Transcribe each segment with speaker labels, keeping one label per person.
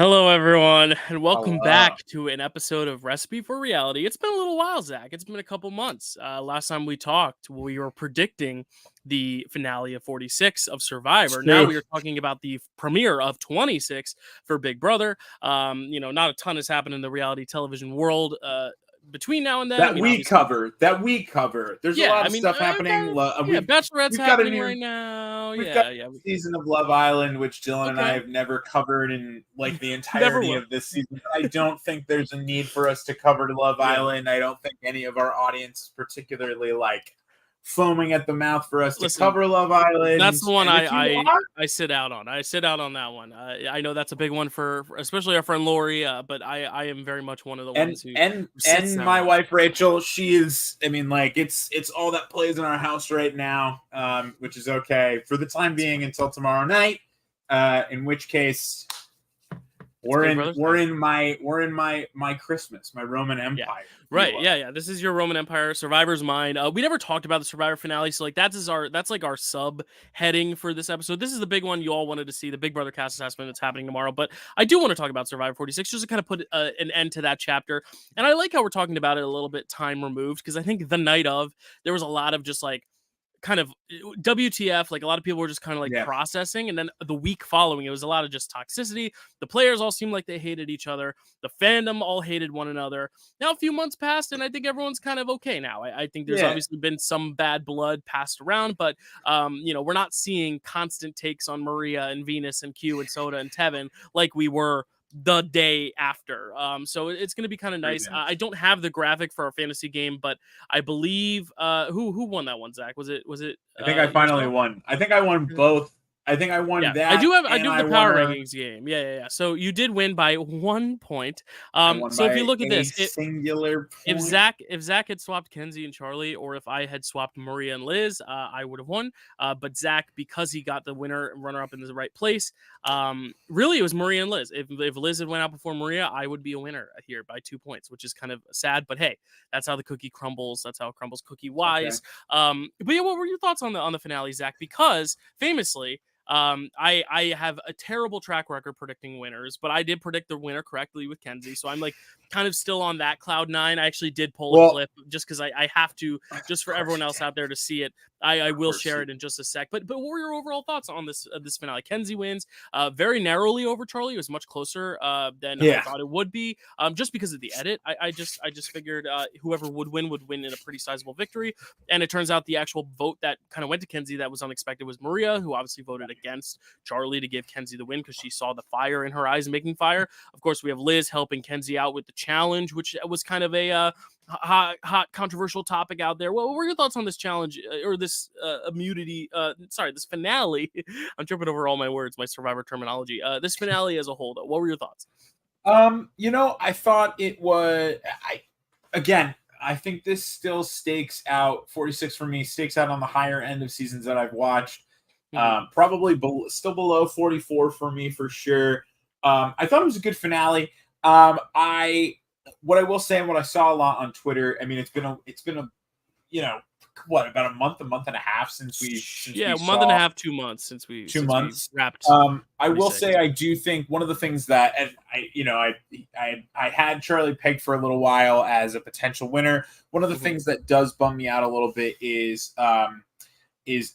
Speaker 1: Hello, everyone, and welcome
Speaker 2: Hello.
Speaker 1: back to an episode of Recipe for Reality. It's been a little while, Zach. It's been a couple months. Last time we talked, we were predicting the finale of 46 of
Speaker 2: It's
Speaker 1: Survivor. Now
Speaker 2: true.
Speaker 1: we are talking about the premiere of 26 for Big Brother. Not a ton has happened in the reality television world between now and then.
Speaker 2: That we cover. There's a
Speaker 1: Yeah,
Speaker 2: lot of stuff happening.
Speaker 1: Bachelorette's
Speaker 2: We've got a
Speaker 1: happening
Speaker 2: new
Speaker 1: right now.
Speaker 2: we've got
Speaker 1: Yeah.
Speaker 2: a season of Love Island, which Dylan and I
Speaker 1: Okay.
Speaker 2: have never covered in like the
Speaker 1: Never
Speaker 2: entirety
Speaker 1: will.
Speaker 2: of this season. I don't think there's a need for us to cover Love
Speaker 1: Yeah.
Speaker 2: Island. I don't think any of our audience is particularly like foaming at the mouth for us to
Speaker 1: Listen,
Speaker 2: cover Love Island.
Speaker 1: that's the one
Speaker 2: And if you are,
Speaker 1: I sit out on. I sit out on that one. I know that's a big one for especially our friend Lori, but I am very much one of the
Speaker 2: and
Speaker 1: ones who
Speaker 2: and
Speaker 1: sits
Speaker 2: and
Speaker 1: down
Speaker 2: my
Speaker 1: on it.
Speaker 2: wife Rachel, she is, I mean, like it's all that plays in our house right now, which is okay for the time being until tomorrow night, in which case we're
Speaker 1: Big
Speaker 2: in
Speaker 1: Brother's
Speaker 2: we're
Speaker 1: night.
Speaker 2: in my Christmas, my Roman
Speaker 1: Yeah.
Speaker 2: Empire, if you
Speaker 1: Right.
Speaker 2: will.
Speaker 1: Yeah. This is your Roman Empire Survivor's Mind. We never talked about the Survivor finale, so like that's like our sub heading for this episode. This is the big one you all wanted to see, the Big Brother cast assessment that's happening tomorrow. But I do want to talk about Survivor 46 just to kind of put an end to that chapter. And I like how we're talking about it a little bit time removed because I think the night of there was a lot of just like kind of WTF, like a lot of people were just kind of like
Speaker 2: Yeah,
Speaker 1: processing. And then the week following, it was a lot of just toxicity. The players all seemed like they hated each other. The fandom all hated one another. Now, a few months passed, and I think everyone's kind of okay now. I think there's
Speaker 2: yeah,
Speaker 1: obviously been some bad blood passed around, but, we're not seeing constant takes on Maria and Venus and Q and Soda and Tevin like we were the day after. So it's going to be kind of
Speaker 2: pretty
Speaker 1: nice. I
Speaker 2: much.
Speaker 1: don't have the graphic for our fantasy game, but I believe who won that one, Zach? Was it
Speaker 2: I think I finally
Speaker 1: yourself?
Speaker 2: won. I think I won both. I think I won
Speaker 1: Yeah, I
Speaker 2: that,
Speaker 1: do have
Speaker 2: and
Speaker 1: the power rankings game. Yeah. So you did win by 1 point.
Speaker 2: I won
Speaker 1: So if you
Speaker 2: by
Speaker 1: look at
Speaker 2: a
Speaker 1: this,
Speaker 2: singular
Speaker 1: if
Speaker 2: point.
Speaker 1: Zach had swapped Kenzie and Charlie, or if I had swapped Maria and Liz, I would have won. But Zach, because he got the runner up in the right place, really it was Maria and Liz. If Liz had went out before Maria, I would be a winner here by 2 points, which is kind of sad. But hey, that's how the cookie crumbles. That's how it crumbles cookie
Speaker 2: Okay.
Speaker 1: wise. But yeah, what were your thoughts on the finale, Zach? Because famously, I have a terrible track record predicting winners, but I did predict the winner correctly with Kenzie, so I'm like kind of still on that cloud nine. I actually did pull a
Speaker 2: Well,
Speaker 1: clip just because I have to,
Speaker 2: of
Speaker 1: just for
Speaker 2: course
Speaker 1: everyone
Speaker 2: you
Speaker 1: else
Speaker 2: can.
Speaker 1: out there to see it. I
Speaker 2: Of
Speaker 1: will
Speaker 2: course
Speaker 1: share
Speaker 2: you
Speaker 1: it in just a sec. But what were your overall thoughts on this finale? Kenzie wins very narrowly over Charlie. It was much closer than I
Speaker 2: Yeah.
Speaker 1: thought it would be. Just because of the edit. I just figured whoever would win in a pretty sizable victory. And it turns out the actual vote that kind of went to Kenzie that was unexpected was Maria, who obviously voted against Charlie to give Kenzie the win because she saw the fire in her eyes making fire. Of course, we have Liz helping Kenzie out with the challenge, which was kind of a hot controversial topic out there. What were your thoughts on this challenge or this immunity? This finale. I'm tripping over all my words, my Survivor terminology. This finale as a whole, though. What were your thoughts?
Speaker 2: I thought it was I think this still stakes out 46 for me, stakes out on the higher end of seasons that I've watched.
Speaker 1: Mhm.
Speaker 2: Probably still below 44 for me for sure. I thought it was a good finale. I What I will say and what I saw a lot on Twitter, I mean, it's been a you know what, about a month and a half since
Speaker 1: Yeah,
Speaker 2: we
Speaker 1: a month and a
Speaker 2: saw
Speaker 1: half, 2 months since we
Speaker 2: 2 months.
Speaker 1: wrapped
Speaker 2: I will say
Speaker 1: 46.
Speaker 2: I do think one of the things that, and I had Charlie pegged for a little while as a potential winner. One of the
Speaker 1: Mhm.
Speaker 2: things that does bum me out a little bit is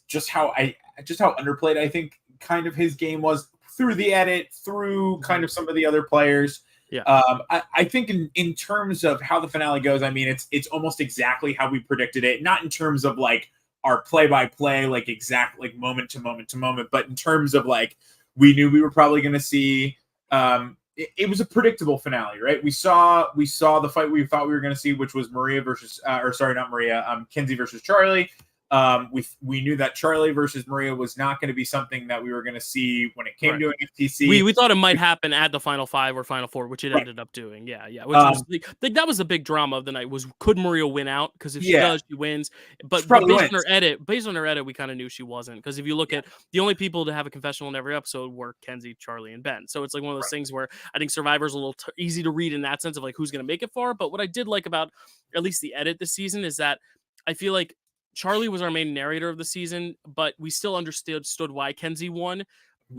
Speaker 2: just how underplayed I think kind of his game was through the edit, through kind
Speaker 1: Mhm.
Speaker 2: of some of the other players.
Speaker 1: Yeah.
Speaker 2: I think in terms of how the finale goes, I mean, it's almost exactly how we predicted it. Not in terms of like our play by play, like exact like moment to moment to moment, but in terms of like we knew we were probably going to see. It was a predictable finale, right? We saw the fight we thought we were going to see, which was Maria versus, or sorry, not Maria, Kenzie versus Charlie. We knew that Charlie versus Maria was not going to be something that we were going to see when it came
Speaker 1: Right.
Speaker 2: to an FTC.
Speaker 1: We thought it might happen at the final five or final four, which it
Speaker 2: Right.
Speaker 1: ended up doing. Yeah. Which was
Speaker 2: Um,
Speaker 1: like that was the big drama of the night was could Maria win out? Because if she
Speaker 2: yeah,
Speaker 1: does, she wins.
Speaker 2: she
Speaker 1: But
Speaker 2: probably wins.
Speaker 1: based on her edit, we kind of knew she wasn't. Because if you look
Speaker 2: Yeah,
Speaker 1: at the only people to have a confessional in every episode were Kenzie, Charlie, and Ben. So it's like one of those
Speaker 2: right.
Speaker 1: things where I think Survivor's a little easy to read in that sense of like who's going to make it far. But what I did like about at least the edit this season is that I feel like Charlie was our main narrator of the season, but we still understood why Kenzie won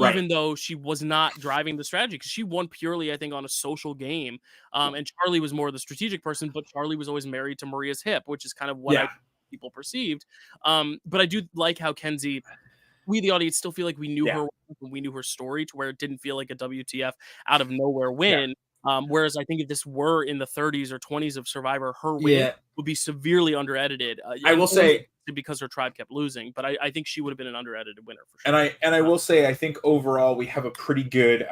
Speaker 1: even though she was not driving the strategy, because she won purely, I think, on a social game. And Charlie was more the strategic person, but Charlie was always married to Maria's hip, which is kind of what people perceived. But I do like how Kenzie, we the audience still feel like we knew her, we knew her story, to where it didn't feel like a WTF out of nowhere win. Whereas I think if this were in the 30s or 20s of Survivor, her win would be severely under-edited.
Speaker 2: I will say,
Speaker 1: because her tribe kept losing, but I think she would have been an under-edited winner for
Speaker 2: sure. And I will say, I think overall we have a pretty good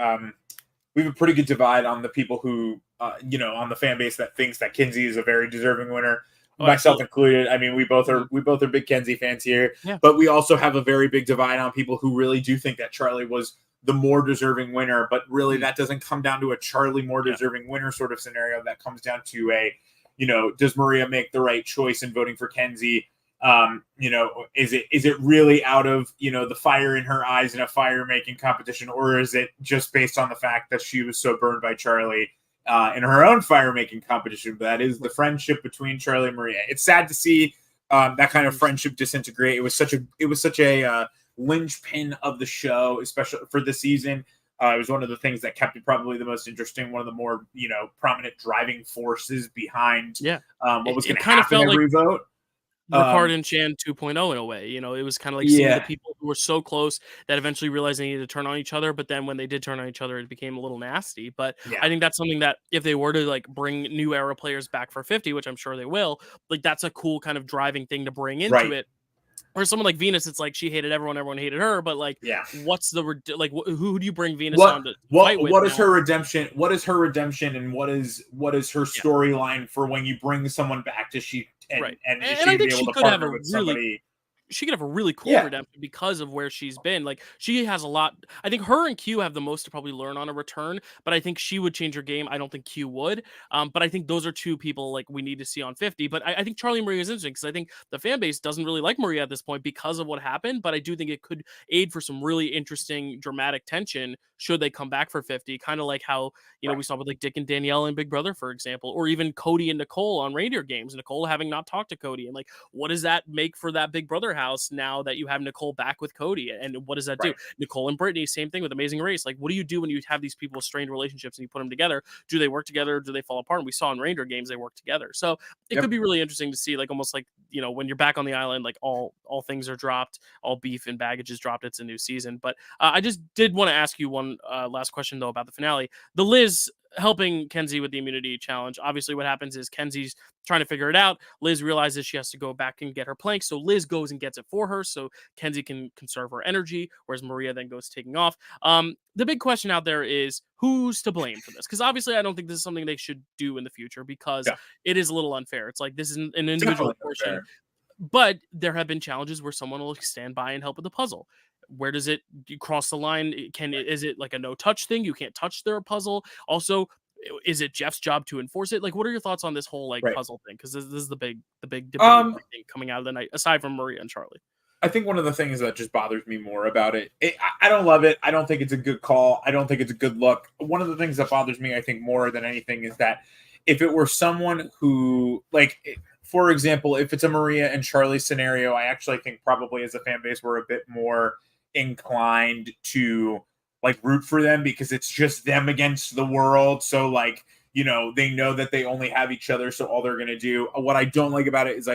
Speaker 2: divide on the people who on the fan base that thinks that Kenzie is a very deserving winner. Myself included. I mean, we both are big Kenzie fans here, but we also have a very big divide on people who really do think that Charlie was the more deserving winner. But really, that doesn't come down to a Charlie more deserving winner sort of scenario. That comes down to does Maria make the right choice in voting for Kenzie? Is it really out of the fire in her eyes in a fire making competition, or is it just based on the fact that she was so burned by Charlie in her own fire making competition? That is the friendship between Charlie and Maria. It's sad to see that kind of friendship disintegrate. It was such a linchpin of the show, especially for the season. It was one of the things that kept it probably the most interesting, one of the more prominent driving forces behind what was going to happen every vote.
Speaker 1: Ricard and Chan 2.0 in a way. It was kind of like seeing the people who were so close that eventually realized they needed to turn on each other, but then when they did turn on each other, it became a little nasty. But I think that's something that if they were to like bring new era players back for 50, which I'm sure they will, like that's a cool kind of driving thing to bring into it. Or someone like Venus, it's like she hated everyone hated her, but like, what's the who do you bring Venus on to fight with?
Speaker 2: What is her redemption? What is her redemption, and what is her storyline for when you bring someone back? Does she and
Speaker 1: I think she could have a really she could have a really cool redemption because of where she's been. Like she has a lot. I think her and Q have the most to probably learn on a return, but I think she would change her game. I don't think Q would. But I think those are two people like we need to see on 50. But I think Charlie and Maria is interesting because I think the fan base doesn't really like Maria at this point because of what happened. But I do think it could aid for some really interesting dramatic tension should they come back for 50. Kind of like how we saw with like Dick and Danielle and Big Brother, for example, or even Cody and Nicole on Reindeer Games. Nicole having not talked to Cody, and like what does that make for that Big Brother house now that you have Nicole back with Cody? And what does that do? Nicole and Brittany, same thing with Amazing Race. Like, what do you do when you have these people with strained relationships and you put them together? Do they work together? Do they fall apart? And we saw in Reindeer Games they work together. So it could be really interesting to see, like almost like when you're back on the island, like all things are dropped, all beef and baggage is dropped. It's a new season. But I just did want to ask you one last question though about the finale. The Liz helping Kenzie with the immunity challenge. Obviously, what happens is Kenzie's trying to figure it out. Liz realizes she has to go back and get her plank, so Liz goes and gets it for her so Kenzie can conserve her energy, whereas Maria then goes taking off. The big question out there is who's to blame for this? Because obviously I don't think this is something they should do in the future because it is a little unfair. It's like this is an individual portion. But there have been challenges where someone will stand by and help with the puzzle. Where does it cross the line? Is it like a no touch thing? You can't touch their puzzle. Also, is it Jeff's job to enforce it? Like, what are your thoughts on this whole puzzle thing? Because this is the big debate coming out of the night, aside from Maria and Charlie.
Speaker 2: I think one of the things that just bothers me more about I don't love it. I don't think it's a good call. I don't think it's a good look. One of the things that bothers me, I think, more than anything is that if it were someone who, like, for example, if it's a Maria and Charlie scenario, I actually think probably as a fan base, we're a bit more inclined to like root for them because it's just them against the world. So like, they know that they only have each other. So all they're going to do. What I don't like about it is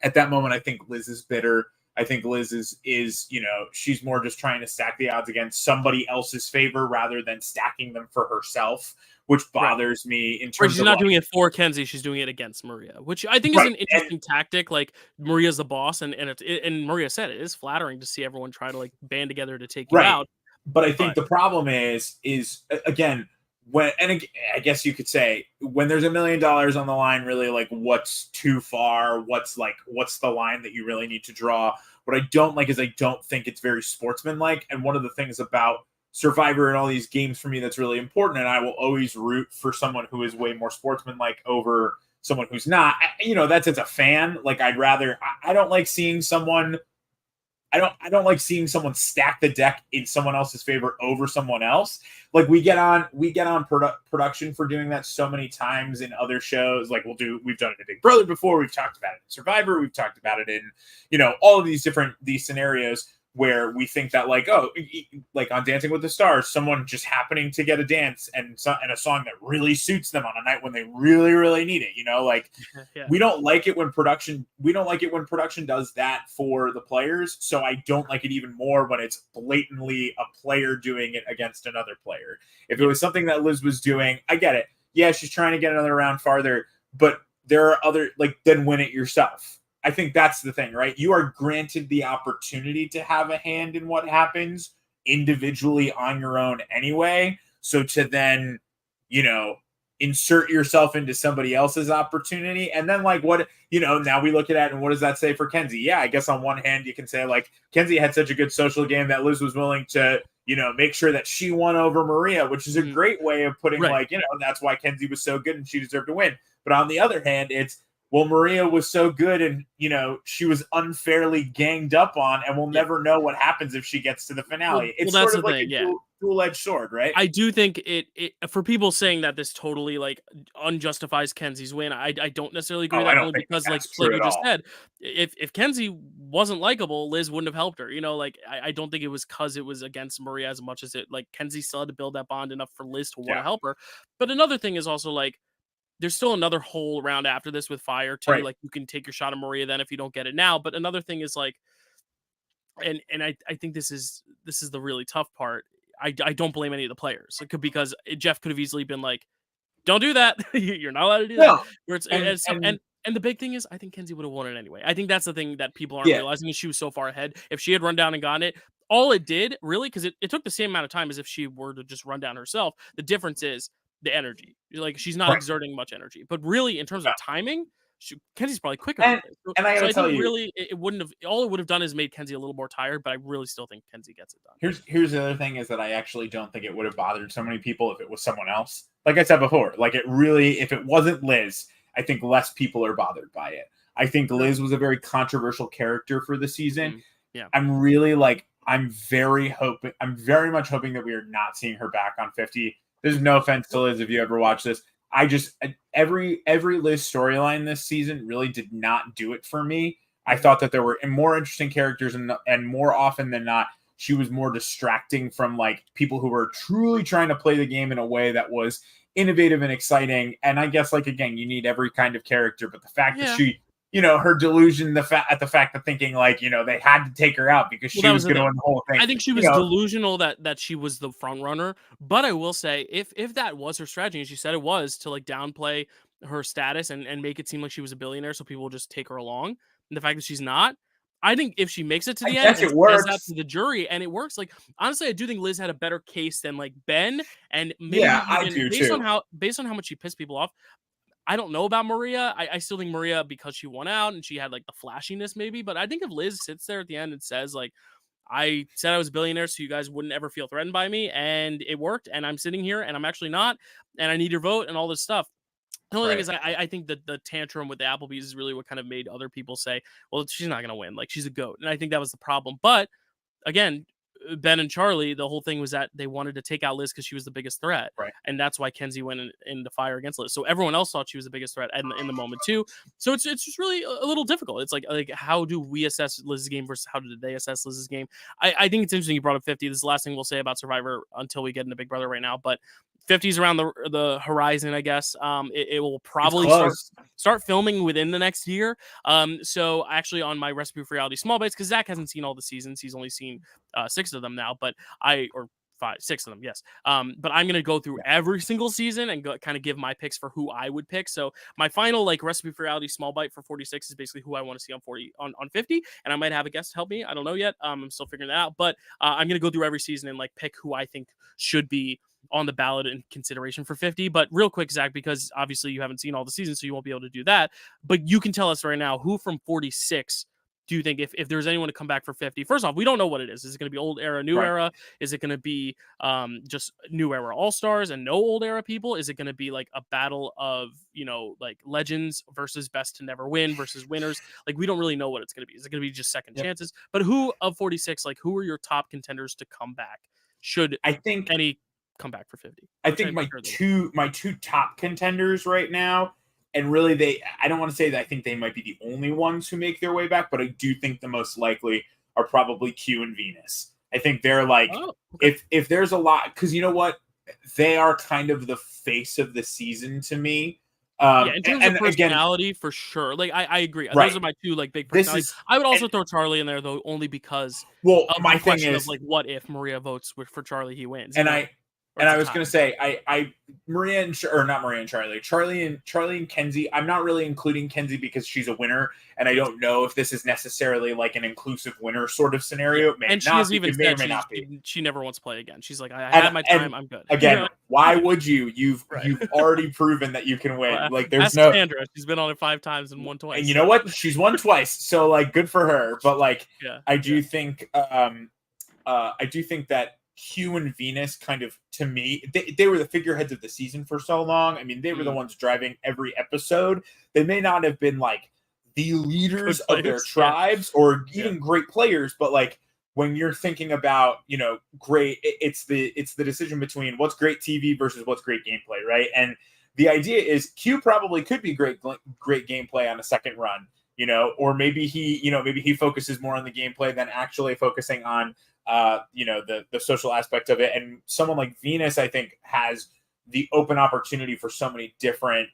Speaker 2: at that moment, I think Liz is bitter. I think Liz is she's more just trying to stack the odds against somebody else's favor rather than stacking them for herself, which bothers me in terms
Speaker 1: she's not doing it for Kenzie, she's doing it against Maria, which I think is an interesting tactic. Like Maria's the boss, and Maria said it is flattering to see everyone try to like band together to take you out.
Speaker 2: But I think the problem is again I guess you could say when there's $1 million on the line, really like what's too far, what's the line that you really need to draw. What I don't like is I don't think it's very sportsmanlike. And one of the things about Survivor and all these games for me that's really important, and I will always root for someone who is way more sportsmanlike over someone who's not. That's as a fan. Like I don't like seeing someone. I don't like seeing someone stack the deck in someone else's favor over someone else. Like we get on production for doing that so many times in other shows. Like we've done it in Big Brother before. We've talked about it in Survivor. We've talked about it in, all of these scenarios where we think that like, oh, like on Dancing with the Stars, someone just happening to get a dance and a song that really suits them on a night when they really, really need it, like
Speaker 1: Yeah.
Speaker 2: we don't like it when production does that for the players. So I don't like it even more when it's blatantly a player doing it against another player. If it was something that Liz was doing, I get it. Yeah, she's trying to get another round farther, but there are other, like, then win it yourself. I think that's the thing, right? You are granted the opportunity to have a hand in what happens individually on your own anyway. So to then, insert yourself into somebody else's opportunity. And then like what, now we look at it and what does that say for Kenzie? Yeah, I guess on one hand you can say like Kenzie had such a good social game that Liz was willing to, make sure that she won over Maria, which is a great way of putting like, that's why Kenzie was so good and she deserved to win. But on the other hand, it's, well, Maria was so good and, she was unfairly ganged up on, and we'll never know what happens if she gets to the finale. It's
Speaker 1: that's
Speaker 2: sort of like
Speaker 1: thing,
Speaker 2: a dual-edged sword, right?
Speaker 1: I do think it for people saying that this totally like unjustifies Kenzie's win. I don't necessarily agree with that, only because like we just said, if Kenzie wasn't likable, Liz wouldn't have helped her. Like I don't think it was because it was against Maria as much as it like Kenzie still had to build that bond enough for Liz to want to help her. But another thing is also like there's still another whole round after this with Fire too. Right. Like you can take your shot at Maria then if you don't get it now. But another thing is like, and I think this is the really tough part. I don't blame any of the players because Jeff could have easily been like, "Don't do that. You're not allowed to do that." Where it's and the big thing is, I think Kenzie would have won it anyway. I think that's the thing that people aren't realizing is she was so far ahead. If she had run down and gotten it, all it did really, because it took the same amount of time as if she were to just run down herself. The difference is the energy. Like she's not exerting much energy, but really in terms of timing, Kenzie's probably quicker.
Speaker 2: And I gotta tell you,
Speaker 1: really, it wouldn't have. All it would have done is made Kenzie a little more tired. But I really still think Kenzie gets it done.
Speaker 2: Here's the other thing is that I actually don't think it would have bothered so many people if it was someone else. Like I said before, like it really, if it wasn't Liz, I think less people are bothered by it. I think Liz was a very controversial character for the season.
Speaker 1: Yeah,
Speaker 2: I'm really like I'm very much hoping that we are not seeing her back on 50. There's no offense to Liz if you ever watch this. I just every Liz storyline this season really did not do it for me. I thought that there were more interesting characters and more often than not, she was more distracting from like people who were truly trying to play the game in a way that was innovative and exciting. And I guess like again, you need every kind of character, but the fact that she, her delusion, the fact that thinking like, they had to take her out because she was going to win the whole thing.
Speaker 1: I think she was delusional that she was the front runner. But I will say, if that was her strategy, and she said it was to like downplay her status and make it seem like she was a billionaire, so people will just take her along. And the fact that she's not, I think if she makes it to the end,
Speaker 2: it works.
Speaker 1: That to the jury, and it works. Like honestly, I do think Liz had a better case than like Ben, and maybe
Speaker 2: I do
Speaker 1: based
Speaker 2: too.
Speaker 1: on how much she pissed people off. I don't know about Maria. I still think Maria, because she won out and she had like the flashiness maybe, but I think if Liz sits there at the end and says like, I said I was a billionaire so you guys wouldn't ever feel threatened by me, and it worked, and I'm sitting here and I'm actually not, and I need your vote and all this stuff. The only thing is I think that the tantrum with the Applebee's is really what kind of made other people say, well, she's not going to win. Like she's a GOAT. And I think that was the problem. But again, Ben and Charlie, the whole thing was that they wanted to take out Liz because she was the biggest threat.
Speaker 2: Right.
Speaker 1: And that's why Kenzie went in the fire against Liz. So everyone else thought she was the biggest threat in the moment too. So it's just really a little difficult. It's like how do we assess Liz's game versus how did they assess Liz's game? I think it's interesting you brought up 50. This is the last thing we'll say about Survivor until we get into Big Brother right now. But 50's around the horizon, I guess. It will probably start filming within the next year. So actually on my Recipe for Reality Small Bites, because Zach hasn't seen all the seasons. He's only seen 6 of them now, but 6 of them, yes. But I'm gonna go through every single season and kind of give my picks for who I would pick. So my final like Recipe for Reality Small Bite for 46 is basically who I want to see on 50, and I might have a guest help me. I don't know yet. I'm still figuring that out, but I'm gonna go through every season and like pick who I think should be on the ballot in consideration for 50. But real quick, Zach, because obviously you haven't seen all the seasons, so you won't be able to do that. But you can tell us right now who from 46 do you think if there's anyone to come back for 50? First off, we don't know what it is. Is it going to be old era, new era? Is it going to be just new era all-stars and no old era people? Is it going to be like a battle of, like legends versus best to never win versus winners? Like, we don't really know what it's going to be. Is it going to be just second chances? But who of 46, like who are your top contenders to come back? Should any come back for 50?
Speaker 2: I think my two top contenders right now, and really I don't want to say that I think they might be the only ones who make their way back, but I do think the most likely are probably Q and Venus. I think they're like,
Speaker 1: Oh, okay.
Speaker 2: if there's a lot, because you know what, they are kind of the face of the season to me.
Speaker 1: Yeah, in terms of
Speaker 2: And again,
Speaker 1: personality, for sure. Like I agree. Those
Speaker 2: right.
Speaker 1: are my two like big
Speaker 2: This
Speaker 1: personalities.
Speaker 2: is
Speaker 1: I would
Speaker 2: and
Speaker 1: also throw Charlie in there though, only because
Speaker 2: well,
Speaker 1: of
Speaker 2: my
Speaker 1: the
Speaker 2: thing
Speaker 1: question of
Speaker 2: is,
Speaker 1: like, what if Maria votes for Charlie, he wins,
Speaker 2: and I
Speaker 1: or
Speaker 2: and
Speaker 1: it's
Speaker 2: I
Speaker 1: a
Speaker 2: was
Speaker 1: tie.
Speaker 2: gonna say, I Maria and or not Maria and Charlie and Kenzie. I'm not really including Kenzie because she's a winner, and I don't know if this is necessarily like an inclusive winner sort of
Speaker 1: Yeah,
Speaker 2: scenario. It may
Speaker 1: and she
Speaker 2: not
Speaker 1: has
Speaker 2: be.
Speaker 1: even
Speaker 2: It may or
Speaker 1: said
Speaker 2: may not be.
Speaker 1: she never wants to play again. She's like, I
Speaker 2: And
Speaker 1: had my
Speaker 2: and
Speaker 1: time, I'm good.
Speaker 2: again, why would you?
Speaker 1: Right.
Speaker 2: You've already proven that you can win.
Speaker 1: Well,
Speaker 2: Like there's
Speaker 1: ask
Speaker 2: no.
Speaker 1: Sandra. She's been on it 5 times and won
Speaker 2: And
Speaker 1: twice.
Speaker 2: you know
Speaker 1: So
Speaker 2: what? She's won twice, so like good for her. But like
Speaker 1: yeah,
Speaker 2: I
Speaker 1: yeah.
Speaker 2: do think I do think that Q and Venus kind of, to me, they were the figureheads of the season for so long. I mean, they were the ones driving every episode. They may not have been like the leaders
Speaker 1: Good
Speaker 2: of their
Speaker 1: players. Yeah,
Speaker 2: tribes or
Speaker 1: yeah.
Speaker 2: even great players, but like when you're thinking about, great, it's the decision between what's great TV versus what's great gameplay, right? And the idea is Q probably could be great gameplay on a second run, or maybe he focuses more on the gameplay than actually focusing on the social aspect of it. And someone like Venus, I think, has the open opportunity for so many different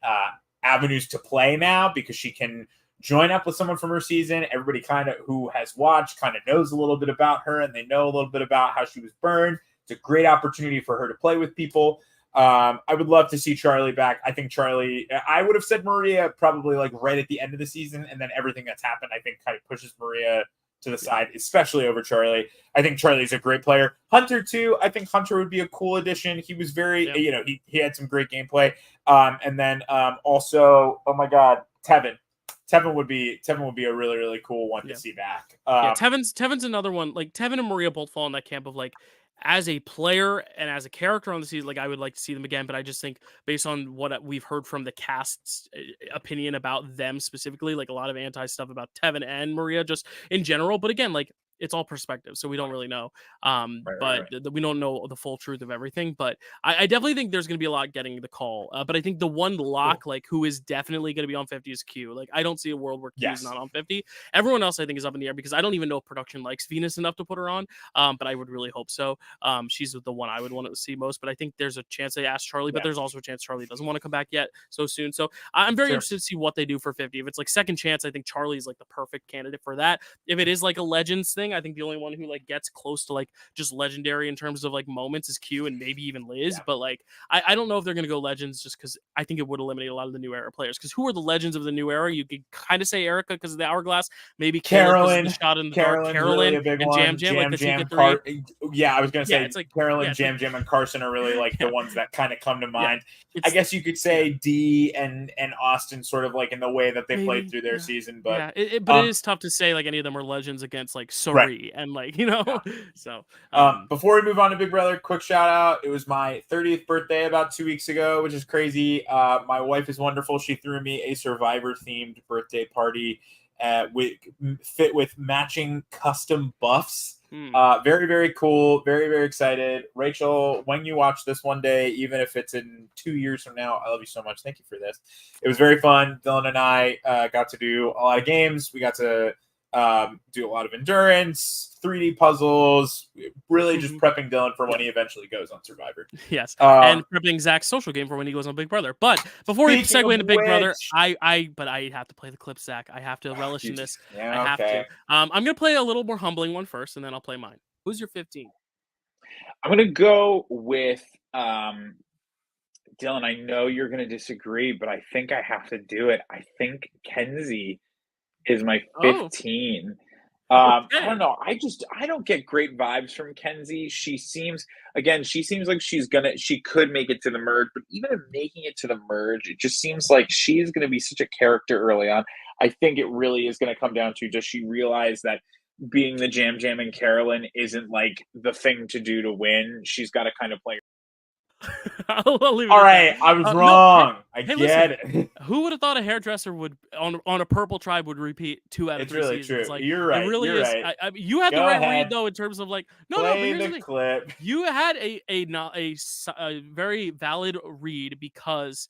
Speaker 2: avenues to play now because she can join up with someone from her season. Everybody kind of who has watched kind of knows a little bit about her, and they know a little bit about how she was burned. It's a great opportunity for her to play with people. I would love to see Charlie back. I think Charlie, I would have said Maria probably like right at the end of the season, and then everything that's happened, I think, kind of pushes Maria to the side, especially over Charlie. I think Charlie's a great player. Hunter too. I think Hunter would be a cool addition. He was very, he had some great gameplay. And then also, oh my God, Tevin. Tevin would be a really, really cool one to see back.
Speaker 1: Tevin's another one. Like Tevin and Maria both fall in that camp of like, as a player and as a character on the season, like I would like to see them again. But I just think based on what we've heard from the cast's opinion about them specifically, like a lot of anti stuff about Tevin and Maria just in general. But again, like it's all perspective, so we don't really know. But we don't know the full truth of everything. But I definitely think there's going to be a lot getting the call. But I think the one lock, like who is definitely going to be on 50 is Q. Like I don't see a world where Q is not on 50. Everyone else I think is up in the air because I don't even know if production likes Venus enough to put her on. But I would really hope so. She's the one I would want to see most. But I think there's a chance they ask Charlie. But there's also a chance Charlie doesn't want to come back yet so soon. So I'm very interested to see what they do for 50. If it's like second chance, I think Charlie is like the perfect candidate for that. If it is like a Legends thing, I think the only one who like gets close to like just legendary in terms of like moments is Q and maybe even Liz. But like I don't know if they're gonna go Legends just because I think it would eliminate a lot of the new era players. Because who are the legends of the new era? You could kind of say Erica because of the hourglass, maybe
Speaker 2: Carolyn,
Speaker 1: the shot in the dark,
Speaker 2: really a big
Speaker 1: and
Speaker 2: one.
Speaker 1: Jam like the
Speaker 2: Jam, I was gonna say
Speaker 1: it's like
Speaker 2: Carolyn, Jam, and Carson are really like the ones that kind of come to mind. I guess you could say D and Austin sort of like in the way that they played through their season, but
Speaker 1: it is tough to say like any of them are legends against like Suri and like so
Speaker 2: before we move on to Big Brother, quick shout out. It was my 30th birthday about 2 weeks ago, which is crazy. My wife is wonderful. She threw me a Survivor themed birthday party with matching custom buffs. Very, very cool. Very, very excited. Rachel, when you watch this one day, even if it's in 2 years from now, I love you so much. Thank you for this. It was very fun. Dylan and I got to do a lot of games. We got to do a lot of endurance, 3D puzzles, really just prepping Dylan for when he eventually goes on Survivor.
Speaker 1: Yes, and prepping Zach's social game for when he goes on Big Brother. But before we segue into Big Brother, I have to play the clip, Zach. I have to relish in this. I have to. I'm gonna play a little more humbling one first, and then I'll play mine. Who's your 15?
Speaker 3: I'm gonna go with Dylan. I know you're gonna disagree, but I think I have to do it. I think Kenzie is my 15. I don't know. I don't get great vibes from Kenzie. She seems like she could make it to the merge, but even in making it to the merge, it just seems like she's going to be such a character early on. I think it really is going to come down to, does she realize that being the Jam and Carolyn isn't like the thing to do to win? She's got to kind of play.
Speaker 1: I'll leave it
Speaker 2: All
Speaker 1: at
Speaker 2: right,
Speaker 1: that.
Speaker 2: I was
Speaker 1: No,
Speaker 2: wrong. I
Speaker 1: hey,
Speaker 2: get
Speaker 1: listen.
Speaker 2: it.
Speaker 1: Who would have thought a hairdresser would on a Purple Tribe would repeat 2 out of
Speaker 2: It's
Speaker 1: 3
Speaker 2: really
Speaker 1: seasons?
Speaker 2: true.
Speaker 1: Like
Speaker 2: You're
Speaker 1: it
Speaker 2: right.
Speaker 1: really
Speaker 2: You're
Speaker 1: is.
Speaker 2: right.
Speaker 1: You had the
Speaker 2: Go
Speaker 1: right read
Speaker 2: ahead.
Speaker 1: though in terms of like no. But
Speaker 2: Play
Speaker 1: here's the
Speaker 2: the
Speaker 1: thing.
Speaker 2: clip.
Speaker 1: You had a very valid read because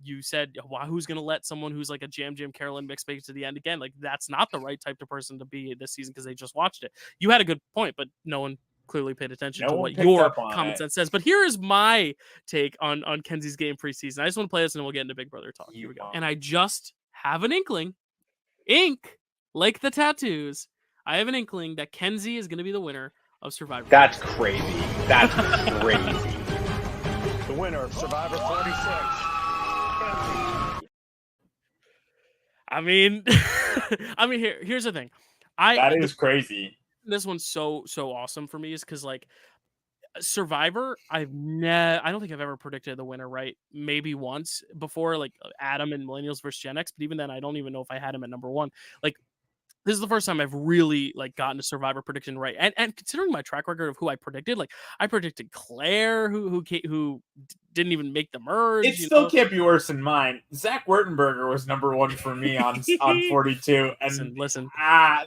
Speaker 1: you said, "Wow, who's gonna let someone who's like a Jam Carolyn mix make it to the end again?" Like that's not the right type of person to be this season because they just watched it. You had a good point, but no one clearly paid attention
Speaker 2: No
Speaker 1: to
Speaker 2: one
Speaker 1: what
Speaker 2: picked
Speaker 1: your
Speaker 2: up on
Speaker 1: common
Speaker 2: it.
Speaker 1: sense says. But here is my take on Kenzie's game preseason. I just want to play this and then we'll get into Big Brother talk. Here we go. And I just have an inkling, like the tattoos. I have an inkling that Kenzie is going to be the winner of Survivor.
Speaker 3: That's crazy. That's crazy.
Speaker 4: The winner of Survivor 46.
Speaker 1: I mean, here's the thing.
Speaker 2: That is crazy.
Speaker 1: This one's so awesome for me is because like Survivor, I don't think I've ever predicted the winner right. Maybe once before, like Adam and Millennials versus Gen X, but even then, I don't even know if I had him at number 1. Like this is the first time I've really like gotten a Survivor prediction right, and considering my track record of who I predicted, like I predicted Claire, who didn't even make the merge.
Speaker 2: It still can't be worse than mine. Zach Wertenberger was number 1 for me on 42, and
Speaker 1: listen,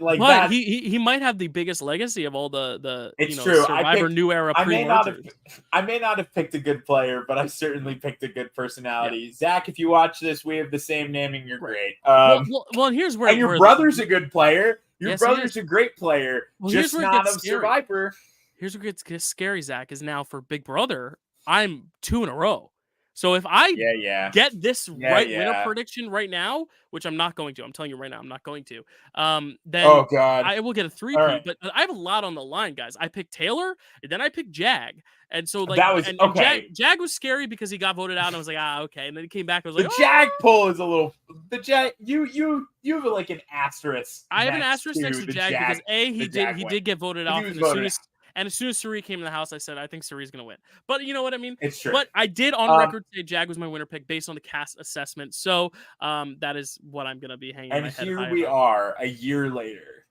Speaker 2: like
Speaker 1: but
Speaker 2: that.
Speaker 1: He might have the biggest legacy of all the
Speaker 2: It's true.
Speaker 1: Survivor new era pre-mergers.
Speaker 2: I may not have picked a good player, but I certainly picked a good personality. Yeah. Zach, if you watch this, we have the same naming. You're great.
Speaker 1: Well, and here's where
Speaker 2: and your brother's a good player. Your brother's a great player,
Speaker 1: just
Speaker 2: not of Survivor.
Speaker 1: Here's where it gets scary, Zach, is now for Big Brother, I'm 2 in a row. So if I get this winner prediction right now, which I'm not going to, I'm telling you right now, I'm not going to, then
Speaker 2: oh God,
Speaker 1: I will get a 3-peat. Right. But I have a lot on the line, guys. I picked Taylor, and then I picked Jag. And so like
Speaker 2: that was okay.
Speaker 1: Jag was scary because he got voted out, and I was like, okay. And then he came back. I was like,
Speaker 2: the Jag pull is a little. The Jag, you have like an asterisk.
Speaker 1: I have an asterisk next to Jag because he did get voted off, and as soon as Suri came in the house, I said I think Suri's gonna win. But you know what I mean.
Speaker 2: It's true.
Speaker 1: But I did on record say Jag was my winner pick based on the cast assessment. So that is what I'm gonna be hanging.
Speaker 2: And
Speaker 1: my head
Speaker 2: here we are a year later.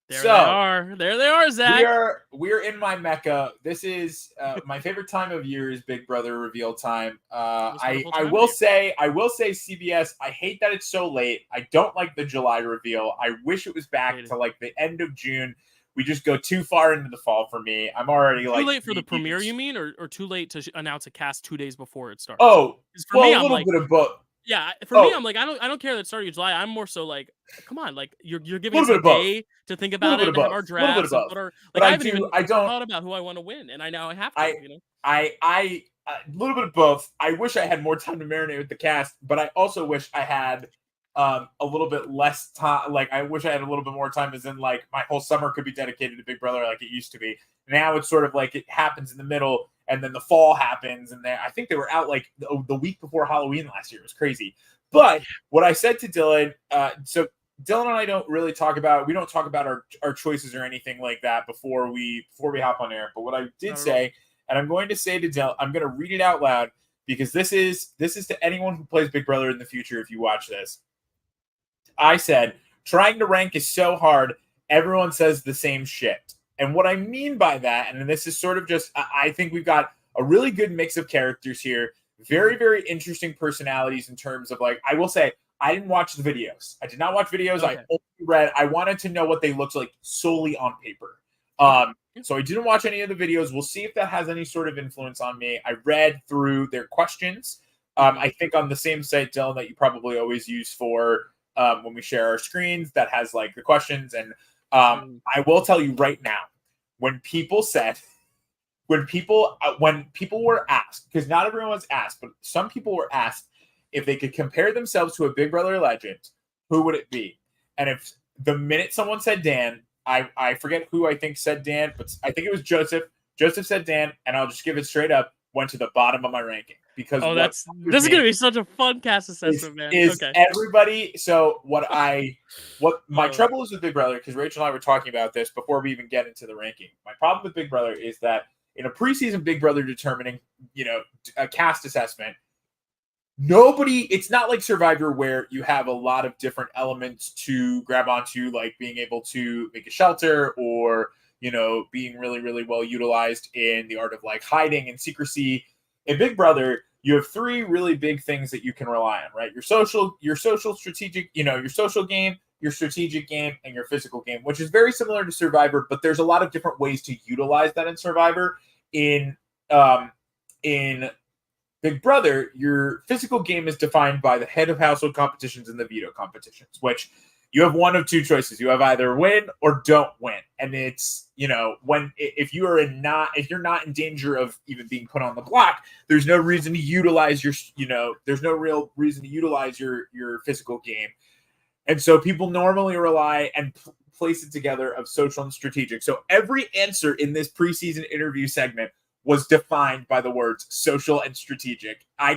Speaker 1: There they are, Zach.
Speaker 2: We're in my Mecca. This is my favorite time of year is Big Brother reveal time. I will say CBS, I hate that it's so late. I don't like the July reveal. I wish it was back to like the end of June. We just go too far into the fall for me. I'm already
Speaker 1: too late for the premiere, you mean, or too late to announce a cast 2 days before it starts?
Speaker 2: Oh, for me, a little bit of both.
Speaker 1: Yeah, for me, I'm like, I don't care that it's starting in July. I'm more so like, come on, like you're giving us a day to think about it, to have our drafts, and like I haven't even thought about who I want to win, and I have to.
Speaker 2: I a little bit of both. I wish I had more time to marinate with the cast, but I also wish I had a little bit less time. Like I wish I had a little bit more time, as in like my whole summer could be dedicated to Big Brother like it used to be. Now it's sort of like it happens in the middle, and then the fall happens, and I think they were out like the week before Halloween last year. It was crazy. But what I said to Dylan, so Dylan and I don't really talk about our choices or anything like that before we hop on air. But what I did say, and I'm going to say to Dylan, I'm going to read it out loud because this is to anyone who plays Big Brother in the future. If you watch this, I said trying to rank is so hard. Everyone says the same shit. And what I mean by that, and this is sort of just, I think we've got a really good mix of characters here. Very, very interesting personalities in terms of like, I will say, I didn't watch the videos. I did not watch videos. Okay. I only read. I wanted to know what they looked like solely on paper. So I didn't watch any of the videos. We'll see if that has any sort of influence on me. I read through their questions. I think on the same site, Dylan, that you probably always use for when we share our screens that has like the questions. And I will tell you right now, when people were asked, because not everyone was asked, but some people were asked if they could compare themselves to a Big Brother legend, who would it be? And if the minute someone said Dan, I forget who I think said Dan, but I think it was Joseph. Joseph said Dan, and I'll just give it straight up, went to the bottom of my ranking. Because
Speaker 1: this is going to be such a fun cast assessment, man.
Speaker 2: Everybody. So what my trouble is with Big Brother, because Rachel and I were talking about this before we even get into the ranking. My problem with Big Brother is that in a preseason Big Brother determining, a cast assessment, it's not like Survivor where you have a lot of different elements to grab onto, like being able to make a shelter or being really, really well utilized in the art of like hiding and secrecy. In Big Brother, you have three really big things that you can rely on, right? Your social strategic, your social game, your strategic game, and your physical game, which is very similar to Survivor, but there's a lot of different ways to utilize that in Survivor. In Big Brother, your physical game is defined by the head of household competitions and the veto competitions, which you have one of two choices. You have either win or don't win. And it's, if you're not in danger of even being put on the block, there's no reason to utilize there's no real reason to utilize your physical game. And so people normally rely and place it together of social and strategic. So every answer in this preseason interview segment was defined by the words social and strategic. I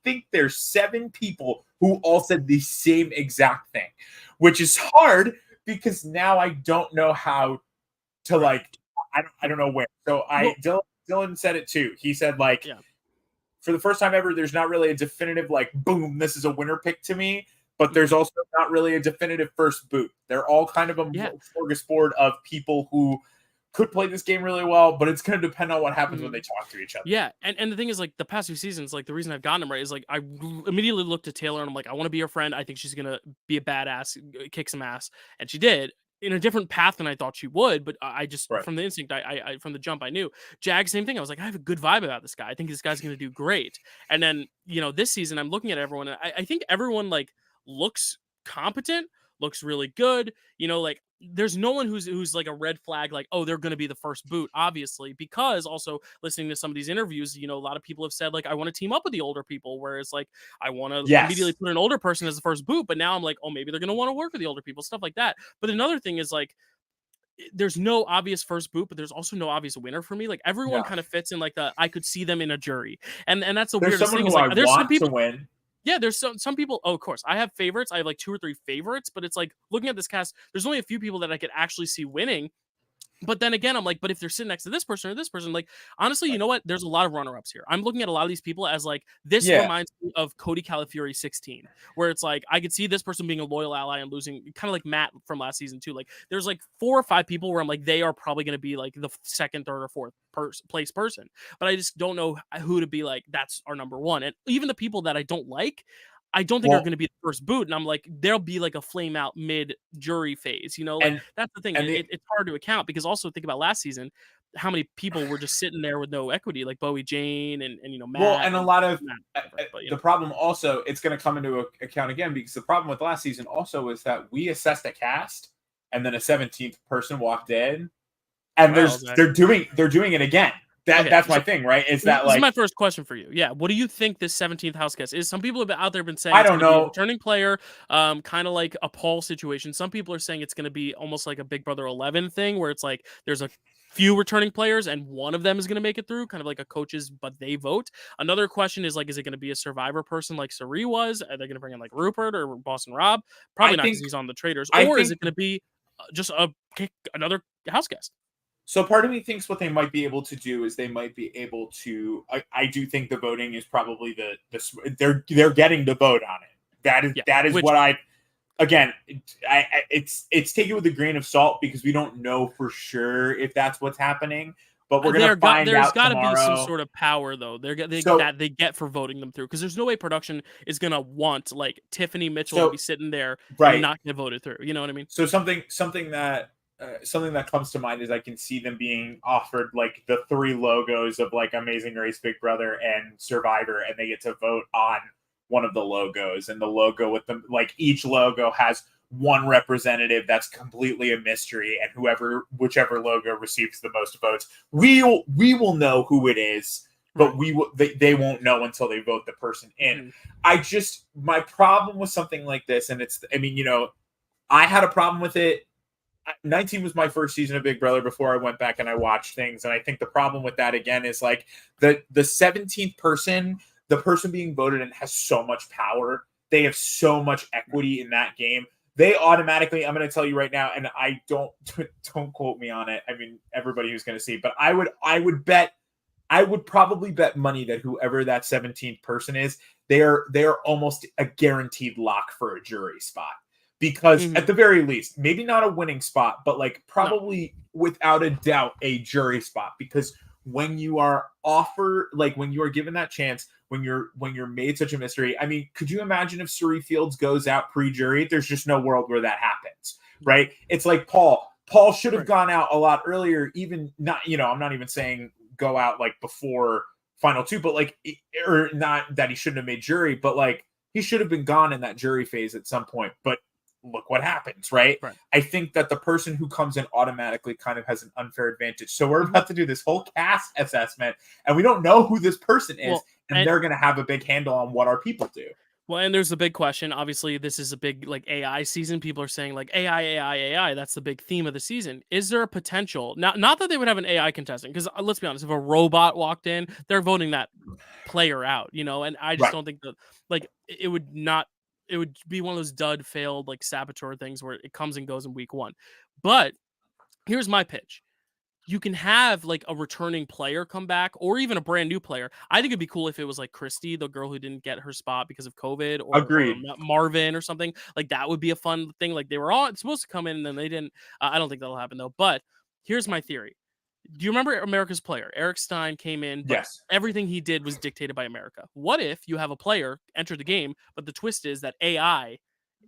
Speaker 2: think there's 7 people who all said the same exact thing, which is hard because now I don't know how to I don't know where. So Dylan said it too. He said for the first time ever, there's not really a definitive boom, this is a winner pick to me, but there's also not really a definitive first boot. They're all kind of a smorgasbord of people who could play this game really well, but it's going to depend on what happens when they talk to each other.
Speaker 1: Yeah, and the thing is, the past few seasons, the reason I've gotten him right is I immediately looked at Taylor and I'm like, I want to be your friend. I think she's going to be a badass, kick some ass, and she did in a different path than I thought she would. But I just from the instinct, I from the jump, I knew. Jag, same thing. I was like, I have a good vibe about this guy. I think this guy's going to do great. And then this season, I'm looking at everyone, and I think everyone looks competent, looks really good. There's no one who's like a red flag, oh, they're going to be the first boot, obviously, because also listening to some of these interviews, a lot of people have said I want to team up with the older people, whereas I want to immediately put an older person as the first boot, but now I'm like, oh, maybe they're going to want to work with the older people, stuff like that. But another thing is there's no obvious first boot, but there's also no obvious winner for me. Everyone kind of fits in I could see them in a jury, and that's the weirdest thing. There's some people
Speaker 2: to win.
Speaker 1: Yeah, there's some people. Oh, of course, I have favorites. I have 2 or 3 favorites, but it's looking at this cast, there's only a few people that I could actually see winning. But then again, I'm like, but if they're sitting next to this person or this person, honestly, you know what? There's a lot of runner-ups here. I'm looking at a lot of these people as this reminds me of Cody Calafiore 16, where it's I could see this person being a loyal ally and losing, kind of like Matt from last season too. There's 4 or 5 people where I'm they are probably going to be the second, third, or fourth place person, but I just don't know who to be that's our number one. And even the people that I don't like, I don't think are going to be the first boot, and I'm there'll be a flame out mid jury phase, and that's the thing. It's hard to account because also think about last season, how many people were just sitting there with no equity, like Bowie Jane and Matt.
Speaker 2: Well, and a lot of the problem also, it's going to come into account again because the problem with last season also is that we assessed a cast, and then a 17th person walked in, and they're doing it again. That's my thing, right? Is that
Speaker 1: this is my first question for you? Yeah, what do you think this 17th house guest is? Some people have out there been saying
Speaker 2: I don't know,
Speaker 1: returning player, kind of like a Paul situation. Some people are saying it's going to be almost like a Big Brother 11 thing, where it's there's a few returning players and one of them is going to make it through, kind of like a coaches, but they vote. Another question is is it going to be a Survivor person like Sari was? Are they going to bring in Rupert or Boston Rob? Probably not, because he's on the Traitors. Or is it going to be just another house guest?
Speaker 2: So part of me thinks what they might be able to do is they might be able to. I do think the voting is probably they're getting the vote on it. That is what I. Again, it's taken with a grain of salt because we don't know for sure if that's what's happening. But we're gonna find out tomorrow. There's got to be
Speaker 1: some sort of power though. That they get for voting them through, because there's no way production is gonna want Tiffany Mitchell to be sitting there and not get voted through. You know what I mean?
Speaker 2: So something that comes to mind is I can see them being offered the 3 logos of Amazing Race, Big Brother, and Survivor, and they get to vote on one of the logos, and the logo with them, each logo has one representative that's completely a mystery, and whichever logo receives the most votes, we will know who it is, but they won't know until they vote the person in. My problem with something like this, and I had a problem with it. 19 was my first season of Big Brother before I went back and I watched things. And I think the problem with that, again, is the 17th person, the person being voted in, has so much power. They have so much equity in that game. They automatically, I'm going to tell you right now, and I don't quote me on it. Everybody who's going to see, but I would probably bet money that whoever that 17th person is, they're almost a guaranteed lock for a jury spot. because at the very least, maybe not a winning spot, but like probably without a doubt a jury spot, because when you are offered, like when you are given that chance, when you're made such a mystery. I mean, could you imagine if Suri Fields goes out pre-jury? There's just no world where that happens, right? It's like Paul should have gone out a lot earlier, even not, I'm not even saying go out like before final two, but like, or not that he shouldn't have made jury, but like he should have been gone in that jury phase at some point. But look what happens, right? I think that the person who comes in automatically kind of has an unfair advantage. So we're about to do this whole cast assessment, and we don't know who this person is, and they're going to have a big handle on what our people do.
Speaker 1: Well, and there's the big question. Obviously, this is a big like AI season. People are saying like AI. That's the big theme of the season. Is there a potential? Not that they would have an AI contestant, because let's be honest, if a robot walked in, they're voting that player out, and I just don't think that like it would not. It would be one of those dud failed like saboteur things where it comes and goes in week one. But here's my pitch. You can have like a returning player come back, or even a brand new player. I think it'd be cool if it was like Christy, the girl who didn't get her spot because of COVID, or Marvin or something. Like that would be a fun thing. Like they were all supposed to come in and then they didn't. I don't think that'll happen though. But here's my theory. Do you remember America's Player? Eric Stein came in, but everything he did was dictated by America. What if you have a player enter the game, but the twist is that AI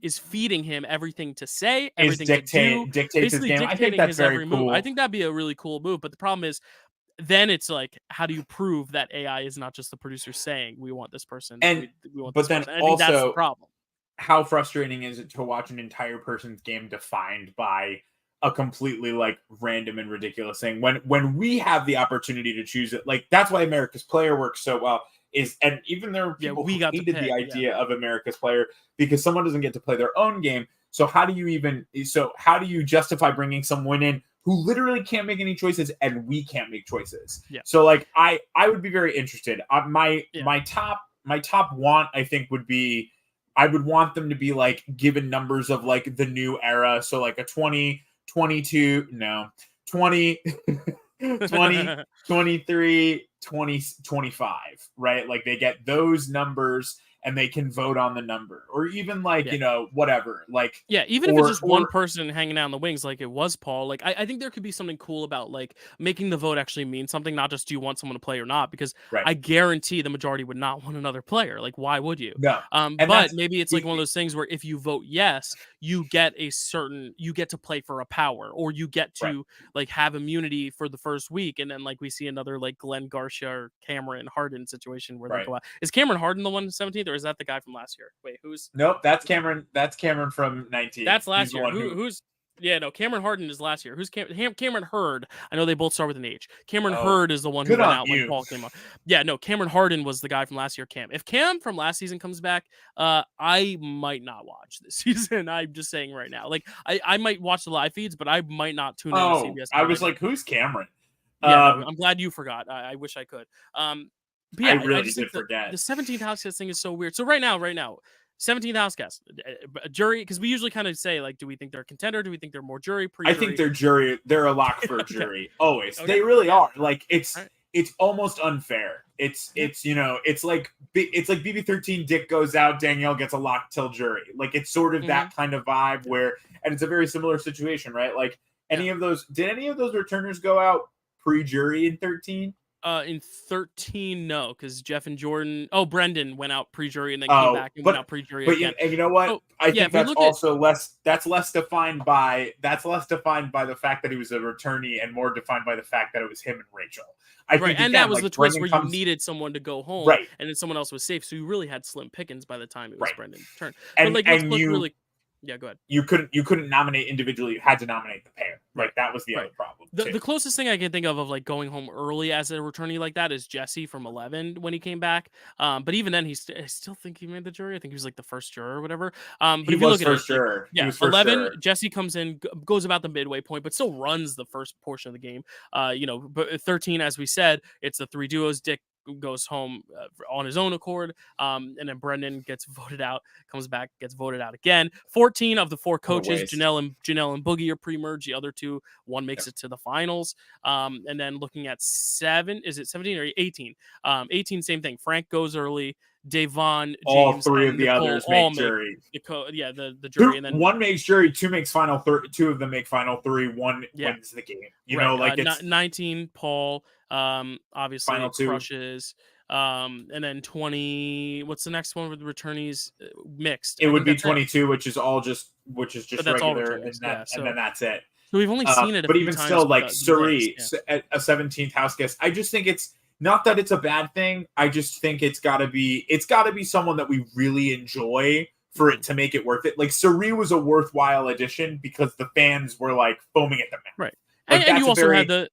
Speaker 1: is feeding him everything to say, everything to do,
Speaker 2: dictates his game? I think that's very cool.
Speaker 1: Move. I think that'd be a really cool move. But the problem is, then it's like, how do you prove that AI is not just the producer saying we want this person?
Speaker 2: And
Speaker 1: we want
Speaker 2: but
Speaker 1: this
Speaker 2: then
Speaker 1: person. I
Speaker 2: also,
Speaker 1: think that's the problem.
Speaker 2: How frustrating is it to watch an entire person's game defined by a completely like random and ridiculous thing when we have the opportunity to choose it? Like that's why America's Player works so well. And even there are people who hated the idea of America's Player because someone doesn't get to play their own game. So how do you justify bringing someone in who literally can't make any choices and we can't make choices? So like I would be very interested. My top want, I think, would be, I would want them to be like given numbers of like the new era. So like a 20, 22, no, 20, 20, 23, 20, 25, right? Like they get those numbers and they can vote on the number, or even like, whatever. Like,
Speaker 1: even if it's just one person hanging out in the wings, like it was Paul, like I think there could be something cool about like making the vote actually mean something, not just do you want someone to play or not, because I guarantee the majority would not want another player. Like, why would you?
Speaker 2: No.
Speaker 1: But maybe it's like one of those things where if you vote yes, you get to play for a power, or you get to like have immunity for the first week. And then like we see another like Glenn Garcia or Cameron Harden situation where they go out. Is Cameron Harden the one in 17th? Or is that the guy from last year? Wait, who's?
Speaker 2: Nope, that's Cameron. That's Cameron from 19.
Speaker 1: That's last year. Who's? Yeah, no, Cameron Harden is last year. Who's Cameron Hurd? I know they both start with an H. Cameron Hurd is the one who went out when Paul came up. Yeah, no, Cameron Harden was the guy from last year. If Cam from last season comes back, I might not watch this season. I'm just saying right now. Like, I might watch the live feeds, but I might not tune in to CBS.
Speaker 2: I was like, who's Cameron?
Speaker 1: Yeah, I'm glad you forgot. I wish I could. But yeah,
Speaker 2: I really did forget.
Speaker 1: The 17th house guest thing is so weird. So right now, 17th house guest, jury, because we usually kind of say like, do we think they're a contender? Do we think they're more jury? Pre-jury?
Speaker 2: I think they're jury. They're a lock for jury. Always. They really are. Like it's almost unfair. It's like BB13. Dick goes out. Danielle gets a lock till jury. Like it's sort of that kind of vibe where, and it's a very similar situation, right? Like did any of those returners go out pre-jury in 13?
Speaker 1: In 13, no, because Jeff and Jordan. Oh, Brendan went out pre-jury and then came back and went out pre-jury again.
Speaker 2: And you know what? I think that's also less. That's less defined by. That's less defined by the fact that he was a returnee, and more defined by the fact that it was him and Rachel. I think
Speaker 1: and that was the twist where you needed someone to go home, and then someone else was safe, so you really had slim pickings by the time it was Brendan's turn.
Speaker 2: And
Speaker 1: but like, yeah, go ahead.
Speaker 2: You couldn't nominate individually. You had to nominate the pair. Like that was the other problem.
Speaker 1: The closest thing I can think of like going home early as a returnee like that is Jesse from 11 when he came back. But even then, I still think he made the jury. I think he was like the first juror or whatever. But
Speaker 2: he
Speaker 1: if you
Speaker 2: was
Speaker 1: look
Speaker 2: first juror.
Speaker 1: Yeah, 11. Jesse comes in, goes about the midway point, but still runs the first portion of the game. But 13, as we said, it's the three duos. Dick goes home on his own accord, and then Brendan gets voted out, comes back, gets voted out again. 14 of the four coaches, Janelle and Boogie, are pre-merged. The other two, one makes it to the finals. And then looking at 7, is it 17 or 18? 18, same thing. Frank goes early. Davon,
Speaker 2: All
Speaker 1: James,
Speaker 2: three
Speaker 1: and
Speaker 2: of the
Speaker 1: Nicole
Speaker 2: others
Speaker 1: all
Speaker 2: make jury.
Speaker 1: the jury, and then
Speaker 2: one makes jury, two makes final three, two of them make final three, one wins the game. You know, like it's
Speaker 1: 19 Paul, obviously
Speaker 2: final two.
Speaker 1: crushes, and then 20. What's the next one with the returnees? Mixed.
Speaker 2: It
Speaker 1: I
Speaker 2: would
Speaker 1: think
Speaker 2: be 22, which is just
Speaker 1: but that's all
Speaker 2: regular,
Speaker 1: returnees,
Speaker 2: and then that's it.
Speaker 1: So we've only seen it a
Speaker 2: but
Speaker 1: few
Speaker 2: even
Speaker 1: times
Speaker 2: still,
Speaker 1: with
Speaker 2: like
Speaker 1: the
Speaker 2: Suri,
Speaker 1: mix,
Speaker 2: a 17th house guest, I just think it's not that it's a bad thing. I just think it's got to be someone that we really enjoy for it to make it worth it. Like Suri was a worthwhile addition because the fans were like foaming at the mouth.
Speaker 1: right?
Speaker 2: Like,
Speaker 1: And you also had the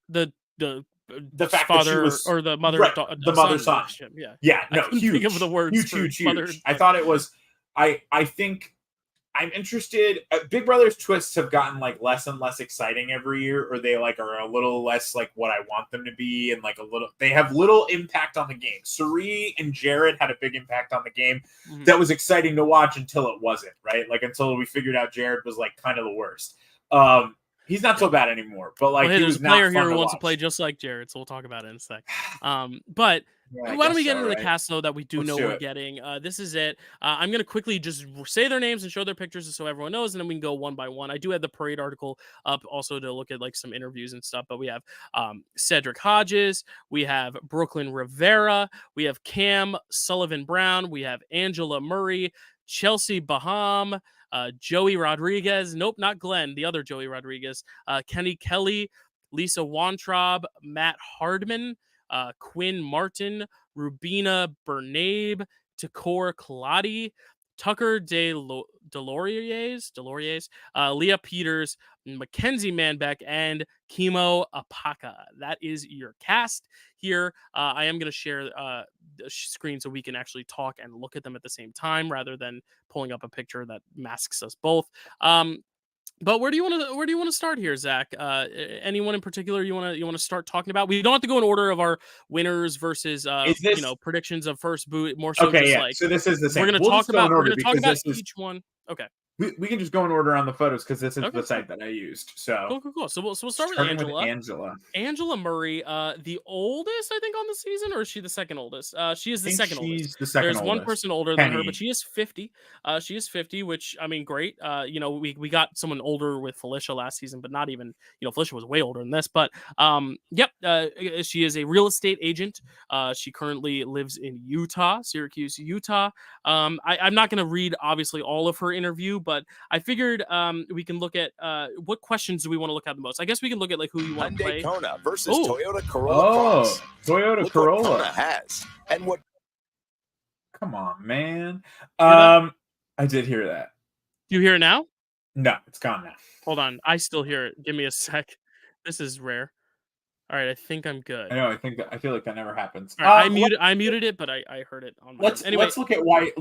Speaker 2: fact
Speaker 1: father
Speaker 2: that she was
Speaker 1: or the mother,
Speaker 2: right, the mother-son.
Speaker 1: Yeah,
Speaker 2: no,
Speaker 1: I couldn't
Speaker 2: huge,
Speaker 1: think of the words
Speaker 2: huge.
Speaker 1: mother,
Speaker 2: I thought it was. I think I'm interested. Big Brother's twists have gotten like less and less exciting every year, or they like are a little less like what I want them to be, and like they have little impact on the game. Suri and Jared had a big impact on the game that was exciting to watch until it wasn't, right? Like until we figured out Jared was like kind of the worst. He's not so bad anymore, but like he was
Speaker 1: a player
Speaker 2: not
Speaker 1: here
Speaker 2: fun
Speaker 1: who
Speaker 2: to
Speaker 1: wants
Speaker 2: watch.
Speaker 1: to play just like Jared, so we'll talk about it in a sec. But
Speaker 2: Yeah,
Speaker 1: why don't we get
Speaker 2: so,
Speaker 1: into
Speaker 2: right?
Speaker 1: the cast though that we do
Speaker 2: Let's
Speaker 1: know
Speaker 2: do
Speaker 1: we're
Speaker 2: it.
Speaker 1: getting? This is it. I'm gonna quickly just say their names and show their pictures so everyone knows, and then we can go one by one. I do have the parade article up also to look at like some interviews and stuff. But we have Cedric Hodges, we have Brooklyn Rivera, we have Cam Sullivan Brown, we have Angela Murray, Chelsea Baham, Joey Rodriguez. Nope, not Glenn. The other Joey Rodriguez. Kenny Kelly, Lisa Weintraub, Matt Hardman, Quinn Martin, Rubina Bernabe, Takor Kaladi, Tucker Deloriers, Leah Peters, Mackenzie Manbeck, and Kimo Apaka. That is your cast here. I am going to share the screen so we can actually talk and look at them at the same time rather than pulling up a picture that masks us both. But where do you want to start here, Zach? Anyone in particular you want to start talking about? We don't have to go in order of our winners versus predictions of first boot. More so,
Speaker 2: okay,
Speaker 1: just
Speaker 2: yeah.
Speaker 1: like
Speaker 2: So this is the same.
Speaker 1: We're going to talk about
Speaker 2: each
Speaker 1: one. Okay.
Speaker 2: We can just go in order on the photos because this is the site that I used. So
Speaker 1: cool. So we'll start with
Speaker 2: Angela.
Speaker 1: Angela Murray, the oldest, I think, on the season, or is she the second oldest? She is the second oldest.
Speaker 2: She's the second
Speaker 1: There's
Speaker 2: oldest.
Speaker 1: one person older than her, but she is 50. She is 50, which I mean, great. We got someone older with Felicia last season, but not even, Felicia was way older than this. But she is a real estate agent. She currently lives in Syracuse, Utah. I'm not going to read obviously all of her interview, but I figured we can look at what questions do we want to look at the most. I guess we can look at like who you want to play.
Speaker 5: Kona versus Toyota Corolla Cross.
Speaker 2: Toyota
Speaker 5: Look
Speaker 2: Corolla
Speaker 5: what Kona has and what.
Speaker 2: Come on, man. I did hear that.
Speaker 1: Do you hear it now?
Speaker 2: No, it's gone now.
Speaker 1: Hold on, I still hear it. Give me a sec. This is rare. All right, I think I'm good.
Speaker 2: I know. I feel like that never happens.
Speaker 1: Right, I muted it, but I heard it on.
Speaker 2: Let's look at why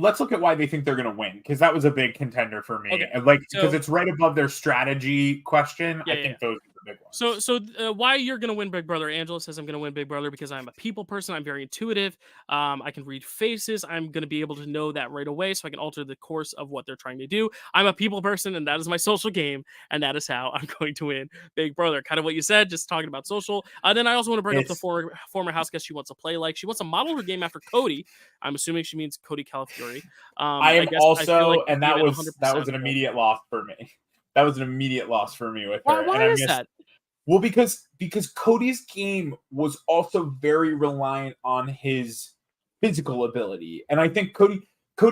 Speaker 2: they think they're going to win, because that was a big contender for me.
Speaker 1: Okay.
Speaker 2: Because it's right above their strategy question. I think those are the big ones.
Speaker 1: So why you're going to win Big Brother? Angela says I'm going to win Big Brother because I'm a people person. I'm very intuitive. I can read faces. I'm going to be able to know that right away, so I can alter the course of what they're trying to do. I'm a people person, and that is my social game, and that is how I'm going to win Big Brother. Kind of what you said, just talking about social. Then I also want to bring up the former house guest she wants to play like. She wants to model her game after Cody. I'm assuming she means Cody Calafiore.
Speaker 2: That was an immediate loss for me. That was an immediate loss for me with her.
Speaker 1: Why is that?
Speaker 2: Well, because Cody's game was also very reliant on his physical ability, and I think Cody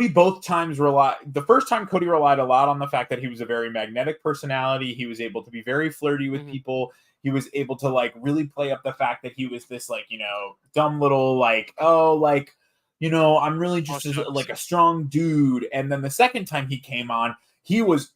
Speaker 2: both times the first time Cody relied a lot on the fact that he was a very magnetic personality. He was able to be very flirty with people. He was able to like really play up the fact that he was this like, dumb little like, I'm really just like a strong dude. And then the second time he came on, he was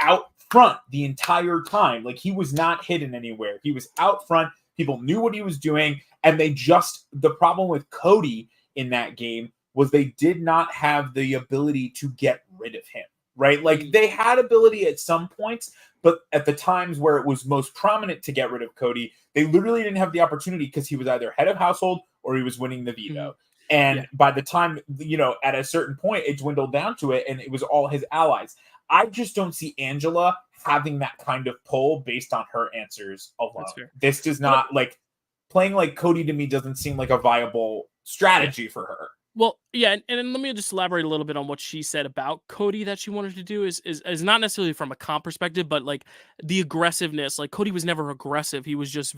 Speaker 2: out front the entire time. Like he was not hidden anywhere. He was out front. People knew what he was doing. And the problem with Cody in that game was they did not have the ability to get rid of him, right? Like they had ability at some points, but at the times where it was most prominent to get rid of Cody, they literally didn't have the opportunity because he was either head of household or he was winning the veto. And by the time, at a certain point, it dwindled down to it and it was all his allies. I just don't see Angela having that kind of pull based on her answers alone. This does not playing like Cody to me doesn't seem like a viable strategy for her.
Speaker 1: Well, yeah, and let me just elaborate a little bit on what she said about Cody that she wanted to do is not necessarily from a comp perspective, but like the aggressiveness. Like Cody was never aggressive. He was just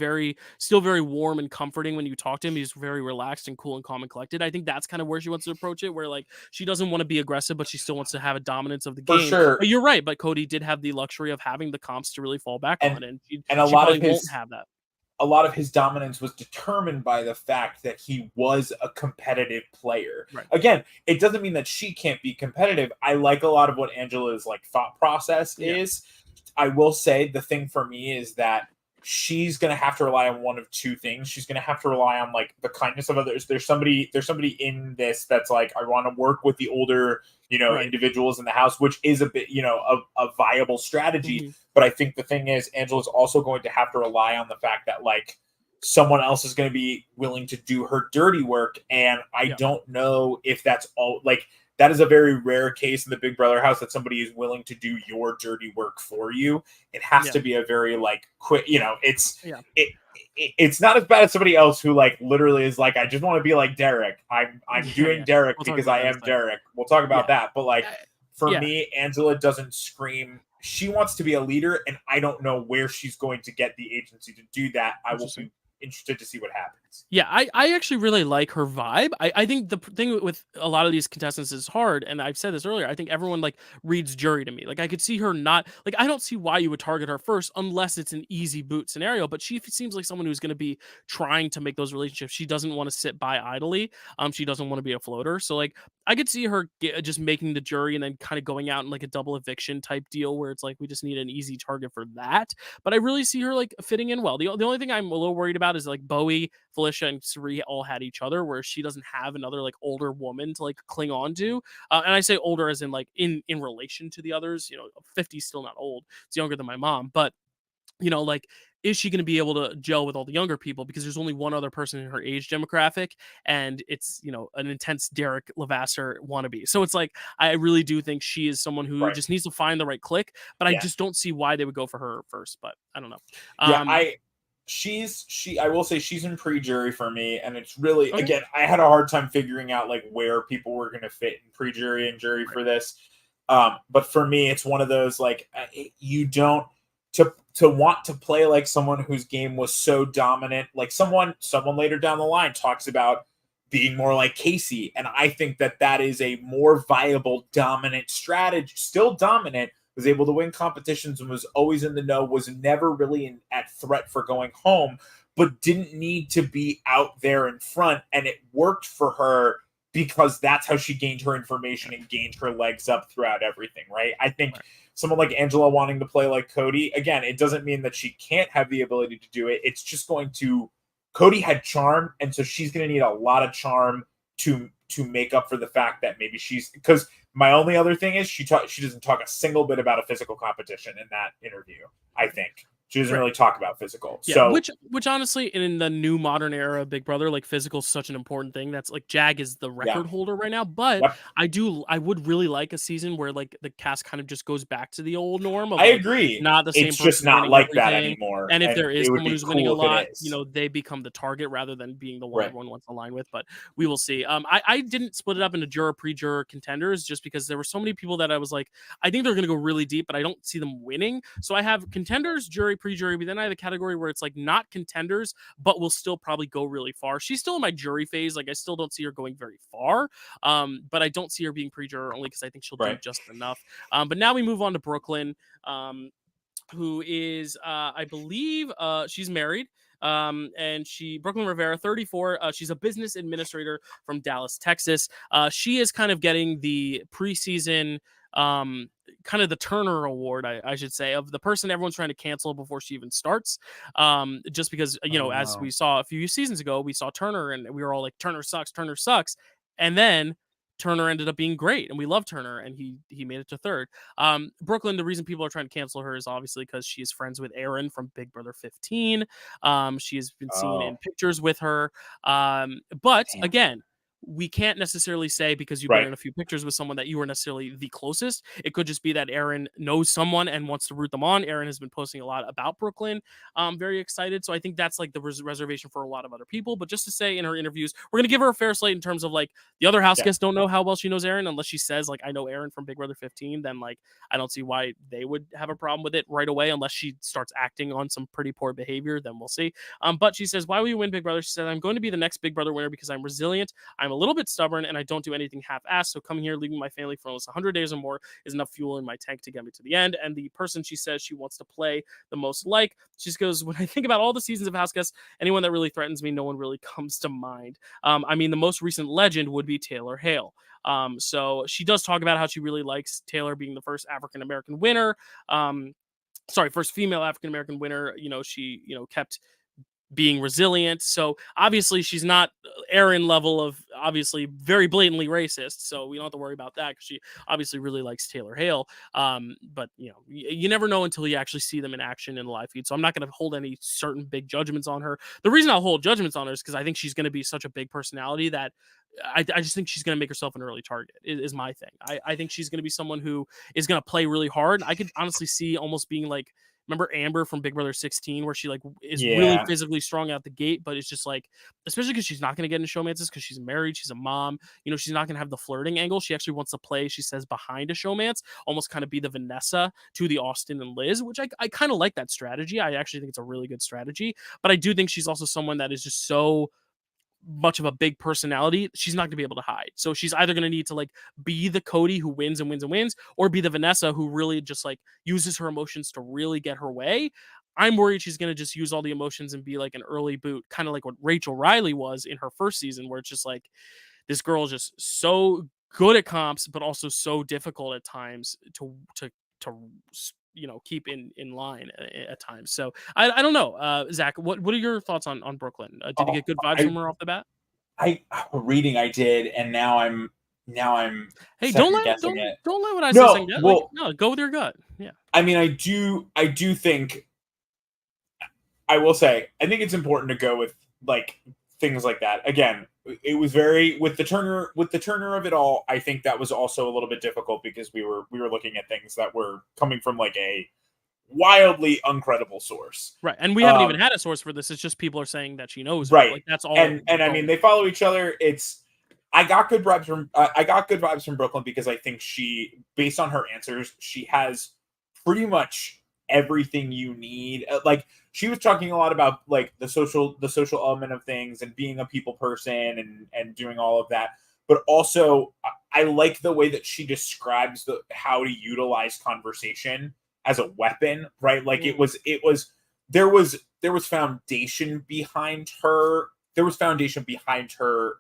Speaker 1: still very warm and comforting when you talk to him. He's very relaxed and cool and calm and collected. I think that's kind of where she wants to approach it, where like she doesn't want to be aggressive, but she still wants to have a dominance of the
Speaker 2: For
Speaker 1: game.
Speaker 2: sure.
Speaker 1: But you're right. But Cody did have the luxury of having the comps to really fall back on, and she
Speaker 2: a lot
Speaker 1: probably
Speaker 2: of his
Speaker 1: won't have that.
Speaker 2: a lot of his dominance was determined by the fact that he was a competitive player.
Speaker 1: Right.
Speaker 2: Again, it doesn't mean that she can't be competitive. I like a lot of what Angela's like thought process is. I will say the thing for me is that she's going to have to rely on one of two things. She's going to have to rely on like the kindness of others. There's somebody in this that's like, I want to work with the older, individuals in the house, which is a bit, a viable strategy.
Speaker 1: Mm-hmm.
Speaker 2: But I think the thing is, Angela's also going to have to rely on the fact that like someone else is going to be willing to do her dirty work. And I don't know if that's all like, that is a very rare case in the Big Brother house that somebody is willing to do your dirty work for you. It has to be a very like quick, it's not as bad as somebody else who like literally is like, I just want to be like Derek. I'm doing Derek because I am Derek. We'll talk about that. But like for me, Angela doesn't scream. She wants to be a leader, and I don't know where she's going to get the agency to do that. I will be interested to see what happens.
Speaker 1: Yeah, I actually really like her vibe. I think the thing with a lot of these contestants is hard, and I've said this earlier. I think everyone like reads jury to me. Like I could see her not like I don't see why you would target her first unless it's an easy boot scenario. But she seems like someone who's going to be trying to make those relationships. She doesn't want to sit by idly. She doesn't want to be a floater. So like I could see her just making the jury and then kind of going out in like a double eviction type deal where it's like we just need an easy target for that. But I really see her like fitting in well. The only thing I'm a little worried about is like Bowie, Felicia, and Suri all had each other, where she doesn't have another like older woman to like cling on to. And I say older as in like in relation to the others. 50 is still not old. It's younger than my mom, but like, is she going to be able to gel with all the younger people? Because there's only one other person in her age demographic, and it's, an intense Derek Levasseur wannabe. So it's like, I really do think she is someone who just needs to find the right click, but I just don't see why they would go for her first, but I don't know.
Speaker 2: I will say she's in pre-jury for me, and it's really, again, I had a hard time figuring out like where people were going to fit in pre-jury and jury for this. But for me, it's one of those, like, you don't, to want to play like someone whose game was so dominant, like someone later down the line talks about being more like Casey. And I think that is a more viable, dominant strategy, still dominant, was able to win competitions and was always in the know, was never really at threat for going home, but didn't need to be out there in front. And it worked for her because that's how she gained her information and gained her legs up throughout everything, right? I think someone like Angela wanting to play like Cody, again, it doesn't mean that she can't have the ability to do it. It's just going to, Cody had charm, and so she's going to need a lot of charm to make up for the fact that maybe because my only other thing is she doesn't talk a single bit about a physical competition in that interview, I think. She doesn't really talk about physical.
Speaker 1: Yeah,
Speaker 2: so
Speaker 1: which honestly, in the new modern era of Big Brother, like physical is such an important thing. That's like Jag is the record holder right now. But I would really like a season where like the cast kind of just goes back to the old norm.
Speaker 2: I agree.
Speaker 1: Not the same.
Speaker 2: It's just not like that anymore.
Speaker 1: And if there is someone who's winning a lot,
Speaker 2: is.
Speaker 1: They become the target rather than being the one everyone wants to align with. But we will see. I didn't split it up into juror, pre-juror, contenders just because there were so many people that I was like, I think they're going to go really deep, but I don't see them winning. So I have contenders, jury, pre-jury, but then I have a category where it's like not contenders, but will still probably go really far. She's still in my jury phase. Like I still don't see her going very far. But I don't see her being pre-juror only because I think she'll do just enough. But now we move on to Brooklyn, who is, I believe, she's married. And Brooklyn Rivera, 34. She's a business administrator from Dallas, Texas. She is kind of getting the preseason, kind of the Turner Award, I should say, of the person everyone's trying to cancel before she even starts. Just because, as we saw a few seasons ago, we saw Turner and we were all like, Turner sucks. And then Turner ended up being great, and we love Turner, and he made it to third. Brooklyn, the reason people are trying to cancel her is obviously because she is friends with Aaron from Big Brother 15. She has been seen in pictures with her. But again, we can't necessarily say because you've been
Speaker 2: Right.
Speaker 1: in a few pictures with someone that you are necessarily the closest. It could just be that Aaron knows someone and wants to root them on. Aaron has been posting a lot about Brooklyn. Very excited. So I think that's like the reservation for a lot of other people. But just to say in her interviews, we're going to give her a fair slate in terms of like the other house
Speaker 2: Yeah.
Speaker 1: guests don't know how well she knows Aaron unless she says like, I know Aaron from Big Brother 15. Then like, I don't see why they would have a problem with it right away unless she starts acting on some pretty poor behavior. Then we'll see. But she says, why will you win Big Brother? She said, I'm going to be the next Big Brother winner because I'm resilient. I'm a little bit stubborn and I don't do anything half-assed. So coming here, leaving my family for almost 100 days or more is enough fuel in my tank to get me to the end. And the person she says she wants to play the most like, she just goes, when I think about all the seasons of House Guests, anyone that really threatens me, no one really comes to mind. I mean, the most recent legend would be Taylor Hale. So she does talk about how she really likes Taylor being the first African-American winner. First female African-American winner. She, kept being resilient. So obviously she's not Aaron level of obviously very blatantly racist. So we don't have to worry about that because she obviously really likes Taylor Hale. But you never know until you actually see them in action in the live feed. So I'm not going to hold any certain big judgments on her. The reason I'll hold judgments on her is because I think she's going to be such a big personality that I just think she's going to make herself an early target is my thing. I think she's going to be someone who is going to play really hard. I could honestly see almost being like, remember Amber from Big Brother 16 where she like is really physically strong out the gate, but it's just like, especially because she's not going to get into showmances because she's married, she's a mom, she's not going to have the flirting angle. She actually wants to play, she says, behind a showmance, almost kind of be the Vanessa to the Austin and Liz, which I kind of like that strategy. I actually think it's a really good strategy, but I do think she's also someone that is just so much of a big personality, she's not gonna be able to hide. So she's either gonna need to like be the Cody who wins and wins and wins, or be the Vanessa who really just like uses her emotions to really get her way. I'm worried she's gonna just use all the emotions and be like an early boot, kind of like what Rachel Riley was in her first season, where it's just like this girl is just so good at comps, but also so difficult at times to keep in line at times. So I don't know. Zach, what are your thoughts on Brooklyn? Did you get good vibes from her off the bat?
Speaker 2: Reading I did, and now I'm
Speaker 1: Hey, don't let what I say second guess.
Speaker 2: Well,
Speaker 1: no, go with your gut. Yeah.
Speaker 2: I mean, I do think, I will say, I think it's important to go with like things like that. Again, it was very with the Turner of it all. I think that was also a little bit difficult because we were looking at things that were coming from like a wildly uncredible source,
Speaker 1: right? And we haven't even had a source for this. It's just people are saying that she knows,
Speaker 2: right?
Speaker 1: Like that's all.
Speaker 2: And I mean, they follow each other. I got good vibes from Brooklyn because I think she, based on her answers, she has pretty much everything you need. Like she was talking a lot about like the social element of things and being a people person and doing all of that. But also, I like the way that she describes how to utilize conversation as a weapon, right? Like there was foundation behind her. There was foundation behind her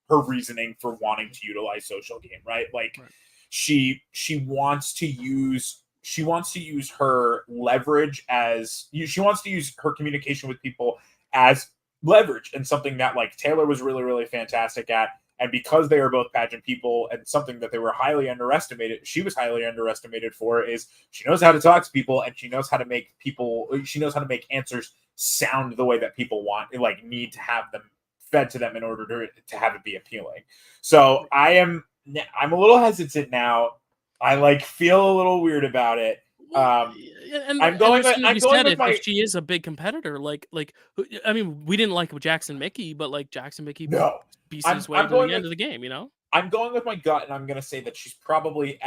Speaker 2: her reasoning for wanting to utilize social game, right? Like she wants to use her leverage she wants to use her communication with people as leverage, and something that like Taylor was really, really fantastic at. And because they are both pageant people, and something that she was highly underestimated for, is she knows how to talk to people, and she knows how to make answers sound the way that people want, like need to have them fed to them in order to have it be appealing. So I'm a little hesitant now. I like feel a little weird about it. I'm going with my.
Speaker 1: If she is a big competitor, like I mean, we didn't like Jackson Mickey, but like Jackson Mickey beats his way to the end of the game.
Speaker 2: I'm going with my gut, and I'm going to say that she's probably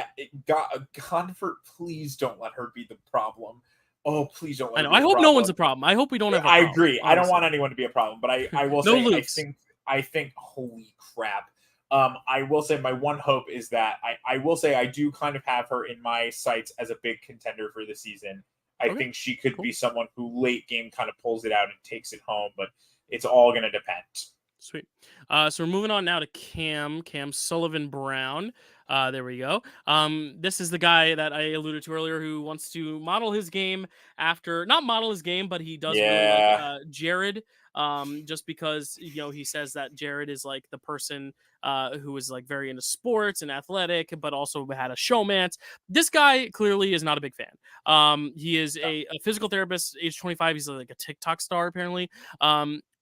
Speaker 2: Convert. Please don't let her be the problem. Oh, please don't.
Speaker 1: I hope no one's a problem. I hope we don't have.
Speaker 2: I agree. Honestly. I don't want anyone to be a problem, but I will say I think. Holy crap. I will say my one hope is that I will say I do kind of have her in my sights as a big contender for the season. I think she could be someone who late game kind of pulls it out and takes it home, but it's all going to depend.
Speaker 1: Sweet. So we're moving on now to Cam Sullivan Brown. There we go. This is the guy that I alluded to earlier who wants to model his game after, not model his game, but he does really like Jared. just because he says that Jared is like the person who is like very into sports and athletic, but also had a showmance. This guy clearly is not a big fan. He is a physical therapist, age 25. He's like a TikTok star apparently.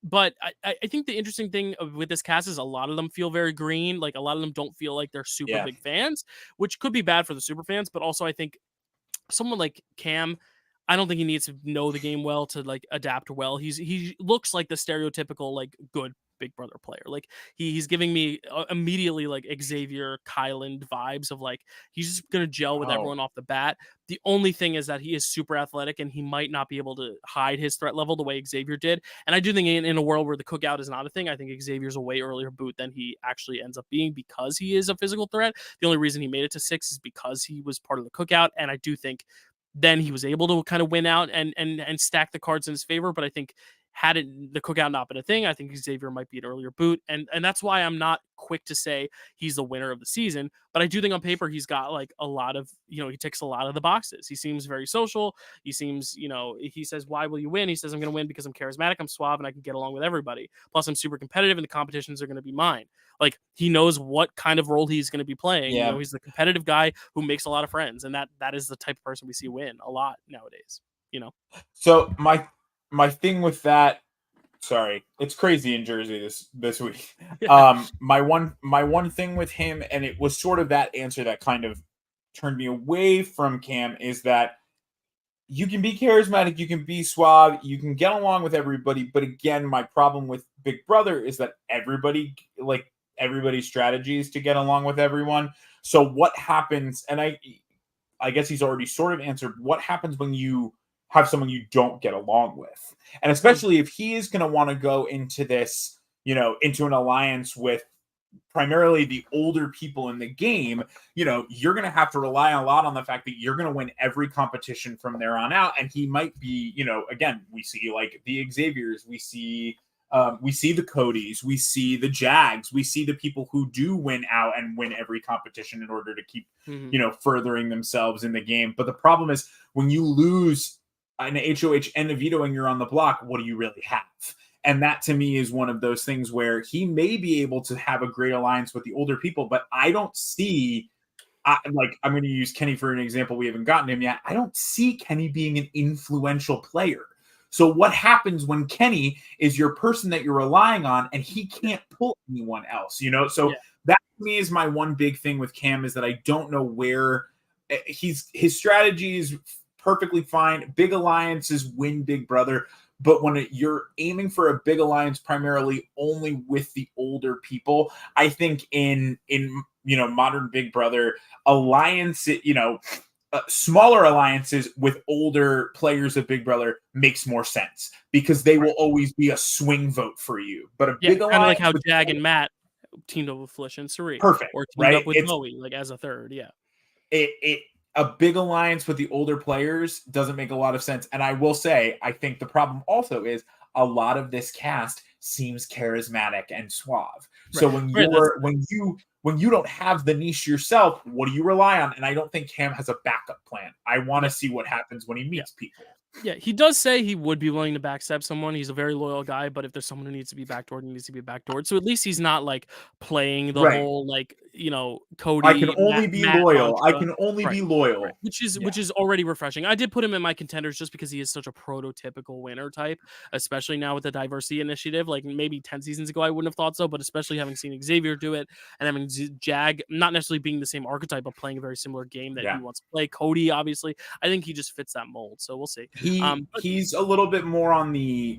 Speaker 1: But I think the interesting thing with this cast is a lot of them feel very green. Like a lot of them don't feel like they're super big fans, which could be bad for the super fans. But also I think someone like Cam, I don't think he needs to know the game well to like adapt well. He looks like the stereotypical like good Big Brother player. Like he's giving me immediately like Xavier Kyland vibes of like he's just gonna gel with everyone off the bat. The only thing is that he is super athletic and he might not be able to hide his threat level the way Xavier did. And I do think in a world where the cookout is not a thing, I think Xavier's a way earlier boot than he actually ends up being because he is a physical threat. The only reason he made it to 6 is because he was part of the cookout, and I do think then he was able to kind of win out and stack the cards in his favor. But I think had the cookout not been a thing, I think Xavier might be an earlier boot. And that's why I'm not quick to say he's the winner of the season. But I do think on paper, he's got like a lot of, he ticks a lot of the boxes. He seems very social. He seems, he says, why will you win? He says, I'm going to win because I'm charismatic, I'm suave, and I can get along with everybody. Plus, I'm super competitive and the competitions are going to be mine. Like he knows what kind of role he's going to be playing.
Speaker 2: Yeah.
Speaker 1: He's the competitive guy who makes a lot of friends. And that is the type of person we see win a lot nowadays,
Speaker 2: So my thing with that, sorry, it's crazy in Jersey this week. My one thing with him, and it was sort of that answer that kind of turned me away from Cam, is that you can be charismatic, you can be suave, you can get along with everybody. But again, my problem with Big Brother is that everybody's strategy is to get along with everyone. So what happens? And I guess he's already sort of answered. What happens when you have someone you don't get along with? And especially if he is going to want to go into this, into an alliance with primarily the older people in the game, you're going to have to rely a lot on the fact that you're going to win every competition from there on out. And he might be, again, we see like the Xaviers, we see the Codys, we see the Jags, we see the people who do win out and win every competition in order to keep, furthering themselves in the game. But the problem is when you lose an HOH and a veto and you're on the block, what do you really have? And that to me is one of those things where he may be able to have a great alliance with the older people, but I don't see, I'm going to use Kenny for an example. We haven't gotten him yet. I don't see Kenny being an influential player. So what happens when Kenny is your person that you're relying on and he can't pull anyone else, So that to me is my one big thing with Cam, is that I don't know where his strategy is perfectly fine. Big alliances win Big Brother. But when you're aiming for a big alliance primarily only with the older people, I think in modern Big Brother alliance, smaller alliances with older players of Big Brother makes more sense because they will always be a swing vote for you. But a big alliance,
Speaker 1: kind of like how Jag and Matt teamed up with Flish and Sari,
Speaker 2: perfect,
Speaker 1: or teamed up with Bowie like as a third,
Speaker 2: a big alliance with the older players doesn't make a lot of sense. And I will say, I think the problem also is a lot of this cast seems charismatic and suave. So when you don't have the niche yourself, what do you rely on? And I don't think Cam has a backup plan. I want to see what happens when he meets people.
Speaker 1: Yeah, he does say he would be willing to backstab someone. He's a very loyal guy, but if there's someone who needs to be backdoored, he needs to be backdoored. So at least he's not like playing the whole Cody.
Speaker 2: I can only be loyal. I can only be loyal,
Speaker 1: which is already refreshing. I did put him in my contenders just because he is such a prototypical winner type, especially now with the diversity initiative. Like maybe 10 seasons ago, I wouldn't have thought so, but especially having seen Xavier do it and having Jag not necessarily being the same archetype, but playing a very similar game that he wants to play. Cody, obviously, I think he just fits that mold. So we'll see.
Speaker 2: He's a little bit more on the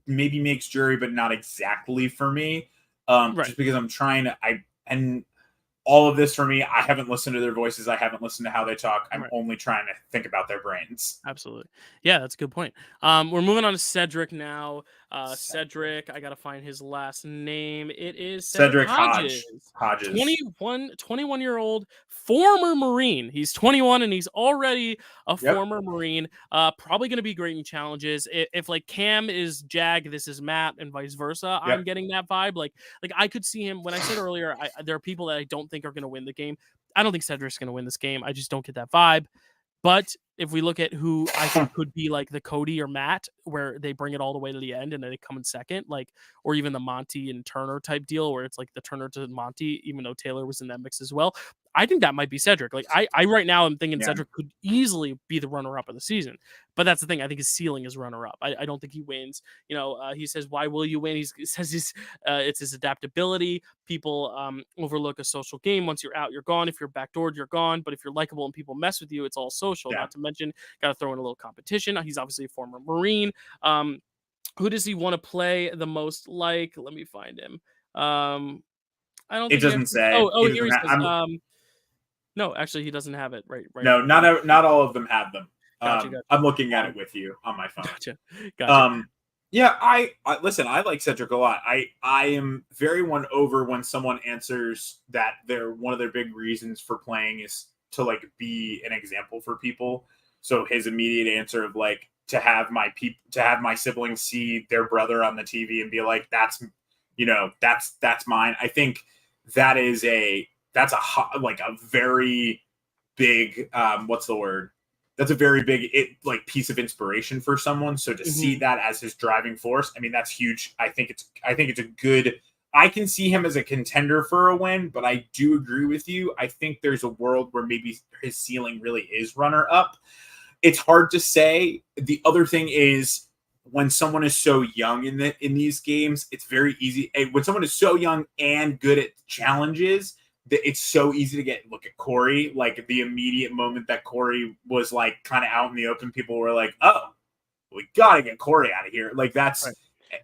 Speaker 2: maybe makes jury, but not exactly for me. Just because I'm trying to, and all of this for me, I haven't listened to their voices. I haven't listened to how they talk. I'm only trying to think about their brains.
Speaker 1: Absolutely. Yeah, that's a good point. We're moving on to Cedric now. Cedric, I got to find his last name. It is
Speaker 2: Cedric
Speaker 1: Hodges. 21-year-old former Marine. He's 21 and he's already a former Marine. Probably going to be great in challenges. If like Cam is Jag, this is Matt, and vice versa. I'm getting that vibe. Like I could see him. When I said earlier, there are people that I don't think are going to win the game. I don't think Cedric's going to win this game. I just don't get that vibe. But if we look at who I think could be like the Cody or Matt, where they bring it all the way to the end and then they come in second, like, or even the Monty and Turner type deal, where it's like the Turner to Monty, even though Taylor was in that mix as well. I think that might be Cedric. Like, I right now am thinking Cedric could easily be the runner up of the season, but that's the thing. I think his ceiling is runner up. I don't think he wins. He says, "Why will you win?" He says it's his adaptability. People overlook a social game. Once you're out, you're gone. If you're backdoored, you're gone. But if you're likable and people mess with you, it's all social. Not to mention, got to throw in a little competition. He's obviously a former Marine. Who does he want to play the most like? Let me find him. I don't.
Speaker 2: It doesn't say.
Speaker 1: Oh, here he says. No, actually, he doesn't have it right.
Speaker 2: No, not all of them have them.
Speaker 1: Gotcha.
Speaker 2: I'm looking at it with you on my phone.
Speaker 1: Gotcha.
Speaker 2: Yeah, I listen. I like Cedric a lot. I am very won over when someone answers that one of their big reasons for playing is to like be an example for people. So his immediate answer of like to have my siblings see their brother on the TV and be like, that's mine. I think that's a very big what's the word? That's a very big piece of inspiration for someone. So to see that as his driving force, I mean, that's huge. I think it's a good. I can see him as a contender for a win, but I do agree with you. I think there's a world where maybe his ceiling really is runner up. It's hard to say. The other thing is when someone is so young in these games, it's very easy. When someone is so young and good at challenges, it's so easy to look at Corey. Like the immediate moment that Corey was like kind of out in the open, people were like, "Oh, we gotta get Corey out of here." Like that's
Speaker 1: right.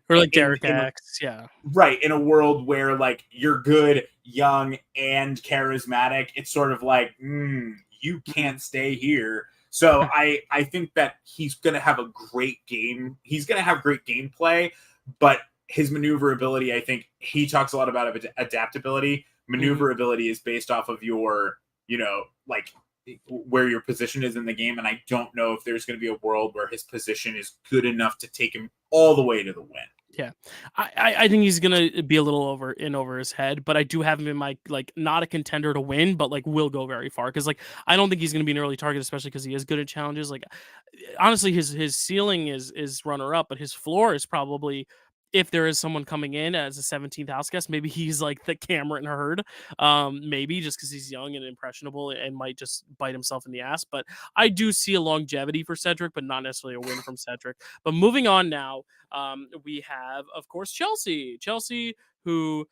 Speaker 1: Or like Derek X, yeah,
Speaker 2: right. In a world where like you're good, young, and charismatic, it's sort of like you can't stay here. So I think that he's gonna have a great game. He's gonna have great gameplay, but his maneuverability, I think he talks a lot about adaptability. Maneuverability is based off of your, like where your position is in the game. And I don't know if there's going to be a world where his position is good enough to take him all the way to the win.
Speaker 1: Yeah, I think he's going to be a little over his head, but I do have him in my, like, not a contender to win, but like will go very far. Cause like, I don't think he's going to be an early target, especially because he is good at challenges. Like, honestly, his ceiling is runner up, but his floor is probably, if there is someone coming in as a 17th house guest, maybe he's like the Cameron Hurd, maybe just because he's young and impressionable and might just bite himself in the ass. But I do see a longevity for Cedric, but not necessarily a win from Cedric. But moving on now, we have, of course, Chelsea, who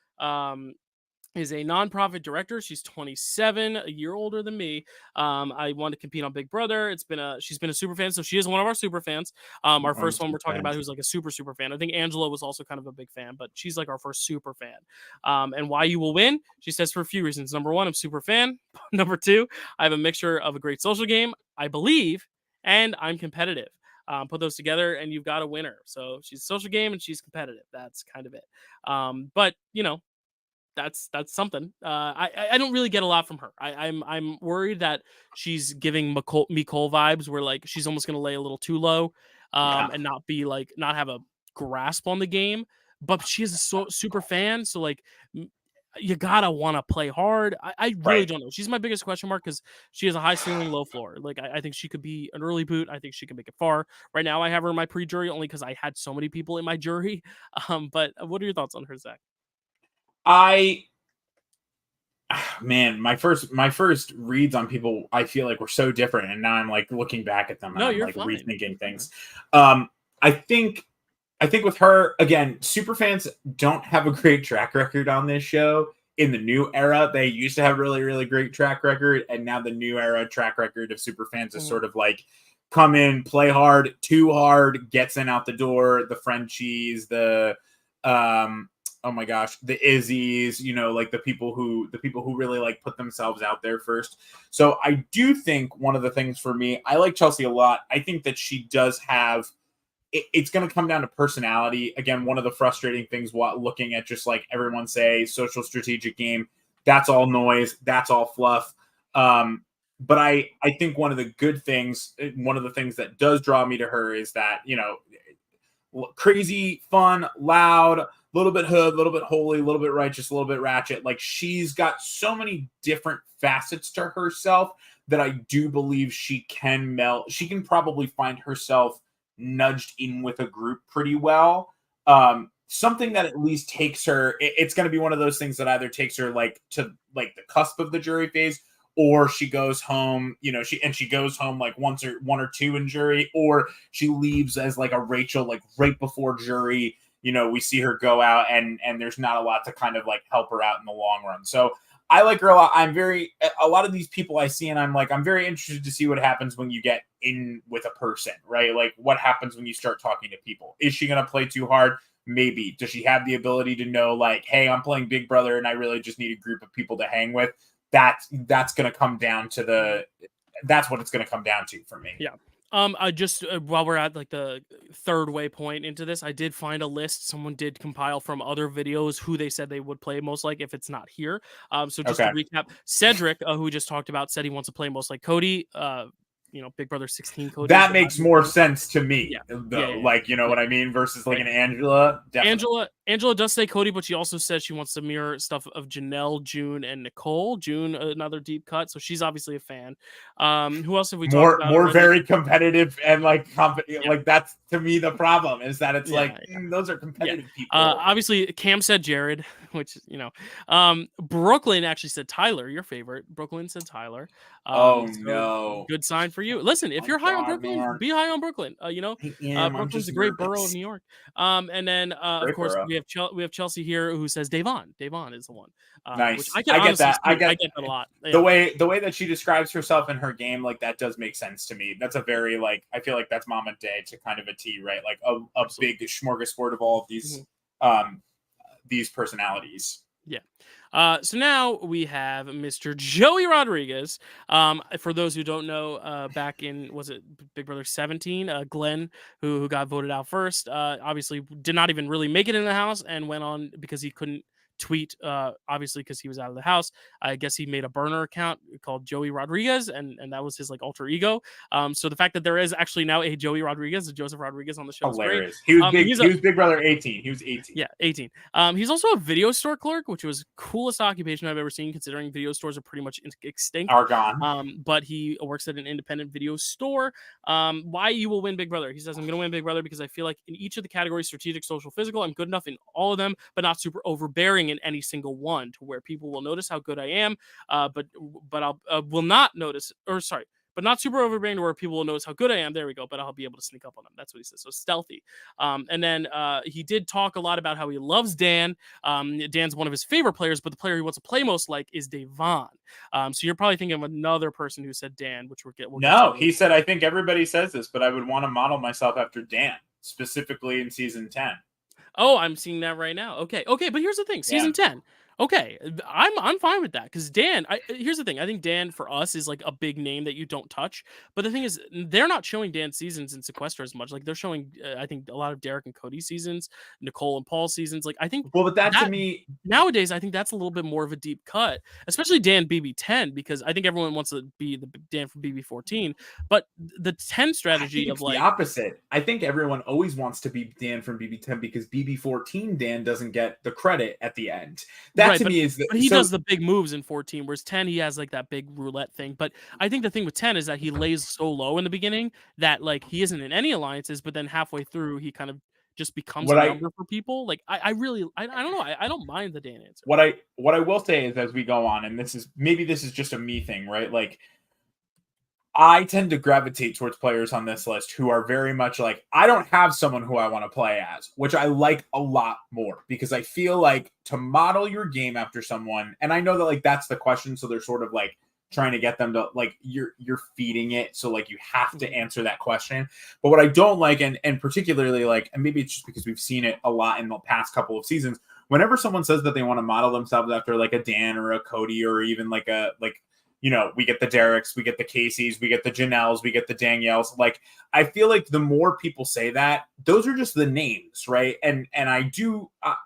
Speaker 1: is a nonprofit director. She's 27, a year older than me. I want to compete on Big Brother. She's been a super fan, so she is one of our super fans. Our first one we're talking about, who's like a super fan. I think Angela was also kind of a big fan, but she's like our first super fan. And why you will win, she says, for a few reasons. Number one, I'm super fan. Number two, I have a mixture of a great social game, I believe, and I'm competitive. Put those together and you've got a winner. So she's a social game and she's competitive. That's kind of it. But that's something. I don't really get a lot from her. I'm worried that she's giving Mecole vibes, where like she's almost gonna lay a little too low, and not have a grasp on the game. But she is a super fan, so like you gotta want to play hard. I really don't know. She's my biggest question mark because she has a high ceiling, low floor. Like I think she could be an early boot. I think she can make it far. Right now, I have her in my pre-jury only because I had so many people in my jury. But what are your thoughts on her, Zach?
Speaker 2: My first reads on people, I feel like were so different, and now I'm like looking back at them and I'm like fine. Rethinking things. I think with her, again, super fans don't have a great track record on this show. In the new era, they used to have really, really great track record, and now the new era track record of super fans is sort of like come in, play hard, too hard, gets in out the door, the Frenchies, the oh my gosh, the Izzies, like the people who really like put themselves out there first. So I do think one of the things for me, I like Chelsea a lot. I think that she does have, it's going to come down to personality. Again, one of the frustrating things while looking at just like everyone say social strategic game, that's all noise, that's all fluff. But I think one of the good things, one of the things that does draw me to her is that, crazy, fun, loud, a little bit hood, a little bit holy, a little bit righteous, a little bit ratchet. Like she's got so many different facets to herself that I do believe she can melt. She can probably find herself nudged in with a group pretty well. Something that at least takes her, it's going to be one of those things that either takes her like to like the cusp of the jury phase, or she goes home, she goes home like one or two in jury, or she leaves as like a Rachel, like right before jury. We see her go out and there's not a lot to kind of like help her out in the long run. So I like her a lot. A lot of these people I see, and I'm very interested to see what happens when you get in with a person, right? Like what happens when you start talking to people. Is she going to play too hard? Maybe. Does she have the ability to know like, hey, I'm playing Big Brother and I really just need a group of people to hang with? That's going to come down to that's what it's going to come down to for me.
Speaker 1: Yeah. I just while we're at like the third waypoint into this, I did find a list someone did compile from other videos who they said they would play most like if it's not here. So just to recap, Cedric, who we just talked about, said he wants to play most like Cody. Big Brother 16 Cody.
Speaker 2: That makes more sense to me, though.
Speaker 1: Yeah.
Speaker 2: Like, what I mean? Versus like an Angela. Definitely.
Speaker 1: Angela does say Cody, but she also says she wants to mirror stuff of Janelle, June, and Nicole. June, another deep cut, so she's obviously a fan. Who else have we talked about?
Speaker 2: More very competitive and like like that's to me the problem is that it's those are competitive people.
Speaker 1: Obviously, Cam said Jared, which Brooklyn actually said Tyler, your favorite. Brooklyn said Tyler.
Speaker 2: No,
Speaker 1: good sign for you. Listen, if you're high on Brooklyn,
Speaker 2: man.
Speaker 1: be high on Brooklyn. Brooklyn's a great borough of New York. And then of course we have Chelsea here who says Davon. Davon is the one.
Speaker 2: Nice.
Speaker 1: Which
Speaker 2: I get that. I get
Speaker 1: that a lot.
Speaker 2: The way that she describes herself in her game, like that does make sense to me. That's a very like I feel like that's Mama Day to kind of a T, right? Like a big smorgasbord of all of these personalities.
Speaker 1: Yeah. So now we have Mr. Joey Rodriguez. For those who don't know, back in, was it Big Brother 17? Glenn, who got voted out first, obviously did not even really make it in the house and went on because he couldn't tweet, obviously because he was out of the house. I guess he made a burner account called Joey Rodriguez, and that was his like alter ego. So the fact that there is actually now a Joey Rodriguez, a Joseph Rodriguez on the show,
Speaker 2: hilarious.
Speaker 1: Is great.
Speaker 2: He was Big Brother 18. He was 18.
Speaker 1: Yeah, 18. He's also a video store clerk, which was coolest occupation I've ever seen, considering video stores are pretty much extinct.
Speaker 2: Are gone.
Speaker 1: But he works at an independent video store. Why you will win Big Brother? He says, I'm going to win Big Brother because I feel like in each of the categories, strategic, social, physical, I'm good enough in all of them, but not super overbearing in any single one to where people will notice how good I am, but I'll will not notice, but not super overbearing to where people will notice how good I am. There we go. But I'll be able to sneak up on them. That's what he says. So stealthy. And then he did talk a lot about how he loves Dan. Dan's one of his favorite players, but the player he wants to play most like is Davon. So you're probably thinking of another person who said Dan, which we'll get
Speaker 2: No, he said, I think everybody says this, but I would want to model myself after Dan, specifically in season 10.
Speaker 1: Oh, I'm seeing that right now. Okay, but here's the thing. Season 10. Okay, I'm fine with that because Dan. Here's the thing. I think Dan for us is like a big name that you don't touch. But the thing is, they're not showing Dan's seasons in Sequester as much. Like they're showing, I think a lot of Derek and Cody seasons, Nicole and Paul seasons. Like I think.
Speaker 2: Well, but that to me
Speaker 1: nowadays, I think that's a little bit more of a deep cut, especially Dan BB10 because I think everyone wants to be the Dan from BB14. But the 10 strategy of like
Speaker 2: the opposite. I think everyone always wants to be Dan from BB10 because BB14 Dan doesn't get the credit at the end. That to me is
Speaker 1: but he does the big moves in 14, whereas 10 he has like that big roulette thing. But I think the thing with 10 is that he lays so low in the beginning that like he isn't in any alliances, but then halfway through he kind of just becomes a number for people. Like I don't know. I don't mind the Dan answer.
Speaker 2: What I will say is as we go on, and this is just a me thing, right? Like I tend to gravitate towards players on this list who are very much like, I don't have someone who I want to play as, which I like a lot more because I feel like to model your game after someone, and I know that like that's the question, so they're sort of like trying to get them to like you're feeding it, so like you have to answer that question. But what I don't like, and particularly like, and maybe it's just because we've seen it a lot in the past couple of seasons, whenever someone says that they want to model themselves after like a Dan or a Cody or even like a we get the Dereks, we get the Caseys, we get the Janelles, we get the Danielles. Like, I feel like the more people say that, those are just the names, right? And I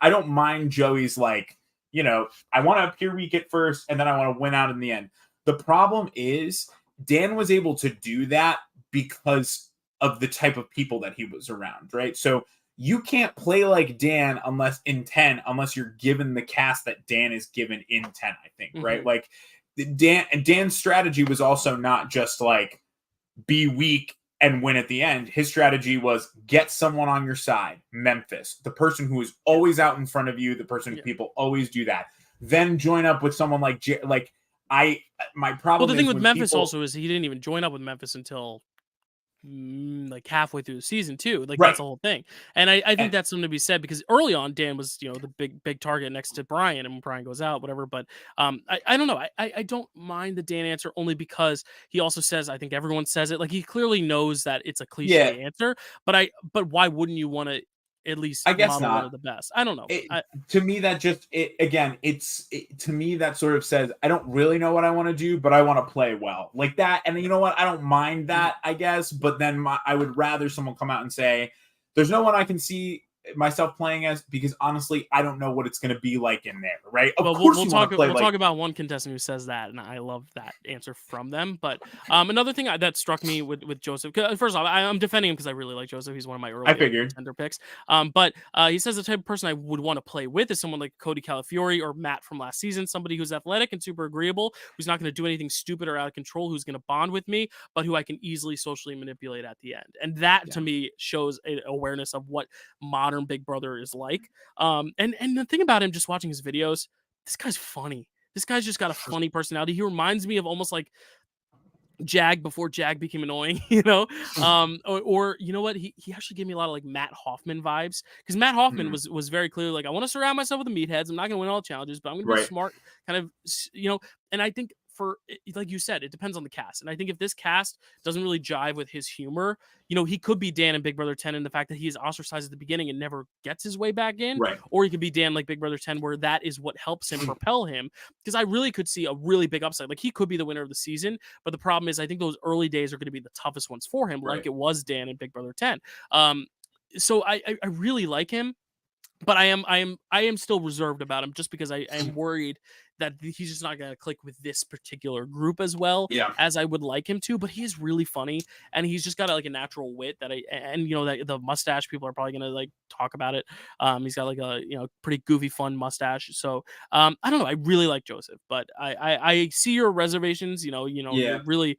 Speaker 2: don't mind Joey's like, I want to appear weak at first, and then I want to win out in the end. The problem is Dan was able to do that because of the type of people that he was around, right? So you can't play like Dan unless you're given the cast that Dan is given in 10, I think, right? Like, Dan's strategy was also not just like be weak and win at the end. His strategy was get someone on your side, Memphis, the person who is always out in front of you, the person who people always do that. Then join up with someone like my problem.
Speaker 1: Well, the thing with Memphis
Speaker 2: people,
Speaker 1: also is he didn't even join up with Memphis until like halfway through the season too. Like
Speaker 2: Right.
Speaker 1: that's the whole thing. And I think that's something to be said because early on Dan was, you know, the big target next to Brian, and when Brian goes out, whatever. But I don't know. I don't mind the Dan answer only because he also says, I think everyone says it, like he clearly knows that it's a cliche answer, but why wouldn't you want to at least
Speaker 2: I guess
Speaker 1: model
Speaker 2: not.
Speaker 1: one of the best? I don't know.
Speaker 2: To me, that just to me that sort of says I don't really know what I want to do, but I want to play well like that. And you know what? I don't mind that, I guess. But then I would rather someone come out and say, "There's no one I can see myself playing as," because honestly, I don't know what it's going to be like in there. Right? Of course,
Speaker 1: we'll
Speaker 2: talk
Speaker 1: about one contestant who says that, and I love that answer from them. But another thing that struck me with Joseph, first off, I'm defending him because I really like Joseph. He's one of my early contender picks. But he says the type of person I would want to play with is someone like Cody Calafiore or Matt from last season, somebody who's athletic and super agreeable, who's not going to do anything stupid or out of control, who's going to bond with me, but who I can easily socially manipulate at the end. And that to me shows an awareness of what modern Big Brother is like. And the thing about him, just watching his videos, this guy's funny. This guy's just got a funny personality. He reminds me of almost like Jag before Jag became annoying, you know? Or you know what? He actually gave me a lot of like Matt Hoffman vibes, because Matt Hoffman was very clearly like, I want to surround myself with the meatheads. I'm not going to win all the challenges, but I'm going to be smart, kind of, you know. And I think for, like you said, it depends on the cast. And I think if this cast doesn't really jive with his humor, you know, he could be Dan in Big Brother 10 in the fact that he is ostracized at the beginning and never gets his way back in.
Speaker 2: Right.
Speaker 1: Or he could be Dan like Big Brother 10, where that is what helps him propel him. Because I really could see a really big upside. Like he could be the winner of the season, but the problem is I think those early days are going to be the toughest ones for him, like it was Dan in Big Brother 10. So I really like him, but I am still reserved about him just because I am worried that he's just not going to click with this particular group as well as I would like him to. But he is really funny, and he's just got like a natural wit and you know, that the mustache, people are probably going to like talk about it. He's got like a, you know, pretty goofy, fun mustache. So I don't know. I really like Joseph, but I see your reservations. You know, you're really,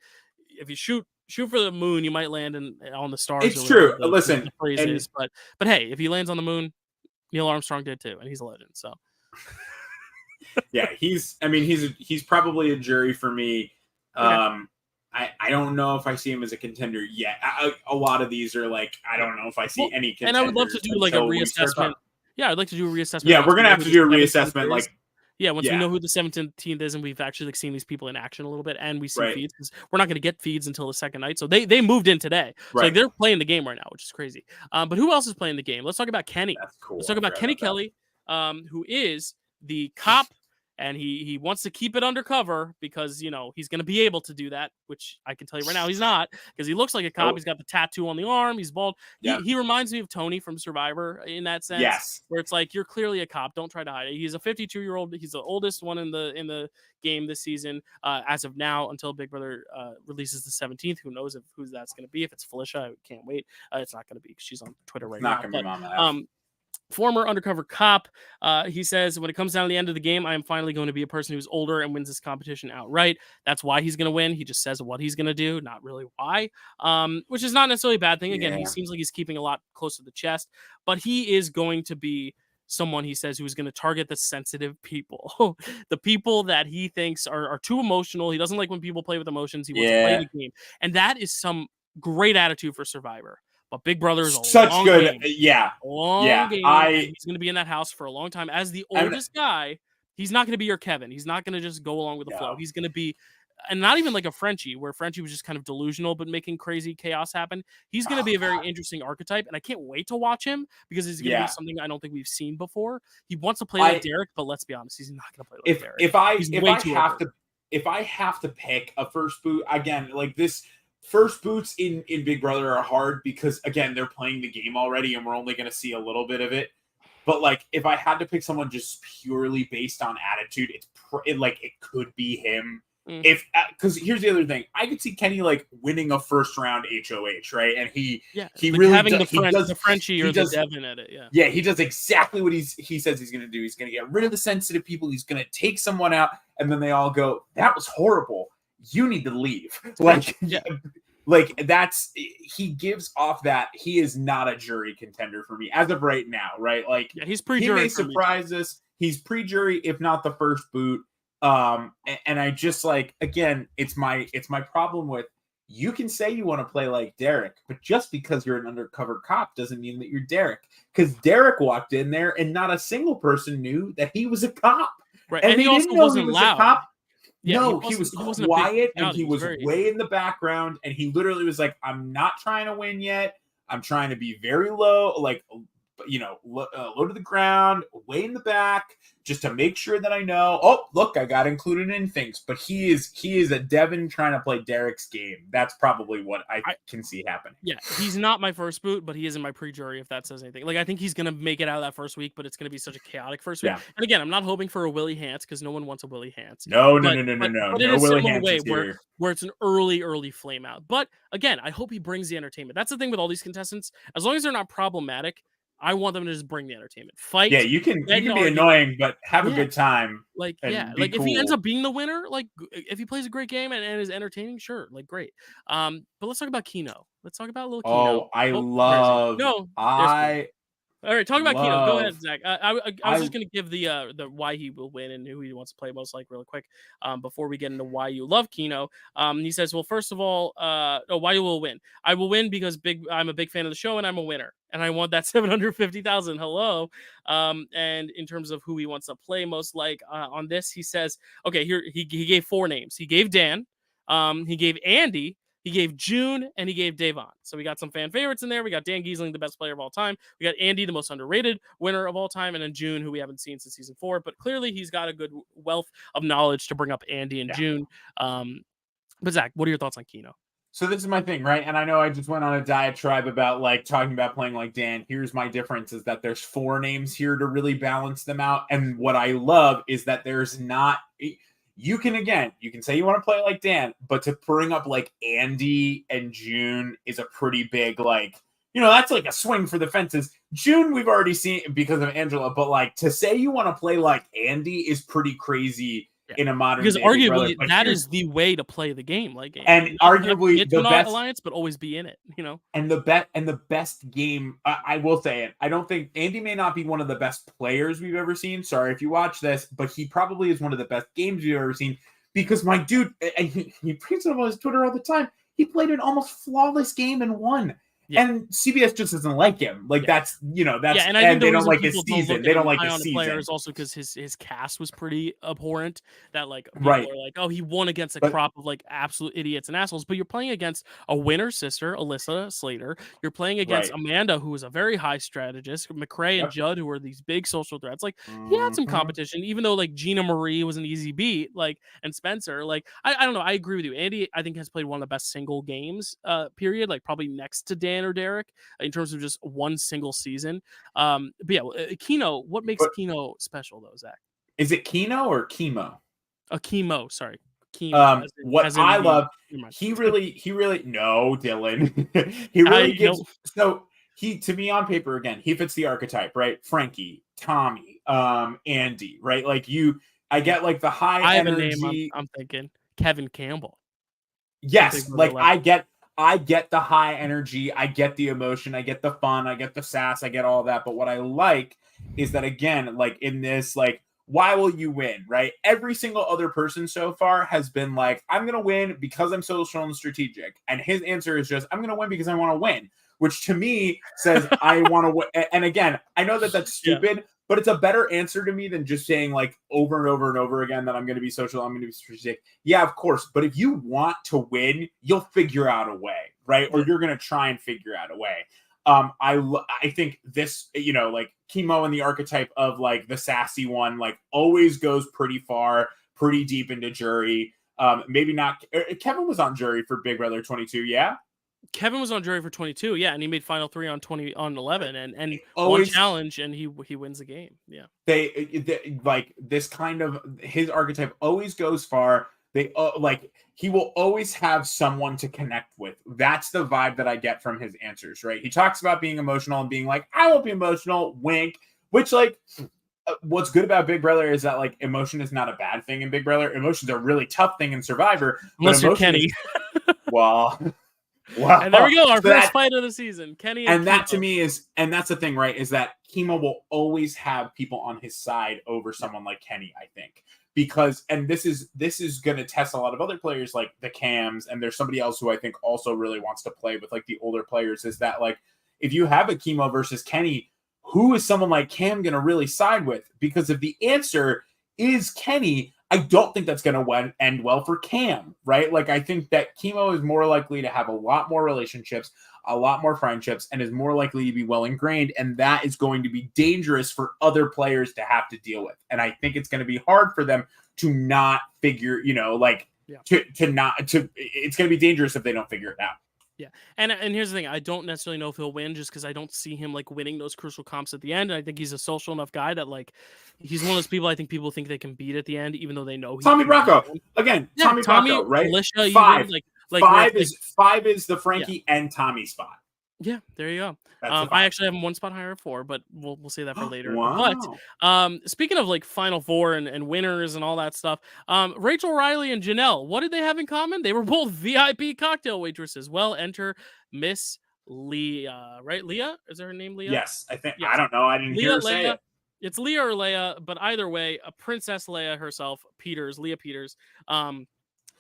Speaker 1: if you shoot for the moon, you might land on the stars.
Speaker 2: It's true. Listen,
Speaker 1: the phrase is, but hey, if he lands on the moon, Neil Armstrong did too, and he's a legend. So,
Speaker 2: yeah, he's probably a jury for me. I don't know if I see him as a contender yet. A lot of these are like, I don't know if I see any contenders.
Speaker 1: And I would love to do like a reassessment. Yeah, I'd like to do a reassessment.
Speaker 2: Yeah, we're gonna have to do a reassessment. Like,
Speaker 1: once we know who the 17th is, and we've actually like seen these people in action a little bit, and we see feeds, because we're not going to get feeds until the second night. So they moved in today, so like they're playing the game right now, which is crazy. But who else is playing the game? Let's talk about Kenny.
Speaker 2: That's cool.
Speaker 1: Let's talk about Kenny Kelly, who is the cop. And he wants to keep it undercover because, you know, he's going to be able to do that, which I can tell you right now he's not, because he looks like a cop. He's got the tattoo on the arm. He's bald. He reminds me of Tony from Survivor in that sense, where it's like, you're clearly a cop. Don't try to hide it. He's a 52-year-old. He's the oldest one in the game this season as of now, until Big Brother releases the 17th. Who knows who that's going to be? If it's Felicia, I can't wait. It's not going to be, because she's on Twitter right now.
Speaker 2: Not going to be Mama.
Speaker 1: Former undercover cop, he says, when it comes down to the end of the game, I am finally going to be a person who's older and wins this competition outright. That's why he's going to win. He just says what he's going to do, not really why, which is not necessarily a bad thing. Again, he seems like he's keeping a lot close to the chest, but he is going to be someone, he says, who's going to target the sensitive people, the people that he thinks are too emotional. He doesn't like when people play with emotions. He wants to play the game. And that is some great attitude for Survivor. But Big Brother is such good game. Long game. He's going to be in that house for a long time. As the oldest guy, he's not going to be your Kevin. He's not going to just go along with the flow. He's going to be, and not even like a Frenchie, where Frenchie was just kind of delusional but making crazy chaos happen. He's going to be a very interesting archetype, and I can't wait to watch him, because he's going to be something I don't think we've seen before. He wants to play like Derek, but let's be honest, he's not going to play like Derek.
Speaker 2: If I have to pick a first boot again, like this. First boots in Big Brother are hard because, again, they're playing the game already and we're only going to see a little bit of it. But, like, if I had to pick someone just purely based on attitude, it could be him. if because here's the other thing, I could see Kenny like winning a first round HOH, right? And he really
Speaker 1: having
Speaker 2: does,
Speaker 1: the Frenchie or the Devin at it,
Speaker 2: yeah, he does exactly what he says he's going to do. He's going to get rid of the sensitive people. He's going to take someone out, and then they all go, "That was horrible. You need to leave." Like, like he gives off that he is not a jury contender for me as of right now, right? Like,
Speaker 1: he's pre-jury.
Speaker 2: He may surprise us. He's pre-jury, if not the first boot. And I just like, again, it's my problem with, you can say you want to play like Derek, but just because you're an undercover cop doesn't mean that you're Derek. Because Derek walked in there and not a single person knew that he was a cop.
Speaker 1: Right.
Speaker 2: And
Speaker 1: he also wasn't loud.
Speaker 2: A cop.
Speaker 1: Yeah,
Speaker 2: no, he was quiet and he was way in the background. And he literally was like, "I'm not trying to win yet. I'm trying to be very low, like, low to the ground, way in the back, just to make sure that I know, oh, look, I got included in things." But he is a Devin trying to play Derek's game. That's probably what I can see happening.
Speaker 1: Yeah, he's not my first boot, but he is in my pre-jury, if that says anything. Like, I think he's going to make it out of that first week, but it's going to be such a chaotic first week.
Speaker 2: Yeah.
Speaker 1: And again, I'm not hoping for a Willie Hance, because no one wants a Willie Hance.
Speaker 2: No.
Speaker 1: But
Speaker 2: No
Speaker 1: in a
Speaker 2: Willie
Speaker 1: similar
Speaker 2: Hance
Speaker 1: way
Speaker 2: is here.
Speaker 1: where it's an early flame out. But again, I hope he brings the entertainment. That's the thing with all these contestants. As long as they're not problematic, I want them to just bring the entertainment. Fight.
Speaker 2: Yeah, you can be annoying, but have a good time.
Speaker 1: Like,
Speaker 2: cool.
Speaker 1: If he ends up being the winner, like, if he plays a great game and is entertaining, sure, like, great. But let's talk about Keno. Let's talk about little Keno. All right, talk about Keno. Go ahead, Zach. I was just going to give the why he will win and who he wants to play most like real quick before we get into why you love Keno. He says, well, first of all, why you will win. I will win because I'm a big fan of the show and I'm a winner. And I want that 750,000. Hello. And in terms of who he wants to play most like on this, he says, okay, here he gave 4 names. He gave Dan, he gave Andy, he gave June, and he gave Davon. So we got some fan favorites in there. We got Dan Giesling, the best player of all time. We got Andy, the most underrated winner of all time. And then June, who we haven't seen since season 4. But clearly he's got a good wealth of knowledge to bring up Andy and June. But Zach, what are your thoughts on Keno?
Speaker 2: So this is my thing, right? And I know I just went on a diatribe about like talking about playing like Dan. Here's my difference is that there's 4 names here to really balance them out. And what I love is that there's not... You can say you want to play like Dan, but to bring up like Andy and June is a pretty big, like, that's like a swing for the fences. June, we've already seen because of Angela, but like to say you want to play like Andy is pretty crazy in a modern
Speaker 1: because
Speaker 2: day.
Speaker 1: Arguably that is the way to play the game. Like,
Speaker 2: and arguably the best
Speaker 1: alliance, but always be in it,
Speaker 2: And the best game, I will say it. I don't think Andy may not be one of the best players we've ever seen. Sorry if you watch this, but he probably is one of the best games we've ever seen because my dude, and he puts it on his Twitter all the time. He played an almost flawless game and won. Yeah. And CBS just doesn't like him. Like that's
Speaker 1: and I think
Speaker 2: they don't like his season. They don't like his season.
Speaker 1: Players also because his cast was pretty abhorrent. That like people are like, oh, he won against a crop of like absolute idiots and assholes. But you're playing against a winner's sister, Alyssa Slater. You're playing against Amanda, who is a very high strategist. McRae and Judd, who are these big social threats. Like he had some competition, even though like Gina Marie was an easy beat. Like and Spencer. Like I don't know. I agree with you. Andy, I think has played one of the best single games. Period. Like probably next to Dan or Derek in terms of just one single season. But yeah, Keno, what makes Keno special though, Zach?
Speaker 2: Is it Keno or chemo?
Speaker 1: Chemo, sorry. Chemo,
Speaker 2: what I love, he really no, Dylan. He really gives so he to me on paper again, he fits the archetype, right? Frankie, Tommy, Andy, right? Like I get like the high energy.
Speaker 1: Have a name I'm thinking Kevin Campbell.
Speaker 2: Yes, like I get the high energy, I get the emotion, I get the fun, I get the sass, I get all that. But what I like is that again, like in this, like, why will you win, right? Every single other person so far has been like, I'm going to win because I'm social and strategic. And his answer is just, I'm going to win because I want to win, which to me says I want to win. And again, I know that that's stupid, but it's a better answer to me than just saying like over and over and over again that I'm going to be social, I'm going to be strategic. Yeah, of course. But if you want to win, you'll figure out a way, right? Or you're going to try and figure out a way. I think this, like Chemo and the archetype of like the sassy one, like always goes pretty far, pretty deep into jury. Maybe not. Kevin was on jury for Big Brother 22. Yeah.
Speaker 1: Kevin was on jury for 22, and he made final 3 on 11, and
Speaker 2: always,
Speaker 1: one challenge, and he wins the game. Yeah,
Speaker 2: they like this kind of his archetype always goes far, They like he will always have someone to connect with. That's the vibe that I get from his answers, right? He talks about being emotional and being like, I won't be emotional, wink, which like what's good about Big Brother is that like emotion is not a bad thing in Big Brother. Emotions are a really tough thing in Survivor.
Speaker 1: Unless you're Kenny.
Speaker 2: Well,
Speaker 1: and there we go, our first fight of the season, Kenny and
Speaker 2: that to me is, and that's the thing, right? Is that Kimo will always have people on his side over someone like Kenny, I think. Because, and this is going to test a lot of other players like the Cams, and there's somebody else who I think also really wants to play with like the older players, is that like, if you have a Kimo versus Kenny, who is someone like Cam going to really side with? Because if the answer is Kenny, I don't think that's going to end well for Cam, right? Like, I think that Kimo is more likely to have a lot more relationships, a lot more friendships, and is more likely to be well ingrained. And that is going to be dangerous for other players to have to deal with. And I think it's going to be hard for them to not figure, you know, like it's going to be dangerous if they don't figure it out.
Speaker 1: Yeah, and here's the thing: I don't necessarily know if he'll win, just because I don't see him like winning those crucial comps at the end. And I think he's a social enough guy that like he's one of those people I think people think they can beat at the end, even though they know.
Speaker 2: Tommy Bracco again. Yeah, Tommy Bracco, right?
Speaker 1: Alicia,
Speaker 2: five,
Speaker 1: even,
Speaker 2: five is the Frankie and Tommy spot.
Speaker 1: Yeah, there you go. I actually have him one spot higher at 4, but we'll say that for later.
Speaker 2: Wow.
Speaker 1: But speaking of like Final Four and winners and all that stuff, Rachel Riley and Janelle, what did they have in common? They were both VIP cocktail waitresses. Well, enter Miss Leah, right? Leah? Is her name Leah?
Speaker 2: Yes, I think. Yes. I don't know. I didn't hear her say it.
Speaker 1: It's Leah or Leah, but either way, a Princess Leia herself, Leah Peters.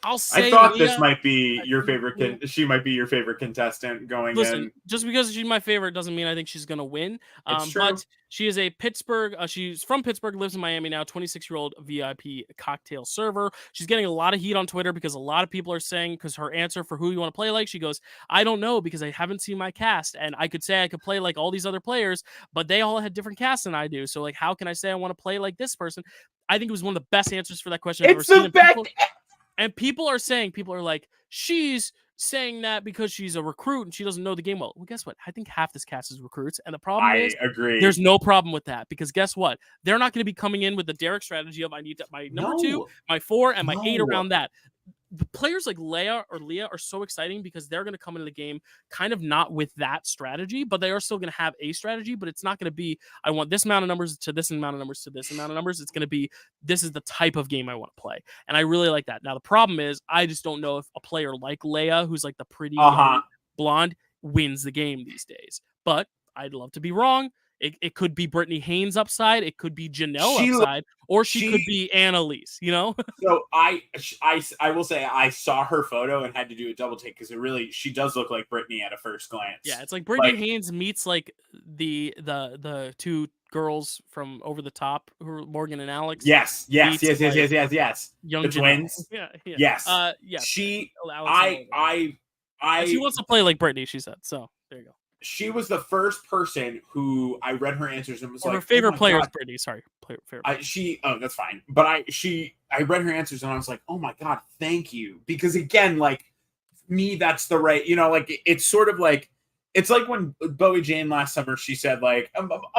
Speaker 1: I'll say
Speaker 2: I thought
Speaker 1: Leah,
Speaker 2: this might be your favorite. She might be your favorite contestant going in.
Speaker 1: Just because she's my favorite doesn't mean I think she's going to win.
Speaker 2: It's true.
Speaker 1: But she is a Pittsburgh. She's from Pittsburgh, lives in Miami now. 26-year-old VIP cocktail server. She's getting a lot of heat on Twitter because a lot of people are saying, because her answer for who you want to play like, she goes, I don't know because I haven't seen my cast, and I could say I could play like all these other players, but they all had different casts than I do. So like, how can I say I want to play like this person? I think it was one of the best answers for that question I've ever seen. And people are like, she's saying that because she's a recruit and she doesn't know the game well. Well, guess what? I think half this cast is recruits. And the problem is,
Speaker 2: agree.
Speaker 1: There's no problem with that because guess what? They're not going to be coming in with the Derek strategy of I need my number 2, my 4, and my 8 around that. The players like Leah are so exciting because they're going to come into the game kind of not with that strategy, but they are still going to have a strategy, but it's not going to be, I want this amount of numbers to this amount of numbers to this amount of numbers. It's going to be, this is the type of game I want to play. And I really like that. Now, the problem is I just don't know if a player like Leah, who's like the pretty blonde, wins the game these days, but I'd love to be wrong. It could be Brittany Haynes upside. It could be Janelle upside, or she could be Annalise, you know?
Speaker 2: So I will say I saw her photo and had to do a double take because she does look like Brittany at a first glance.
Speaker 1: Yeah, it's like Brittany Haynes meets like the 2 girls from Over the Top, who are Morgan and Alex.
Speaker 2: Yes.
Speaker 1: Young
Speaker 2: the
Speaker 1: Janelle.
Speaker 2: twins.
Speaker 1: Yeah.
Speaker 2: Yes.
Speaker 1: She wants to play like Brittany, she said. So there you go.
Speaker 2: She was the first person who I read her answers and was like,
Speaker 1: her favorite player is Brittany. Sorry, favorite.
Speaker 2: That's fine. But I read her answers and I was like, oh my God, thank you. Because again, like me, that's the right, you know, like it's sort of like, it's like when Bowie Jane last summer, she said like,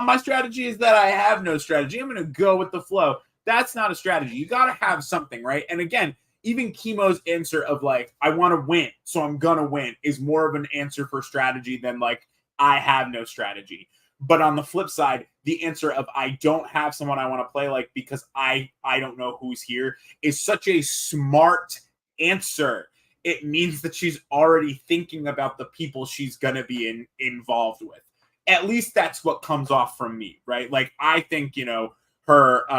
Speaker 2: my strategy is that I have no strategy. I'm going to go with the flow. That's not a strategy. You got to have something, right? And again, even Kimo's answer of like, I want to win, so I'm going to win is more of an answer for strategy than like, I have no strategy. But on the flip side, the answer of I don't have someone I want to play like because I don't know who's here is such a smart answer. It means that she's already thinking about the people she's going to be involved with. At least that's what comes off from me, right? Like I think, you know, her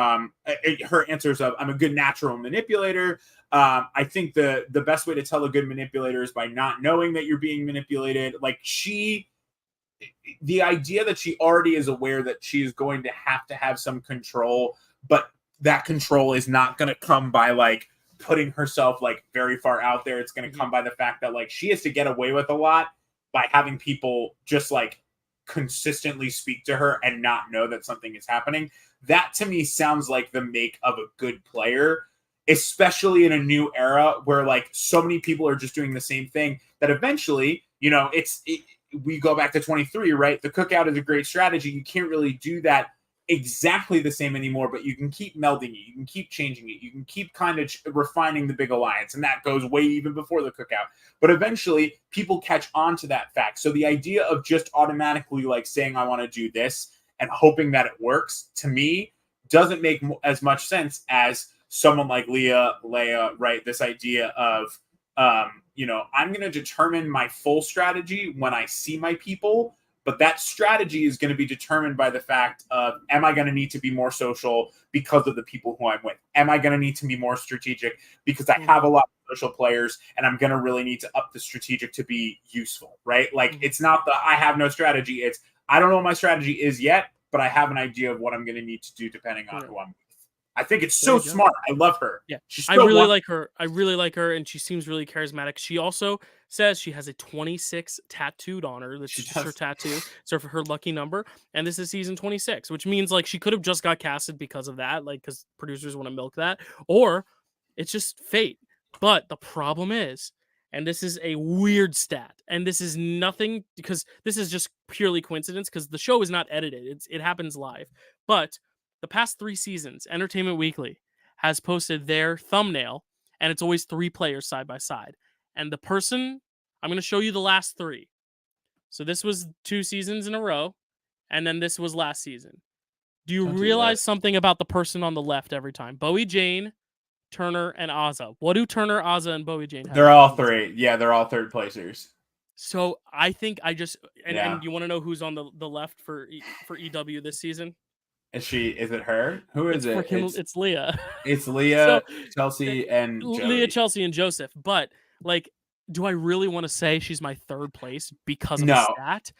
Speaker 2: answers of I'm a good natural manipulator. I think the best way to tell a good manipulator is by not knowing that you're being manipulated. Like the idea that she already is aware that she is going to have some control, but that control is not going to come by like putting herself like very far out there. It's going to come by the fact that like she has to get away with a lot by having people just like consistently speak to her and not know that something is happening. That to me sounds like the make of a good player, especially in a new era where like so many people are just doing the same thing that eventually, you know, we go back to 23, right? The cookout is a great strategy. You can't really do that exactly the same anymore, but you can keep melding it, you can keep changing it, you can keep kind of refining the big alliance, and that goes way even before the cookout. But eventually people catch on to that fact. So the idea of just automatically like saying I want to do this and hoping that it works, to me, doesn't make as much sense as someone like Leia, right? This idea of I'm going to determine my full strategy when I see my people, but that strategy is going to be determined by the fact of, am I going to need to be more social because of the people who I'm with? Am I going to need to be more strategic because I have a lot of social players and I'm going to really need to up the strategic to be useful, right? Like, it's not I have no strategy. It's, I don't know what my strategy is yet, but I have an idea of what I'm going to need to do depending on who I'm with. I think it's so smart. I love her.
Speaker 1: Yeah,
Speaker 2: She's
Speaker 1: I really like her. I really like her, and she seems really charismatic. She also says she has a 26 tattooed on her. This is just her tattoo. So for her lucky number, and this is season 26, which means like she could have just got casted because of that, like because producers want to milk that, or it's just fate. But the problem is, and this is a weird stat, and this is nothing because this is just purely coincidence because the show is not edited. It happens live, but the past 3 seasons, Entertainment Weekly has posted their thumbnail, and it's always 3 players side by side. And the person, I'm going to show you the last 3. So this was 2 seasons in a row, and then this was last season. Do you realize something about the person on the left every time? Bowie Jane, Turner, and Ozza. What do Turner, Ozza, and Bowie Jane have?
Speaker 2: They're all 3. Yeah, they're all third placers.
Speaker 1: So I think I just and you want to know who's on the left for EW this season?
Speaker 2: Is it her? Who is it?
Speaker 1: It's Leah.
Speaker 2: It's Leah, Chelsea, and Joey.
Speaker 1: Leah, Chelsea, and Joseph. But like, do I really want to say she's my third place because of a stat?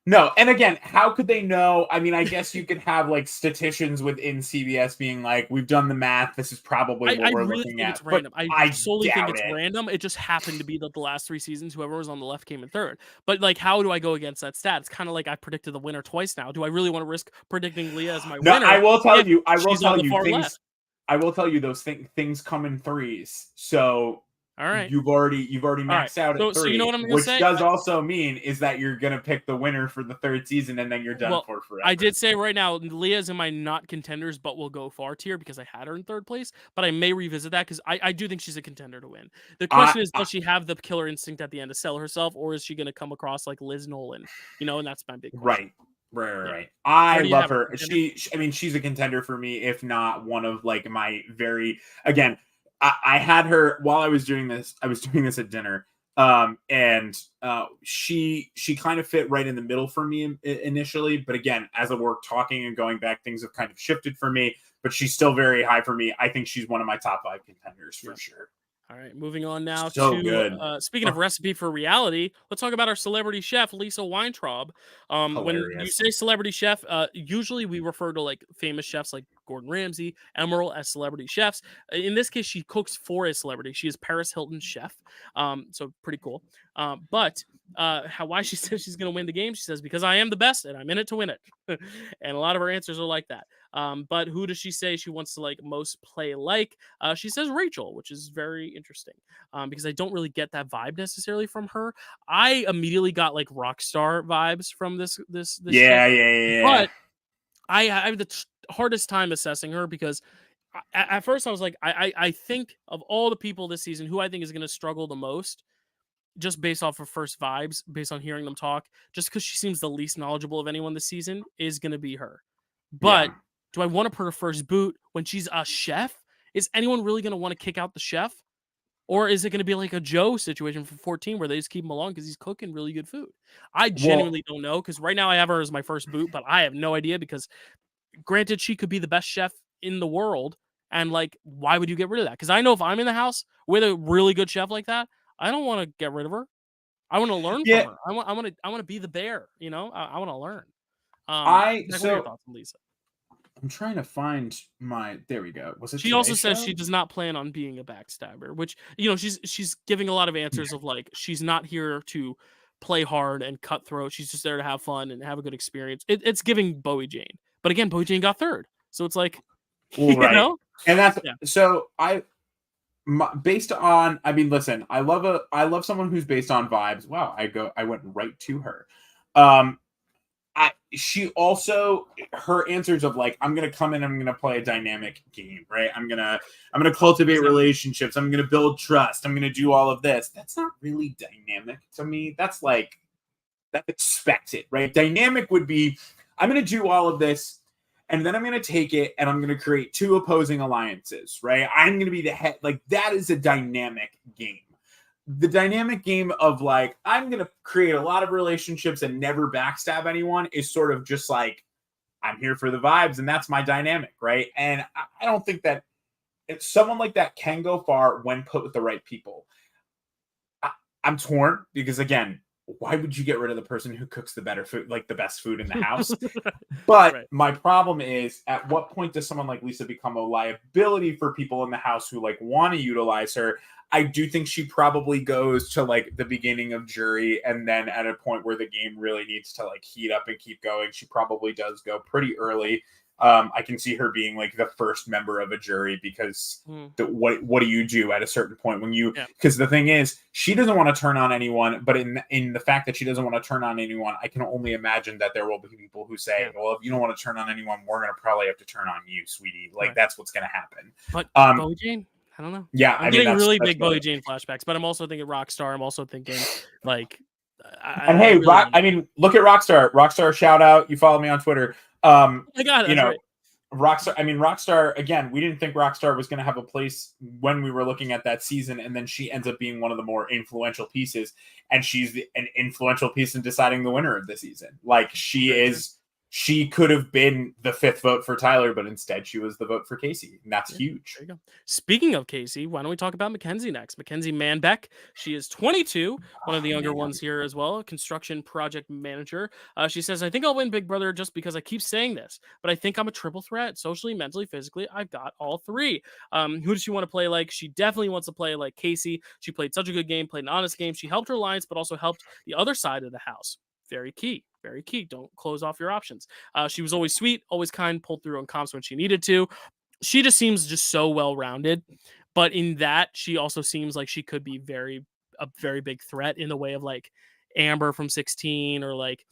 Speaker 2: No, and again, how could they know? I mean, I guess you could have like statisticians within CBS being like, "We've done the math. This is probably what we're looking at."
Speaker 1: It's random. I solely think it's
Speaker 2: it.
Speaker 1: random. It just happened to be that the last 3 seasons, whoever was on the left came in third. But like, how do I go against that stat? It's kind of like I predicted the winner twice now. Do I really want to risk predicting Leah as my winner?
Speaker 2: I will tell you.
Speaker 1: Things.
Speaker 2: I will tell you those things come in threes. So.
Speaker 1: All right.
Speaker 2: You've already maxed out at 3.
Speaker 1: So you know what I'm going to say?
Speaker 2: Which does also mean is that you're going to pick the winner for the 3rd season and then you're done for forever.
Speaker 1: I did say right now, Leah's in my not contenders, but will go far tier because I had her in 3rd place. But I may revisit that because I do think she's a contender to win. The question is, does she have the killer instinct at the end to sell herself, or is she going to come across like Liz Nolan? And that's my big question.
Speaker 2: Right. I love her. She's a contender for me, if not one of like my very, again, I had her while I was doing this. I was doing this at dinner, and she kind of fit right in the middle for me initially. But again, as we're talking and going back, things have kind of shifted for me. But she's still very high for me. I think she's one of my top 5 contenders for sure.
Speaker 1: All right, moving on now
Speaker 2: good.
Speaker 1: Speaking of recipe for reality, let's talk about our celebrity chef, Lisa Weintraub. When you say celebrity chef, usually we refer to like famous chefs like Gordon Ramsay, Emerald as celebrity chefs. In this case, she cooks for a celebrity. She is Paris Hilton's chef, so pretty cool. But why she says she's going to win the game, she says, because I am the best and I'm in it to win it. And a lot of her answers are like that. But who does she say she wants to like most play like? She says Rachel, which is very interesting because I don't really get that vibe necessarily from her. I immediately got like rock star vibes from this.
Speaker 2: Yeah.
Speaker 1: But I have the hardest time assessing her because at first I was like, I think of all the people this season, who I think is going to struggle the most, just based off of first vibes, based on hearing them talk, just because she seems the least knowledgeable of anyone this season, is going to be her. But do I want to put her first boot when she's a chef? Is anyone really going to want to kick out the chef? Or is it going to be like a Joe situation for 14 where they just keep him along because he's cooking really good food? I genuinely don't know, because right now I have her as my first boot, but I have no idea because granted, she could be the best chef in the world. And like, why would you get rid of that? Because I know if I'm in the house with a really good chef like that, I don't want to get rid of her. I want to learn from her. I want to be the bear. I want to learn. What are your thoughts on Lisa?
Speaker 2: I'm trying to find my. There we go. Was it?
Speaker 1: She also says she does not plan on being a backstabber, which she's giving a lot of answers of like she's not here to play hard and cutthroat. She's just there to have fun and have a good experience. It's giving Bowie Jane, but again, Bowie Jane got 3rd, so it's like,
Speaker 2: right. And that's so based on. I mean, listen, I love someone who's based on vibes. Wow, I went right to her. she also, her answers of like, I'm gonna come in, I'm gonna play a dynamic game, right? I'm gonna cultivate relationships, I'm gonna build trust, I'm gonna do all of this. That's not really dynamic to me. That's expected, right? Dynamic would be, I'm gonna do all of this, and then I'm gonna take it and I'm gonna create two opposing alliances, right? I'm gonna be the head. Like, that is a dynamic game. The dynamic game of like, I'm going to create a lot of relationships and never backstab anyone is sort of just like, I'm here for the vibes and that's my dynamic, right? And I don't think that someone like that can go far when put with the right people. I'm torn because, again, why would you get rid of the person who cooks the better food, like the best food in the house? But right. My problem is, at what point does someone like Lisa become a liability for people in the house who like want to utilize her? I do think she probably goes to like the beginning of jury, and then at a point where the game really needs to like heat up and keep going, she probably does go pretty early. I can see her being like the first member of a jury because what do you do at a certain point when you, because the thing is, she doesn't want to turn on anyone, but in the fact that she doesn't want to turn on anyone, I can only imagine that there will be people who say, well, if you don't want to turn on anyone, we're going to probably have to turn on you, sweetie. Like, that's what's going to happen.
Speaker 1: But Bowie Jane? I don't know.
Speaker 2: Yeah,
Speaker 1: I'm getting really big Bowie Jane flashbacks, but I'm also thinking Rockstar. I'm also thinking like,
Speaker 2: look at Rockstar. Rockstar, shout out. You follow me on Twitter.
Speaker 1: Oh my God, that's right.
Speaker 2: Rockstar, again, we didn't think Rockstar was going to have a place when we were looking at that season, and then she ends up being one of the more influential pieces, and she's an influential piece in deciding the winner of the season. Like, she could have been the fifth vote for Tyler, but instead she was the vote for Casey, and that's huge.
Speaker 1: There you go. Speaking of Casey, why don't we talk about Mackenzie next? Mackenzie Manbeck. She is 22, one of the younger ones here as well, construction project manager. She says, I think I'll win Big Brother just because I keep saying this, but I think I'm a triple threat, socially, mentally, physically. I've got all three. Who does she want to play like? She definitely wants to play like Casey. She played such a good game, played an honest game. She helped her alliance, but also helped the other side of the house. Very key. Very key. Don't close off your options. She was always sweet, always kind, pulled through on comps when she needed to. She just seems just so well-rounded. But in that, she also seems like she could be a very big threat in the way of like Amber from 16, or like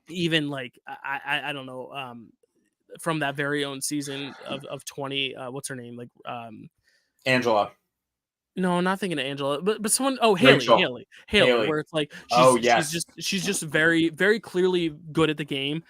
Speaker 1: even like I don't know, from that very own season of 20. What's her name? Like
Speaker 2: Angela.
Speaker 1: No, not thinking of Angela, but someone. Oh, Haley, where it's like she's just very, very clearly good at the game.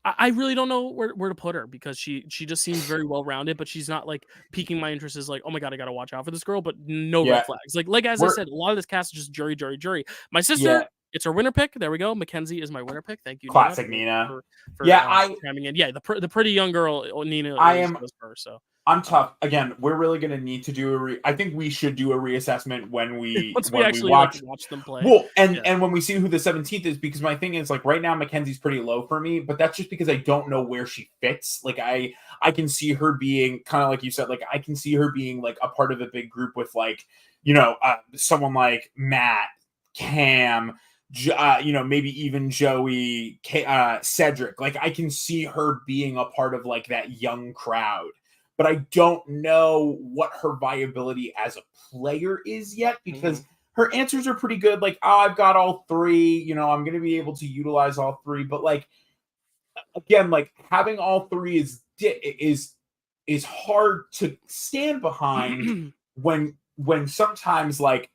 Speaker 1: I really don't know where to put her, because she just seems very well rounded, but she's not like piquing my interest as like, oh my God, I gotta watch out for this girl, but no red flags. Like as I said, a lot of this cast is just jury. My sister. It's her winner pick. There we go. Mackenzie is my winner pick. Thank you,
Speaker 2: classic Nina.
Speaker 1: For chiming in. Yeah, the pretty young girl, Nina. Goes for her, so.
Speaker 2: I'm tough. Again, we're really going to need to do I think we should do a reassessment when we
Speaker 1: actually
Speaker 2: watch
Speaker 1: them play.
Speaker 2: Well, and when we see who the 17th is, because my thing is like right now Mackenzie's pretty low for me, but that's just because I don't know where she fits. Like I can see her being kind of like you said, like I can see her being like a part of a big group with like, someone like Matt, Cam, maybe even Joey, Cedric. Like I can see her being a part of like that young crowd. But I don't know what her viability as a player is yet, because her answers are pretty good. Like, I've got all three, I'm going to be able to utilize all three. But like, again, like having all three is hard to stand behind when sometimes like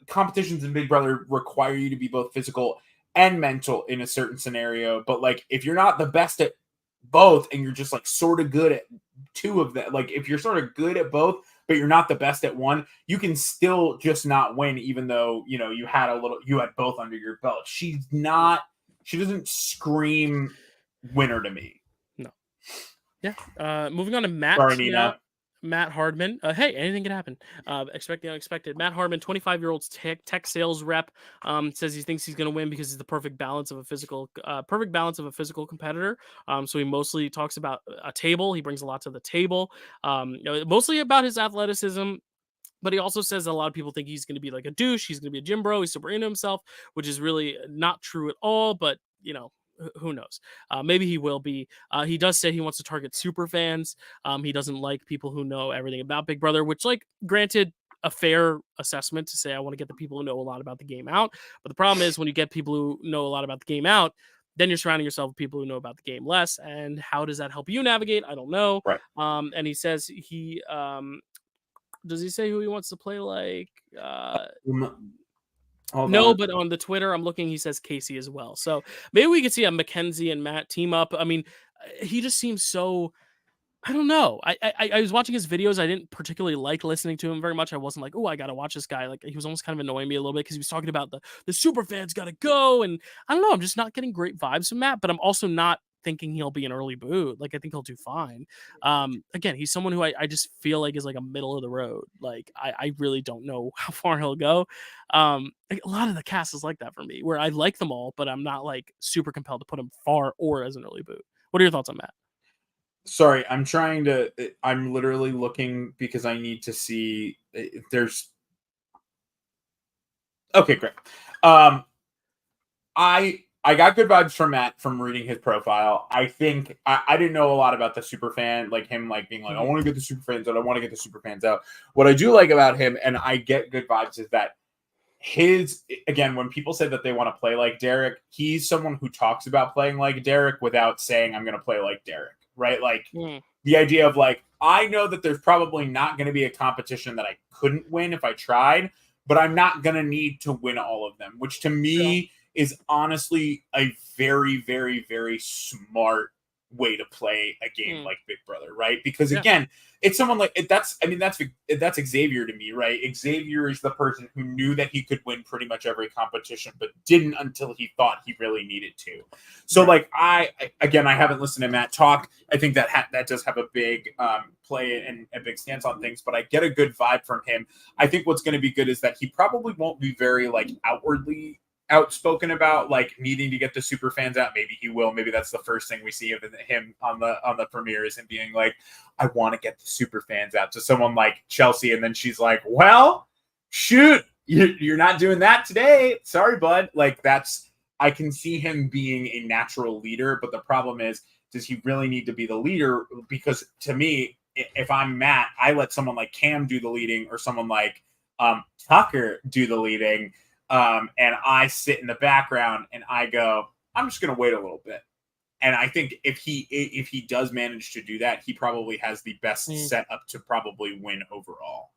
Speaker 2: competitions in Big Brother require you to be both physical and mental in a certain scenario. But like, if you're not the best at both and you're just like sort of good at two of them, like if you're sort of good at both but you're not the best at one, you can still just not win, even though you had both under your belt. She doesn't scream winner to me.
Speaker 1: No. Moving on to Matt.
Speaker 2: Sorry, Nina.
Speaker 1: Matt Hardman. Hey, anything can happen. Expect the unexpected. Matt Hardman, 25-year-old tech sales rep, says he thinks he's going to win because he's the perfect balance of a physical competitor. So he mostly talks about a table. He brings a lot to the table. Mostly about his athleticism. But he also says that a lot of people think he's going to be like a douche. He's going to be a gym bro. He's super into himself, which is really not true at all. But who knows? Maybe he will be. He does say he wants to target super fans. He doesn't like people who know everything about Big Brother, which, like, granted, a fair assessment to say I want to get the people who know a lot about the game out. But the problem is when you get people who know a lot about the game out, then you're surrounding yourself with people who know about the game less. And how does that help you navigate? I don't know.
Speaker 2: Right.
Speaker 1: And he says does he say who he wants to play like? No, but on the Twitter, I'm looking, he says Casey as well. So maybe we could see a Mackenzie and Matt team up. I mean, he just seems so, I don't know. I was watching his videos. I didn't particularly like listening to him very much. I wasn't like, oh, I got to watch this guy. Like, he was almost kind of annoying me a little bit because he was talking about the super fans got to go. And I don't know. I'm just not getting great vibes from Matt, but I'm also not thinking he'll be an early boot. Like, I think he'll do fine. Again, he's someone who I just feel like is like a middle of the road. Like, I really don't know how far he'll go. Like, a lot of the cast is like that for me, where I like them all, but I'm not like super compelled to put him far or as an early boot. What are your thoughts on Matt?
Speaker 2: Sorry, I'm literally looking because I need to see if there's. Okay, great. I got good vibes from Matt from reading his profile. I think I didn't know a lot about the super fan, like him, like being like, I want to get the super fans out. I want to get the super fans out. What I do like about him, and I get good vibes, is that again, when people say that they want to play like Derek, he's someone who talks about playing like Derek without saying, I'm going to play like Derek, right? Like the idea of like, I know that there's probably not going to be a competition that I couldn't win if I tried, but I'm not going to need to win all of them, which to me is honestly a very, very, very smart way to play a game like Big Brother, right? Because again, it's someone like that's Xavier to me, right? Xavier is the person who knew that he could win pretty much every competition, but didn't until he thought he really needed to. So like I haven't listened to Matt talk. I think that does have a big play and a big stance on things, but I get a good vibe from him. I think what's going to be good is that he probably won't be very like outwardly outspoken about like needing to get the super fans out. Maybe he will. Maybe that's the first thing we see of him on the premiere is him being like, I want to get the super fans out to someone like Chelsea, and then she's like, well, shoot, you're not doing that today. Sorry, bud. Like I can see him being a natural leader, but the problem is, does he really need to be the leader? Because to me, if I'm Matt, I let someone like Cam do the leading or someone like Tucker do the leading. And I sit in the background and I go, I'm just going to wait a little bit. And I think if he does manage to do that, he probably has the best setup to probably win overall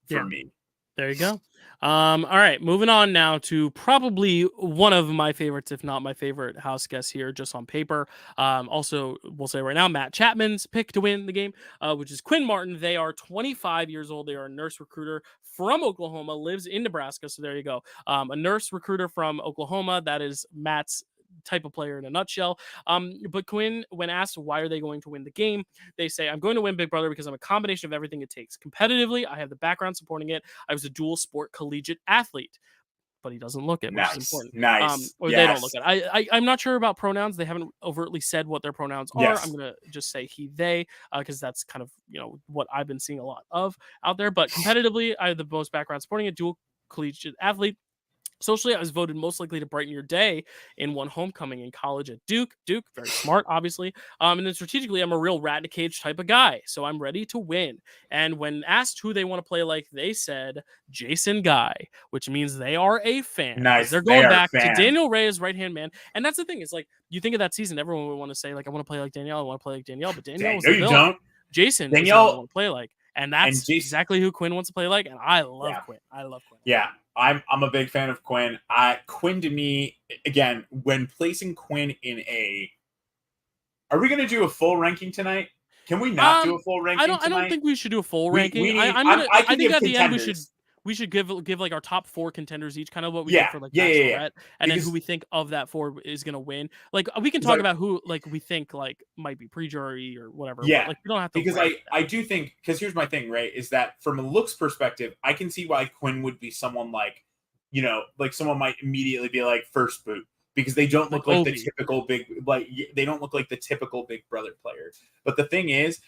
Speaker 2: for me.
Speaker 1: There you go. All right, moving on now to probably one of my favorites, if not my favorite house guest here, just on paper. Also, we'll say right now, Matt Chapman's pick to win the game, which is Quinn Martin. They are 25 years old. They are a nurse recruiter from Oklahoma, lives in Nebraska. So there you go. A nurse recruiter from Oklahoma. That is Matt's type of player in a nutshell. But Quinn, when asked why are they going to win the game, they say, I'm going to win Big Brother because I'm a combination of everything it takes. Competitively, I have the background supporting it. I was a dual sport collegiate athlete. But he doesn't look it, which is important.
Speaker 2: Nice.
Speaker 1: Or they don't look it. I'm not sure about pronouns. They haven't overtly said what their pronouns are. I'm going to just say he, they, because that's kind of, what I've been seeing a lot of out there. But competitively, I have the most background supporting it, dual collegiate athlete. Socially, I was voted most likely to brighten your day in one homecoming in college at Duke. Duke, very smart, obviously. And then strategically, I'm a real rat in a cage type of guy, so I'm ready to win. And when asked who they want to play like, they said Jason Guy, which means they are a fan.
Speaker 2: Nice.
Speaker 1: They're going back to Daniel Rey's right-hand man. And that's the thing, is like, you think of that season, everyone would want to say, like, I want to play like Danielle, I want to play like Danielle, but Danielle was the villain.
Speaker 2: Don't.
Speaker 1: Jason
Speaker 2: Danielle
Speaker 1: was want to play like. And that's exactly who Quinn wants to play like, and I love Quinn. I love Quinn.
Speaker 2: Yeah. I'm a big fan of Quinn. Quinn to me, again, when placing Quinn in are we going to do a full ranking tonight? Can we not do a full ranking tonight?
Speaker 1: I don't think we should do a full ranking.
Speaker 2: I
Speaker 1: think at the end we should give like our top 4 contenders each, kind of what we did for like Bachelorette, and then who we think of that 4 is going to win. Like we can talk about who like we think like might be pre-jury or whatever.
Speaker 2: Yeah,
Speaker 1: but, like we don't have to,
Speaker 2: because I do think, because here's my thing, right, is that from a looks perspective, I can see why Quinn would be someone like, like someone might immediately be like first boot, because they don't look like the typical they don't look like the typical Big Brother player. But the thing is,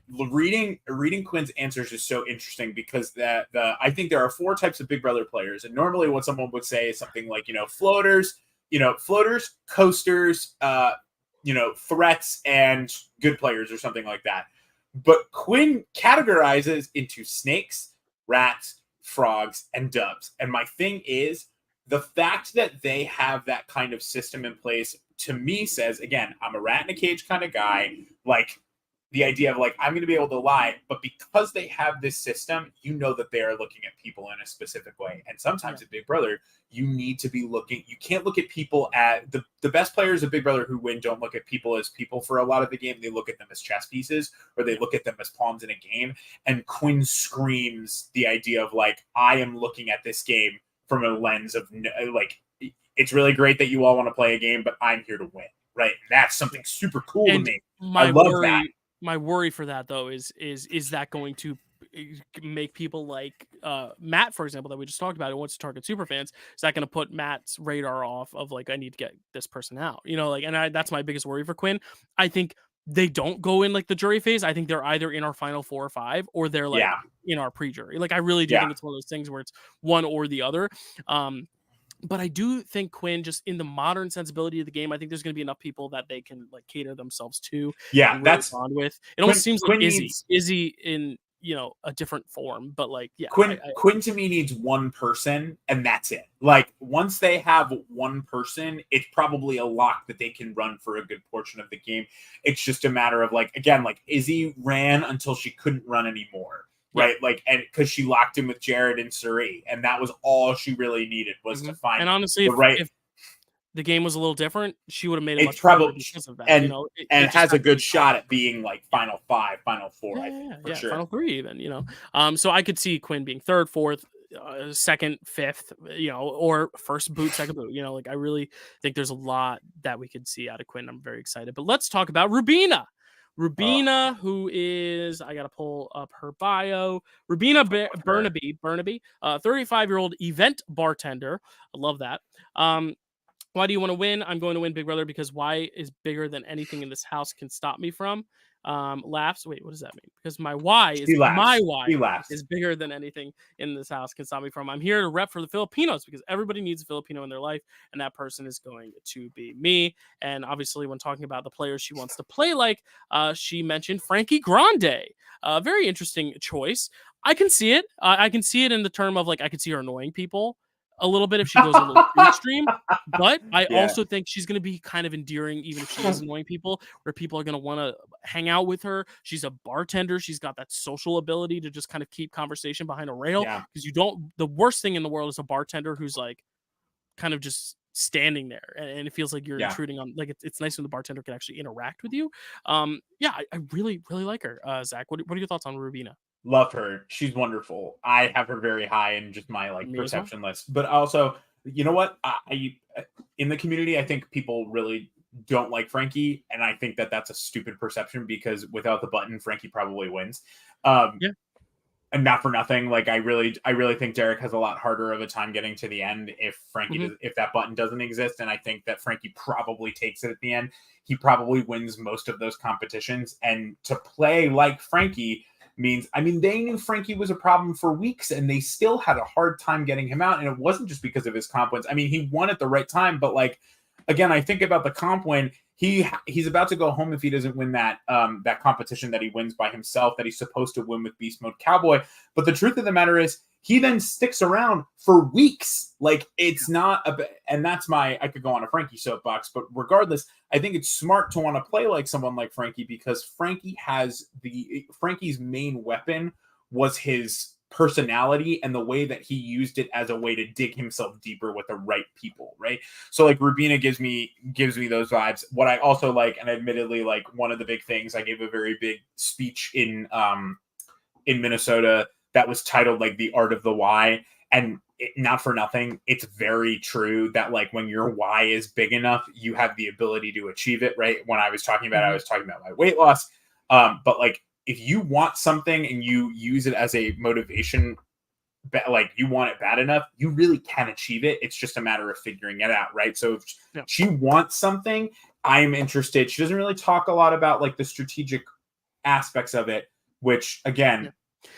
Speaker 2: reading Quinn's answers is so interesting, because I think there are 4 types of Big Brother players, and normally what someone would say is something like floaters, coasters, threats, and good players or something like that. But Quinn categorizes into snakes, rats, frogs, and doves. And my thing is, the fact that they have that kind of system in place to me says, again, I'm a rat in a cage kind of guy. Like the idea of like, I'm going to be able to lie, but because they have this system, you know that they are looking at people in a specific way. And sometimes at Big Brother, you need to be looking, you can't look at people at the best players of Big Brother who win don't look at people as people for a lot of the game. They look at them as chess pieces, or they look at them as pawns in a game. And Quinn screams the idea of like, I am looking at this game from a lens of like, it's really great that you all want to play a game, but I'm here to win. Right. And that's something super cool to me. I love that.
Speaker 1: My worry for that though is that going to make people like Matt, for example, that we just talked about, who wants to target super fans? Is that going to put Matt's radar off of like, I need to get this person out? You know, like, and that's my biggest worry for Quinn. I think they don't go in like the jury phase. I think they're either in our final 4 or 5, or they're like in our pre-jury. Like, I really do think it's one of those things where it's one or the other. But I do think Quinn, just in the modern sensibility of the game, I think there's going to be enough people that they can like cater themselves to.
Speaker 2: Yeah,
Speaker 1: and
Speaker 2: that's
Speaker 1: on with. It
Speaker 2: Quinn,
Speaker 1: almost seems like
Speaker 2: Quinn
Speaker 1: Izzy in, you know, a different form, but like, yeah.
Speaker 2: Quinn to me needs one person, and that's it. Like, once they have one person, it's probably a lock that they can run for a good portion of the game. It's just a matter of like, again, like Izzy ran until she couldn't run anymore. Right, like, and because she locked in with Jared and Suri, and that was all she really needed was to find.
Speaker 1: And honestly, if the game was a little different, she would have made it much
Speaker 2: probably
Speaker 1: because of that.
Speaker 2: And,
Speaker 1: you know,
Speaker 2: it has a good shot at being like final 5, final 4. I think for sure.
Speaker 1: Final 3 even. You know, so I could see Quinn being 3rd, 4th, 2nd, 5th. You know, or first boot, second boot. You know, like I really think there's a lot that we could see out of Quinn. I'm very excited. But let's talk about Rubina. Rubina, who is, I got to pull up her bio. Rubina Burnaby, 35-year-old event bartender. I love that. Why do you want to win? I'm going to win Big Brother because why is bigger than anything in this house can stop me from. Laughs. Wait, what does that mean? Because my why is bigger than anything in this house can stop me from. I'm here to rep for the Filipinos because everybody needs a Filipino in their life, and that person is going to be me. And obviously, when talking about the players she wants to play like, she mentioned Frankie Grande. Very interesting choice. I can see it. I can see it in the term of like, I could see her annoying people a little bit if she goes a little extreme, but I also think she's going to be kind of endearing, even if she is annoying people, where people are going to want to hang out with her. She's a bartender. She's got that social ability to just kind of keep conversation behind a rail, because the worst thing in the world is a bartender who's like kind of just standing there, and it feels like you're intruding on, like, it's nice when the bartender can actually interact with you. I really, really like her. Zach, what are your thoughts on Rubina?
Speaker 2: Love her. She's wonderful. I have her very high in just my like perception list. But also, you know what? I in the community, I think people really don't like Frankie, and I think that that's a stupid perception because without the button, Frankie probably wins. And not for nothing, like I really think Derek has a lot harder of a time getting to the end if Frankie if that button doesn't exist. And I think that Frankie probably takes it at the end. He probably wins most of those competitions, and to play like Frankie means, I mean, they knew Frankie was a problem for weeks and they still had a hard time getting him out. And it wasn't just because of his comp wins. I mean, he won at the right time, but like, again, I think about the comp win. He's about to go home if he doesn't win that that competition that he wins by himself, that he's supposed to win with Beast Mode Cowboy. But the truth of the matter is, he then sticks around for weeks. Like, it's not and that's I could go on a Frankie soapbox, but regardless, I think it's smart to want to play like someone like Frankie, because Frankie's main weapon was his personality and the way that he used it as a way to dig himself deeper with the right people, right? So like Rubina gives me those vibes. What I also like, and admittedly, like one of the big things, I gave a very big speech in Minnesota that was titled like The Art of the Why. And not for nothing, it's very true that like when your why is big enough, you have the ability to achieve it, right? When I was talking about I was talking about my weight loss. But like, if you want something and you use it as a motivation, like you want it bad enough, you really can achieve it. It's just a matter of figuring it out, right? So if she wants something, I'm interested. She doesn't really talk a lot about like the strategic aspects of it, which again,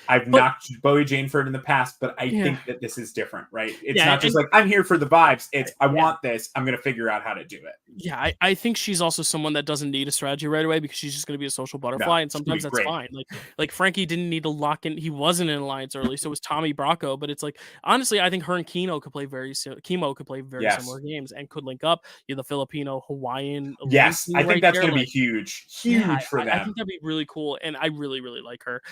Speaker 2: I've
Speaker 1: But-
Speaker 2: knocked Bowie Janeford in the past, but I
Speaker 1: Yeah.
Speaker 2: think that this is different, right? It's
Speaker 1: Yeah,
Speaker 2: not just
Speaker 1: and-
Speaker 2: like I'm here for the vibes. It's I
Speaker 1: Yeah.
Speaker 2: want this. I'm gonna figure out how to do it.
Speaker 1: Yeah, I think she's also someone that doesn't need a strategy right away because she's just going to be a social butterfly, and
Speaker 2: she's gonna be
Speaker 1: sometimes that's
Speaker 2: great.
Speaker 1: fine. Like Frankie didn't need to lock in; he wasn't in alliance early, so was Tommy Bracco. But it's like honestly, I think her and Kimo could play very
Speaker 2: Yes.
Speaker 1: similar games and could link up. You have the Filipino Hawaiian.
Speaker 2: Yes,
Speaker 1: linking
Speaker 2: I think
Speaker 1: right
Speaker 2: that's
Speaker 1: there,
Speaker 2: going to be
Speaker 1: like,
Speaker 2: huge,
Speaker 1: yeah,
Speaker 2: huge for
Speaker 1: I
Speaker 2: them.
Speaker 1: think that'd be really cool, and I really, really like her.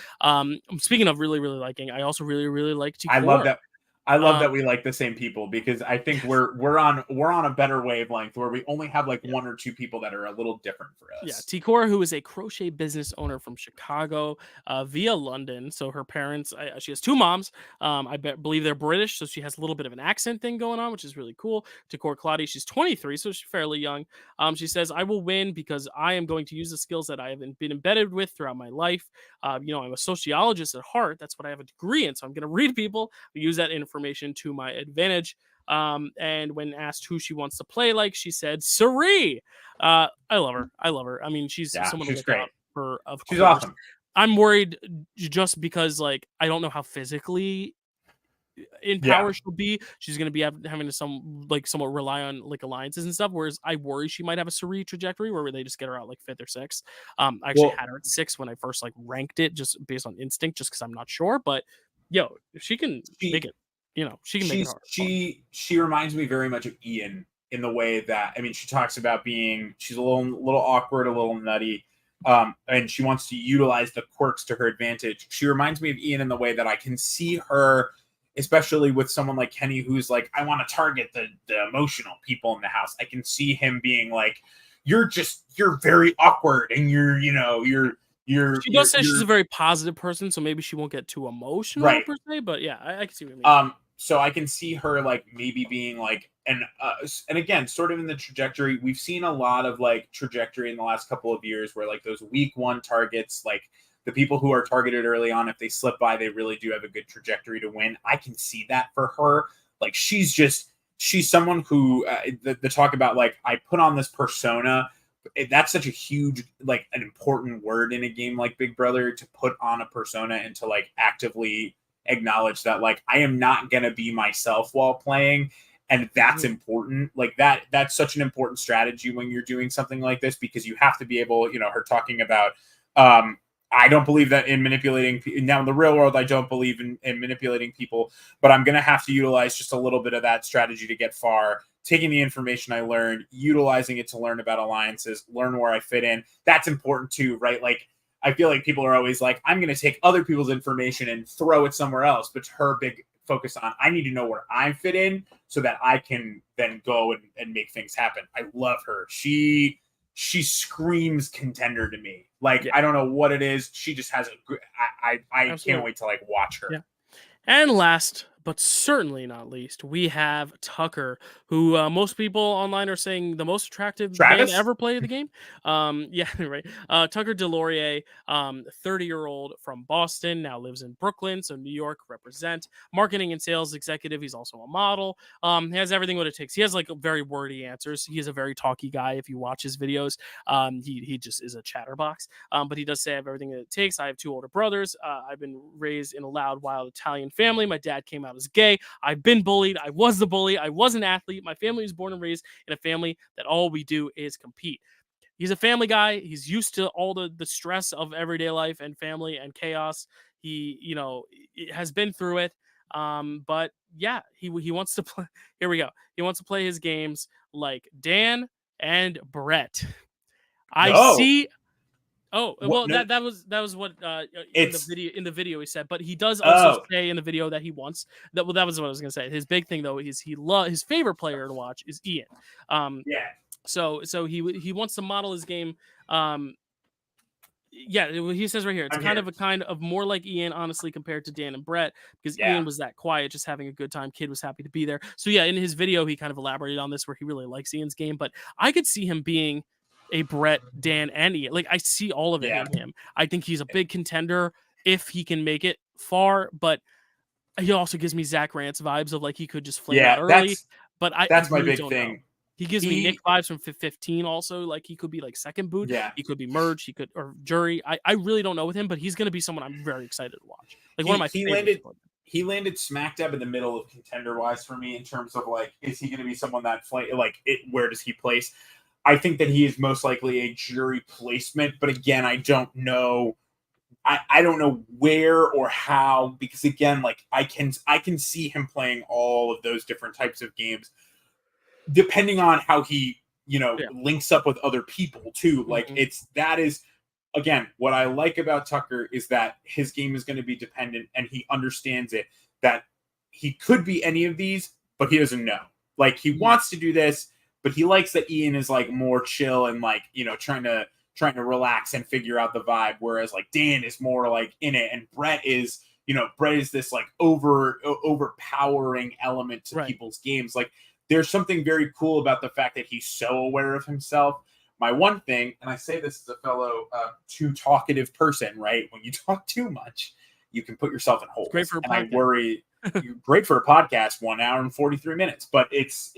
Speaker 1: Speaking of really, really liking, I also really, really like Tikor.
Speaker 2: I love that. I love that
Speaker 1: Um,
Speaker 2: we like the same people because I think we're on a better wavelength where we only have like one or two people that are a little different for us.
Speaker 1: Yeah, Tikor, who is a crochet business owner from Chicago, via London. So her parents, she has two moms. Believe they're British, so she has a little bit of an accent thing going on, which is really cool. Tikor Claudia, she's 23, so she's fairly young. She says, "I will win because I am going to use the skills that I have been embedded with throughout my life. I'm a sociologist at heart. That's what I have a degree in. So I'm going to read people, use that information to my advantage." And when asked who she wants to play like, she said, Suri. I love her. I love her. I mean, she's someone to
Speaker 2: she's
Speaker 1: look
Speaker 2: great.
Speaker 1: out for, of
Speaker 2: She's
Speaker 1: course.
Speaker 2: awesome.
Speaker 1: I'm worried just because, like, I don't know how physically in power she'll be. She's going to be having to somewhat rely on like alliances and stuff. Whereas I worry she might have a Suri trajectory where they just get her out like 5th or 6th. I actually had her at 6 when I first like ranked it just based on instinct, just because I'm not sure. But yo, if she can make it, she can make it hard.
Speaker 2: She reminds me very much of Ian in the way that she talks about she's a little awkward, a little nutty, and she wants to utilize the quirks to her advantage. She reminds me of Ian in the way that I can see her, especially with someone like Kenny, who's like, I want to target the emotional people in the house. I can see him being like, you're very awkward, and
Speaker 1: She does say she's a very positive person, so maybe she won't get too emotional per se. But yeah, I can see what you mean.
Speaker 2: So I can see her like maybe being like, and again, sort of in the trajectory, we've seen a lot of like trajectory in the last couple of years where like those week 1 targets, like the people who are targeted early on, if they slip by, they really do have a good trajectory to win. I can see that for her. Like she's someone who the talk about like, I put on this persona. That's such a huge, like an important word in a game like Big Brother, to put on a persona and to like actively acknowledge that like I am not gonna be myself while playing, and that's important. Like that's such an important strategy when you're doing something like this, because you have to be able, her talking about I don't believe that in manipulating now in the real world. I don't believe in manipulating people, but I'm gonna have to utilize just a little bit of that strategy to get far. Taking the information I learned, utilizing it to learn about alliances, learn where I fit in. That's important too, right? Like I feel like people are always like, I'm going to take other people's information and throw it somewhere else. But her big focus on, I need to know where I fit in so that I can then go and make things happen. I love her. She screams contender to me. Like, I don't know what it is. She just has I can't wait to like watch her.
Speaker 1: Yeah. And last but certainly not least, we have Tucker, who most people online are saying the most attractive man to ever play the game. Yeah, right. Tucker Delorier, 30-year-old from Boston, now lives in Brooklyn, so New York represent. Marketing and sales executive. He's also a model. He has everything what it takes. He has like very wordy answers. He is a very talky guy. If you watch his videos, he just is a chatterbox. But he does say I have everything that it takes. I have 2 older brothers. I've been raised in a loud, wild Italian family. My dad came out as gay. I've been bullied. I was the bully. I was an athlete. My family was born and raised in a family that all we do is compete. He's a family guy. He's used to all the stress of everyday life and family and chaos. He, has been through it. But yeah, he wants to play. Here we go. He wants to play his games like Dan and Brett. I see. Oh, well, that was what in the video he said, but he does also say in the video that he wants that. Well, that was what I was gonna say. His big thing though is his favorite player to watch is Ian.
Speaker 2: Yeah.
Speaker 1: So he wants to model his game. Yeah, he says right here, it's kind of more like Ian, honestly, compared to Dan and Brett, because Ian was that quiet, just having a good time. Kid was happy to be there. So yeah, in his video, he kind of elaborated on this where he really likes Ian's game, but I could see him being a Brett, Dan, and Ian. Like I see all of it in him. I think he's a big contender if he can make it far, but he also gives me Zach Rance vibes of like he could just flame out early. But
Speaker 2: that's
Speaker 1: I
Speaker 2: my
Speaker 1: really
Speaker 2: big
Speaker 1: don't
Speaker 2: thing.
Speaker 1: know. He gives me Nick vibes from 15 also. Like he could be like second boot.
Speaker 2: Yeah.
Speaker 1: He could be merge. He could or jury. I really don't know with him, but he's gonna be someone I'm very excited to watch. Like one of my favorites.
Speaker 2: He landed smack dab in the middle of contender wise for me in terms of like, is he gonna be someone that where does he place? I think that he is most likely a jury placement, but again, I don't know. I don't know where or how, because again, like I can see him playing all of those different types of games, depending on how he links up with other people too. Like that is again what I like about Tucker is that his game is going to be dependent, and he understands it that he could be any of these, but he doesn't know. Like he wants to do this, but he likes that Ian is like more chill and like trying to relax and figure out the vibe, whereas like Dan is more like in it, and Brett is this like overpowering element to people's games. Like there's something very cool about the fact that he's so aware of himself. My one thing, and I say this as a fellow too talkative person, right? When you talk too much, you can put yourself in holes.
Speaker 1: Great for a podcast.
Speaker 2: I worry. Great for a podcast, 1 hour and 43 minutes, but it's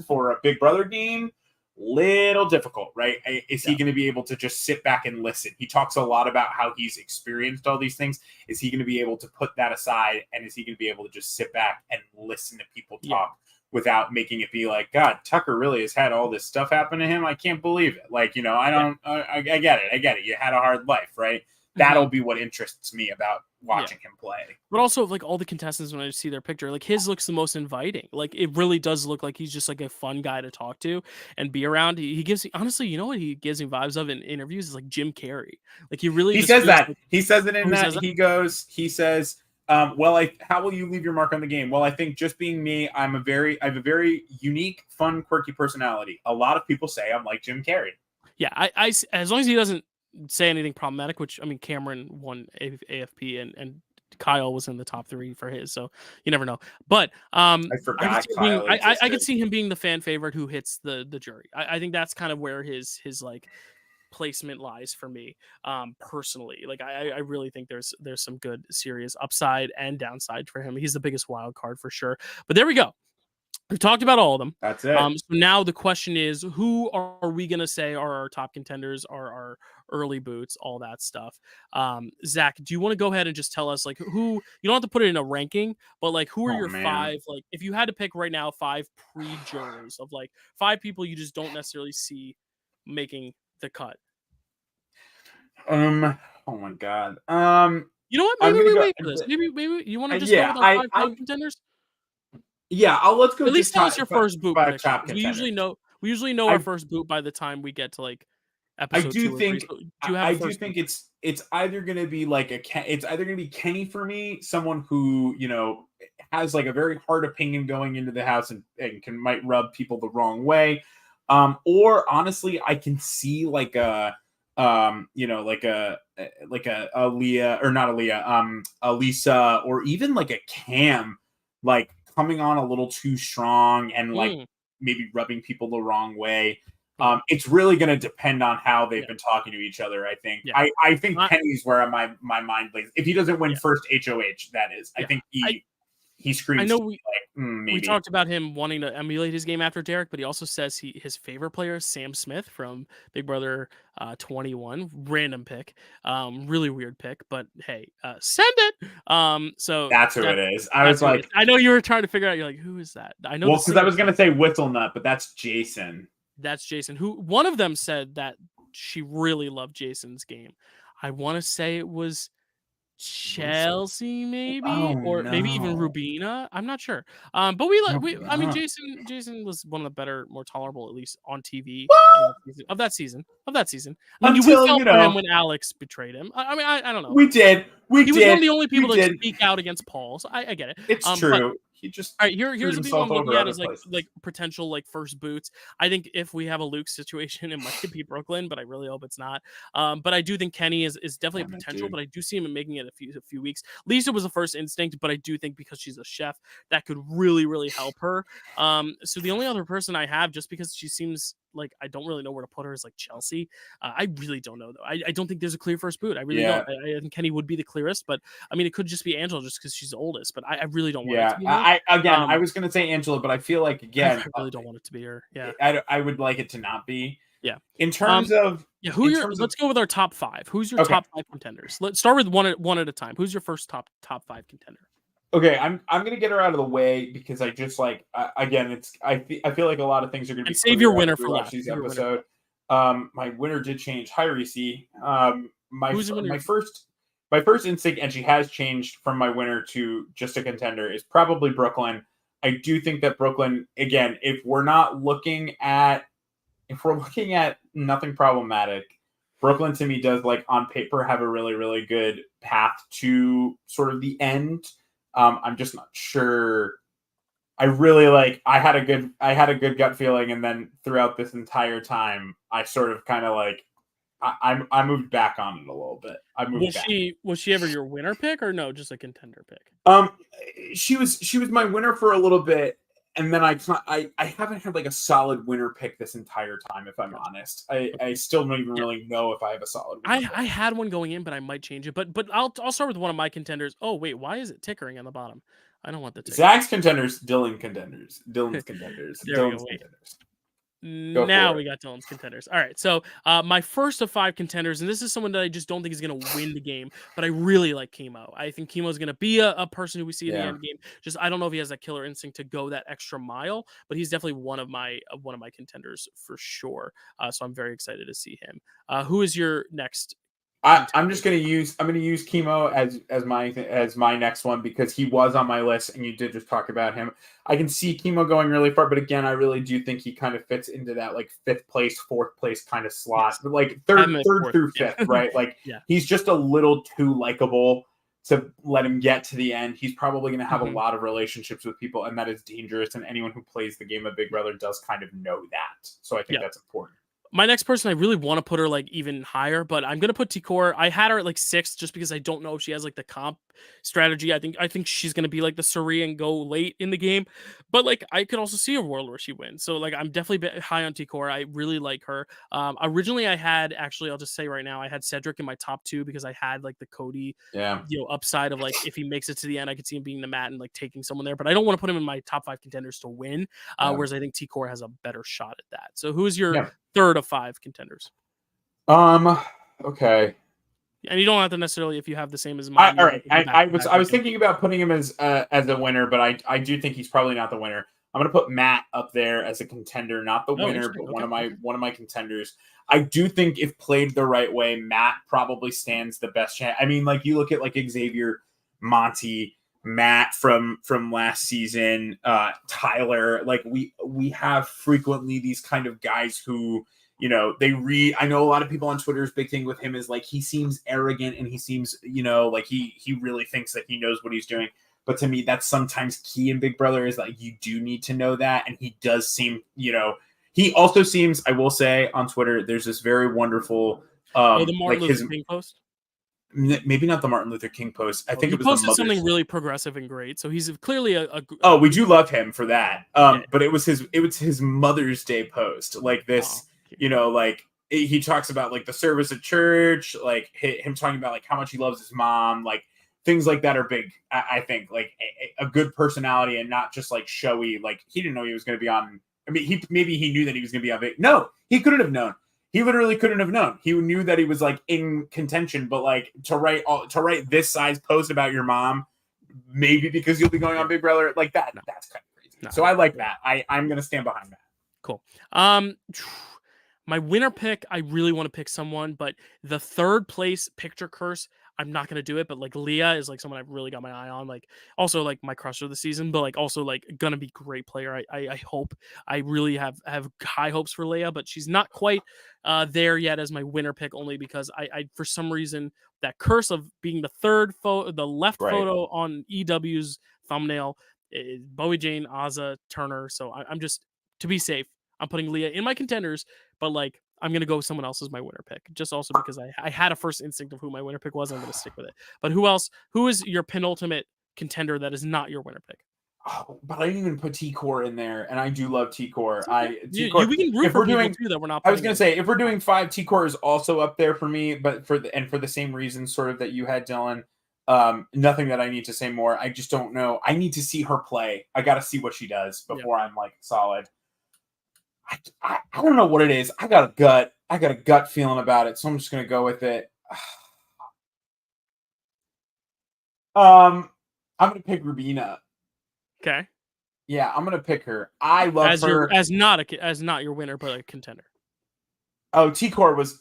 Speaker 2: for a Big Brother game, little difficult, right? Is he going to be able to just sit back and listen? He talks a lot about how he's experienced all these things. Is he going to be able to put that aside, and is he going to be able to just sit back and listen to people talk without making it be like, God, Tucker really has had all this stuff happen to him? I can't believe it. Like, I get it. You had a hard life, right? That'll be what interests me about watching him play.
Speaker 1: But also, like all the contestants, when I see their picture, like his looks the most inviting. Like it really does look like he's just like a fun guy to talk to and be around. He gives me, honestly, you know what he gives me vibes of in interviews is like Jim Carrey. Like he
Speaker 2: says that.
Speaker 1: Like,
Speaker 2: he says it in that. He says, how will you leave your mark on the game? Well, I think just being me, I have a very unique, fun, quirky personality. A lot of people say I'm like Jim Carrey.
Speaker 1: Yeah, I as long as he doesn't say anything problematic, which I mean, Cameron won AFP and Kyle was in the top 3 for his, so you never know. But I forgot I could see him being the fan favorite who hits the jury. I think that's kind of where his like placement lies for me personally. Like I really think there's some good serious upside and downside for him. He's the biggest wild card for sure. But there we go. We've talked about all of them.
Speaker 2: That's it.
Speaker 1: So now the question is, who are we going to say are our top contenders, are our early boots, all that stuff? Zach, do you want to go ahead and just tell us, like, who, you don't have to put it in a ranking, but like, who are your 5, like, if you had to pick right now 5 pre-jurors of like 5 people you just don't necessarily see making the cut?
Speaker 2: Oh my God.
Speaker 1: You know what? Maybe we wait for this. Maybe you want to just go with our 5 contenders?
Speaker 2: Yeah, let's go.
Speaker 1: At least tell us your first boot. We usually know our first boot by the time we get to like episode 2 or 3. So I do think it's either going to be like it's either going to be Kenny for me, someone who has like a very hard opinion going into the house and might rub people the wrong way, or honestly, I can see like a Leah, or not Aaliyah, a Lisa, or even like a Cam, like coming on a little too strong and like maybe rubbing people the wrong way. It's really going to depend on how they've been talking to each other, I think. Yeah. I think Kenny's where my mind lays. If he doesn't win first HOH, that is. I think he screams. I know
Speaker 2: we
Speaker 1: talked about him wanting to emulate his game after Derek, but he also says his favorite player is Sam Smith from Big Brother 21. Random pick, really weird pick, but hey, send it. So
Speaker 2: that's who it is. I was like,
Speaker 1: I know you were trying to figure out. You're like, who is that? I know.
Speaker 2: Well, because I was gonna say Whistlenut, but that's Jason.
Speaker 1: That's Jason. Who one of them said that she really loved Jason's game. I want to say it was Chelsea, maybe, maybe even Rubina. I'm not sure. But I mean, Jason was one of the better, more tolerable, at least on TV of that season. I mean, we felt for him when Alex betrayed him. I mean, I don't know.
Speaker 2: We did.
Speaker 1: He was one of the only people to speak out against Paul. So I get it.
Speaker 2: It's true. He just
Speaker 1: all right. Here's the people I'm looking at as like potential like first boots. I think if we have a Luke situation, it might be Brooklyn, but I really hope it's not. But I do think Kenny is definitely a potential. But I do see him making it a few weeks. Lisa was the first instinct, but I do think because she's a chef, that could really help her. So the only other person I have, just because she seems like I don't really know where to put her is like Chelsea. I really don't know though. I don't think there's a clear first boot. I really don't. I think Kenny would be the clearest, but I mean it could just be Angela just because she's the oldest. But I really don't want it to be her.
Speaker 2: I was gonna say Angela, but I feel like again,
Speaker 1: I really don't want it to be her. Yeah,
Speaker 2: I would like it to not be.
Speaker 1: Yeah.
Speaker 2: In terms of
Speaker 1: let's go with our top 5. Who's your top 5 contenders? Let's start with one at a time. Who's your first top 5 contender?
Speaker 2: Okay, I'm gonna get her out of the way because I just like again, I feel like a lot of things are gonna be.
Speaker 1: Save your winner for last.
Speaker 2: This episode. My winner did change. Hi, Reese. My first instinct, and she has changed from my winner to just a contender, is probably Brooklyn. I do think that Brooklyn, again, if we're looking at nothing problematic, Brooklyn to me does, like, on paper have a really, really good path to sort of the end. I'm just not sure. I really I had a good gut feeling, and then throughout this entire time, I sort of kind of like I moved back on it a little bit.
Speaker 1: Was she ever your winner pick or no, just a contender pick?
Speaker 2: She was my winner for a little bit, and then I haven't had like a solid winner pick this entire time, if I'm honest. I still don't even really know if I have a solid winner
Speaker 1: I had one going in, but I might change it. But I'll start with one of my contenders. Oh wait, why is it tickering on the bottom? I don't want the ticker.
Speaker 2: Zach's contenders, Dylan's contenders. Dylan's contenders.
Speaker 1: Now we got Dylan's contenders. All right, so my first of 5 contenders, and this is someone that I just don't think is going to win the game, but I really like Chemo. I think Chemo is going to be a person who we see in the end game. Just I don't know if he has that killer instinct to go that extra mile, but he's definitely one of my contenders for sure. So I'm very excited to see him. Who is your next?
Speaker 2: I'm gonna use Chemo as my next one because he was on my list and you did just talk about him. I can see Chemo going really far, but again, I really do think he kind of fits into that like 5th place, 4th place kind of slot, but like third through 5th, right? Like he's just a little too likable to let him get to the end. He's probably going to have a lot of relationships with people, and that is dangerous. And anyone who plays the game of Big Brother does kind of know that. So I think that's important.
Speaker 1: My next person, I really want to put her like even higher, but I'm gonna put Tikor. I had her at like 6th just because I don't know if she has like the comp strategy. I think she's gonna be like the Suri and go late in the game, but like I could also see a world where she wins. So like I'm definitely high on Tikor. I really like her. Originally I had I'll just say right now I had Cedric in my top 2 because I had like the Cody upside of like if he makes it to the end I could see him being the mat and like taking someone there, but I don't want to put him in my top 5 contenders to win. Whereas I think Tikor has a better shot at that. So who is your third of 5 contenders?
Speaker 2: Okay.
Speaker 1: And you don't have to necessarily if you have the same as mine.
Speaker 2: All right. I was thinking about putting him as a winner, but I do think he's probably not the winner. I'm going to put Matt up there as a contender, not the winner, but one of my contenders. I do think if played the right way, Matt probably stands the best chance. I mean, like you look at like Xavier, Monty, Matt from last season, Tyler, like we have frequently these kind of guys who, you know, I know a lot of people on Twitter's big thing with him is like, he seems arrogant and he seems, you know, like he really thinks that he knows what he's doing. But to me, that's sometimes key in Big Brother is like, you do need to know that. And he does seem, you know, he also seems, I will say on Twitter, there's this very wonderful,
Speaker 1: the Martin Luther King post.
Speaker 2: Maybe not the Martin Luther King post. I think it was
Speaker 1: posted something really progressive and great. So he's clearly
Speaker 2: Oh, we do love him for that. But it was his Mother's Day post. Like this, you know, like he talks about like the service at church, like him talking about like how much he loves his mom, like things like that are big. I think like a good personality and not just like showy. Like he didn't know he was going to be on. I mean, maybe he knew that he was going to be on. No, he couldn't have known. He literally couldn't have known. He knew that he was like in contention, but like to write this size post about your mom, maybe because you'll be going on Big Brother, like that. That's kind of crazy. So I like that. I'm gonna stand behind that.
Speaker 1: Cool. My winner pick, I really want to pick someone, but the 3rd place picture curse, I'm not going to do it. But like Leah is like someone I've really got my eye on. Like also like my crush of the season, but like also like going to be great player. I hope. I really have high hopes for Leah, but she's not quite there yet as my winner pick only because I for some reason that curse of being the left photo on EW's thumbnail, Bowie Jane, Azza, Turner. So I'm just, to be safe, I'm putting Leah in my contenders, but like I'm going to go with someone else as my winner pick, just also because I had a first instinct of who my winner pick was. I'm going to stick with it. But who else? Who is your penultimate contender that is not your winner pick?
Speaker 2: Oh, but I didn't even put T-Core in there, and I do love T-Core.
Speaker 1: We
Speaker 2: T-Core.
Speaker 1: can root
Speaker 2: If
Speaker 1: for
Speaker 2: we're
Speaker 1: people
Speaker 2: doing,
Speaker 1: too that we're not.
Speaker 2: I was gonna say if we're doing 5, T-Core is also up there for me, but for the same reasons sort of that you had, Dylan. Nothing that I need to say more. I just don't know. I need to see her play. I got to see what she does before I'm like solid. I don't know what it is. I got a gut feeling about it, so I'm just gonna go with it. I'm gonna pick Rubina.
Speaker 1: Okay.
Speaker 2: Yeah, I'm gonna pick her. I love her
Speaker 1: as not your winner, but a contender.
Speaker 2: Oh, T-Core was.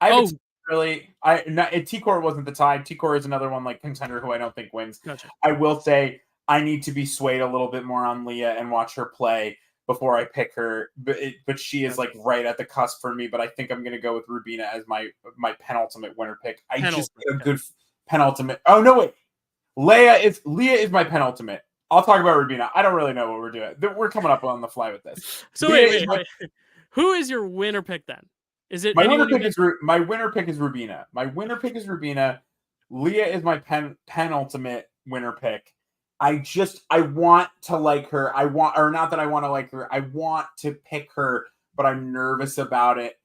Speaker 2: T-Core wasn't the tie. T-Core is another one like contender who I don't think wins.
Speaker 1: Gotcha.
Speaker 2: I will say I need to be swayed a little bit more on Leah and watch her play before I pick her. But she is like right at the cusp for me. But I think I'm gonna go with Rubina as my penultimate winner pick. Just get a good penultimate. Oh no, wait. Leah is my penultimate. I'll talk about Rubina. I don't really know what we're doing. We're coming up on the fly with this.
Speaker 1: So wait. Who is your winner pick then? Is it
Speaker 2: my winner pick is Rubina. My winner pick is Rubina. Leah is my penultimate winner pick. I want to like her. Not that I want to like her. I want to pick her, but I'm nervous about it.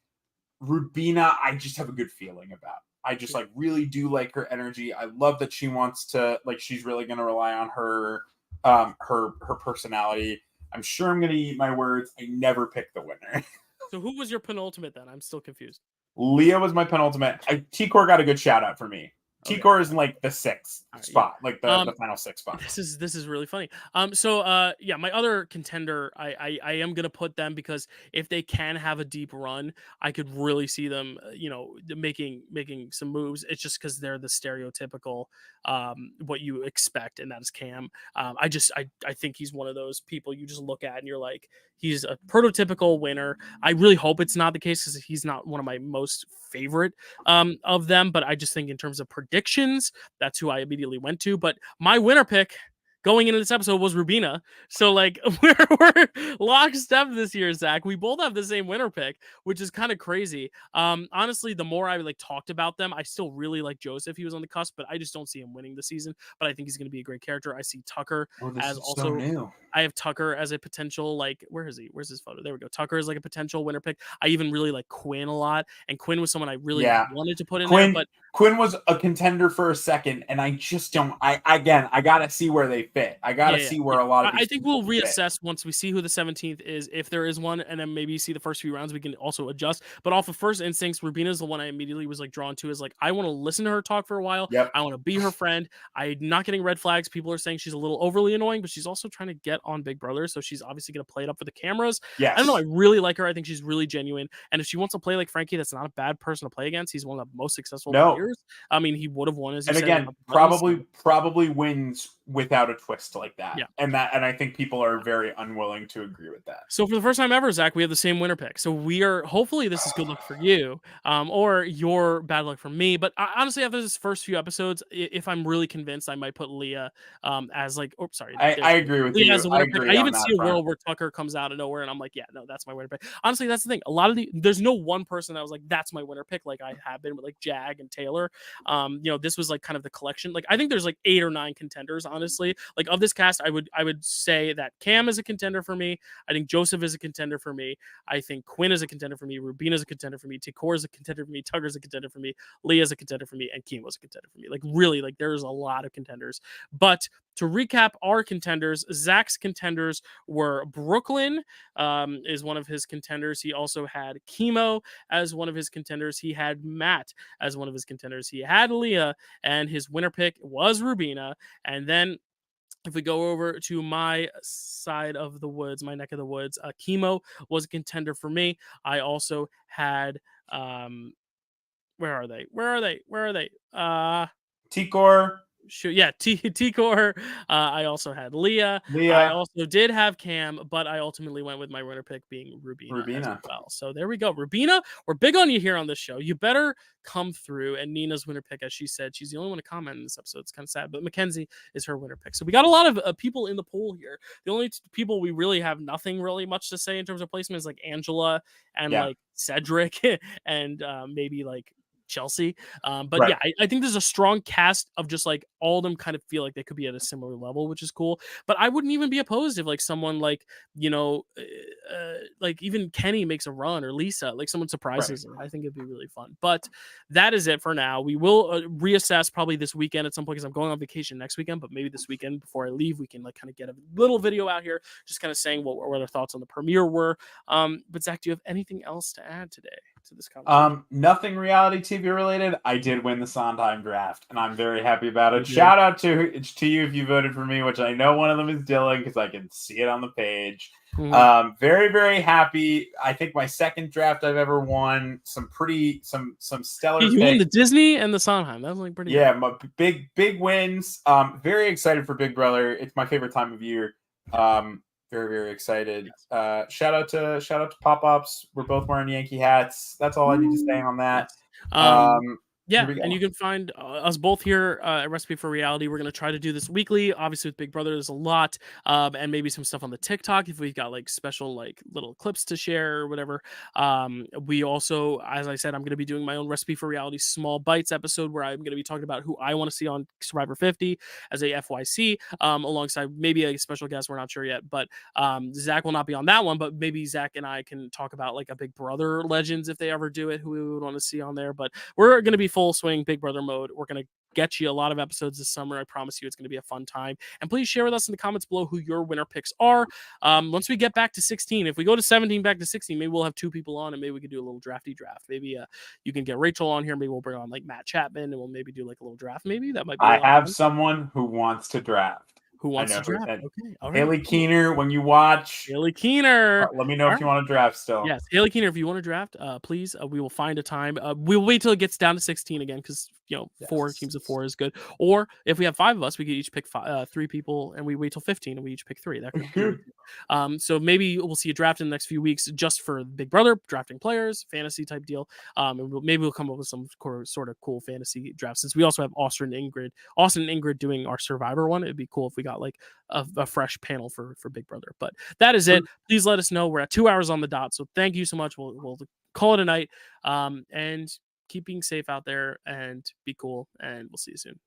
Speaker 2: Rubina, I just have a good feeling about. I just like really do like her energy. I love that she wants to she's really going to rely on her her personality. I'm sure I'm going to eat my words. I never pick the winner.
Speaker 1: So who was your penultimate then? I'm still confused.
Speaker 2: Leah was my penultimate. T-Core got a good shout out for me. T-Core is in like the 6th spot, like the final 6 spot.
Speaker 1: This is really funny. My other contender, I am gonna put them because if they can have a deep run, I could really see them, making some moves. It's just because they're the stereotypical what you expect, and that is Cam. I think he's one of those people you just look at and you're like, he's a prototypical winner. I really hope it's not the case because he's not one of my most favorite of them, but I just think in terms of predictions, that's who I immediately went to. But my winner pick going into this episode was Rubina. So like we're lockstep this year, Zach. We both have the same winner pick, which is kind of crazy. Honestly, the more I talked about them, I still really like Joseph. He was on the cusp, but I just don't see him winning the season. But I think he's going to be a great character. I see Tucker as also so new. I have Tucker as a potential where is he? Where's his photo? There we go. Tucker is like a potential winner pick. I even really like Quinn a lot, and Quinn was someone I really wanted to put in there. But
Speaker 2: Quinn was a contender for a second, and I just don't. I gotta see where they fit. I gotta see where a lot of.
Speaker 1: I think we'll reassess once we see who the 17th is, if there is one, and then maybe see the first few rounds. We can also adjust. But off of first instincts, Rubina is the one I immediately was drawn to. Is I want to listen to her talk for a while.
Speaker 2: Yep.
Speaker 1: I want to be her friend. I'm not getting red flags. People are saying she's a little overly annoying, but she's also trying to get on Big Brother, so she's obviously going to play it up for the cameras.
Speaker 2: Yes.
Speaker 1: I don't know. I really like her. I think she's really genuine, and if she wants to play like Frankie, that's not a bad person to play against. He's one of the most successful players. I mean, he would have won, as you said.
Speaker 2: And again, probably wins without a twist like that.
Speaker 1: Yeah.
Speaker 2: And I think people are very unwilling to agree with that.
Speaker 1: So for the first time ever, Zach, we have the same winner pick. So hopefully this is good luck for you, or your bad luck for me. But honestly, after this first few episodes, if I'm really convinced, I might put Leah as
Speaker 2: I agree with you.
Speaker 1: As a winner pick. I even see a world where Tucker comes out of nowhere, and I'm like, yeah, no, that's my winner pick. Honestly, that's the thing. There's no one person that was like, that's my winner pick, like I have been with Jag and Taylor. This was kind of the collection. I think there's 8 or 9 contenders, honestly. Of this cast, I would say that Cam is a contender for me. I think Joseph is a contender for me. I think Quinn is a contender for me. Rubina is a contender for me. T-Core is a contender for me. Tucker is a contender for me. Leah is a contender for me. And Kim was a contender for me. Really, there's a lot of contenders. But to recap our contenders, Zach's contenders were Brooklyn is one of his contenders. He also had Chemo as one of his contenders. He had Matt as one of his contenders. He had Leah, and his winner pick was Rubina. And then if we go over to my side of the woods, my neck of the woods, Chemo was a contender for me. I also had where are they?
Speaker 2: T-Core.
Speaker 1: T-Core. I also had Leah. I also did have Cam, but I ultimately went with my winner pick being Rubina as well. So there we go. Rubina, we're big on you here on this show. You better come through. And Nina's winner pick, as she said, she's the only one to comment in this episode. It's kind of sad, but Mackenzie is her winner pick. So we got a lot of people in the pool here. The only people we really have nothing really much to say in terms of placement is Angela and Cedric and maybe Chelsea. But
Speaker 2: Right.
Speaker 1: yeah, I think there's a strong cast of just like all of them kind of feel like they could be at a similar level, which is cool. But I wouldn't even be opposed if like someone like, like even Kenny makes a run, or Lisa, like someone surprises her. I think it'd be really fun. But that is it for now. We will reassess probably this weekend at some point, because I'm going on vacation next weekend, but maybe this weekend before I leave, we can like kind of get a little video out here, just kind of saying what our thoughts on the premiere were. But Zach, do you have anything else to add today to this conversation?
Speaker 6: Nothing reality TV related. I did win the Sondheim draft, and I'm very happy about it.
Speaker 1: You did.
Speaker 6: Shout out to you if you voted for me, which I know one of them is Dylan, because I can see it on the page. Very, very happy. I think my second draft I've ever won. Some stellar.
Speaker 1: You won the Disney and the Sondheim. That was like pretty.
Speaker 6: Yeah, my big wins. Very excited for Big Brother. It's my favorite time of year. Very, very excited. Shout out to Pop Ups. We're both wearing Yankee hats. That's all I need to say on that.
Speaker 1: Yeah, and you can find us both here at Recipe for Reality. We're going to try to do this weekly. Obviously, with Big Brother, there's a lot, and maybe some stuff on the TikTok if we've got like special like little clips to share or whatever. We also, as I said, I'm going to be doing my own Recipe for Reality Small Bites episode, where I'm going to be talking about who I want to see on Survivor 50 as a FYC, alongside maybe a special guest. We're not sure yet, but Zach will not be on that one. But maybe Zach and I can talk about like a Big Brother Legends if they ever do it, who we would want to see on there. But we're going to be full swing Big Brother mode. We're going to get you a lot of episodes this summer. I promise you it's going to be a fun time. And please share with us in the comments below who your winner picks are. Once we get back to 16, if we go to 17 back to 16, maybe we'll have 2 people on, and maybe we could do a little drafty draft. Maybe you can get Rachel on here. Maybe we'll bring on like Matt Chapman, and we'll maybe do like a little draft. Maybe that might be.
Speaker 6: I have someone who wants to draft.
Speaker 1: Who wants to draft? Okay. All right.
Speaker 6: Haley Keener, when you watch.
Speaker 1: Haley Keener.
Speaker 6: Let me know if you want to draft still.
Speaker 1: Yes. Haley Keener, if you want to draft, please, we will find a time. We'll wait till it gets down to 16 again, because, 4 teams of 4 is good. Or if we have 5 of us, we could each pick 3 people, and we wait till 15 and we each pick 3. That could be good. So maybe we'll see a draft in the next few weeks just for Big Brother, drafting players, fantasy type deal. And maybe we'll come up with some sort of cool fantasy draft, since we also have Austin and Ingrid doing our Survivor one. It'd be cool if we got like a fresh panel for Big Brother. But that is it. Please let us know. We're at 2 hours on the dot, so thank you so much. We'll call it a night, and keep being safe out there, and be cool, and we'll see you soon.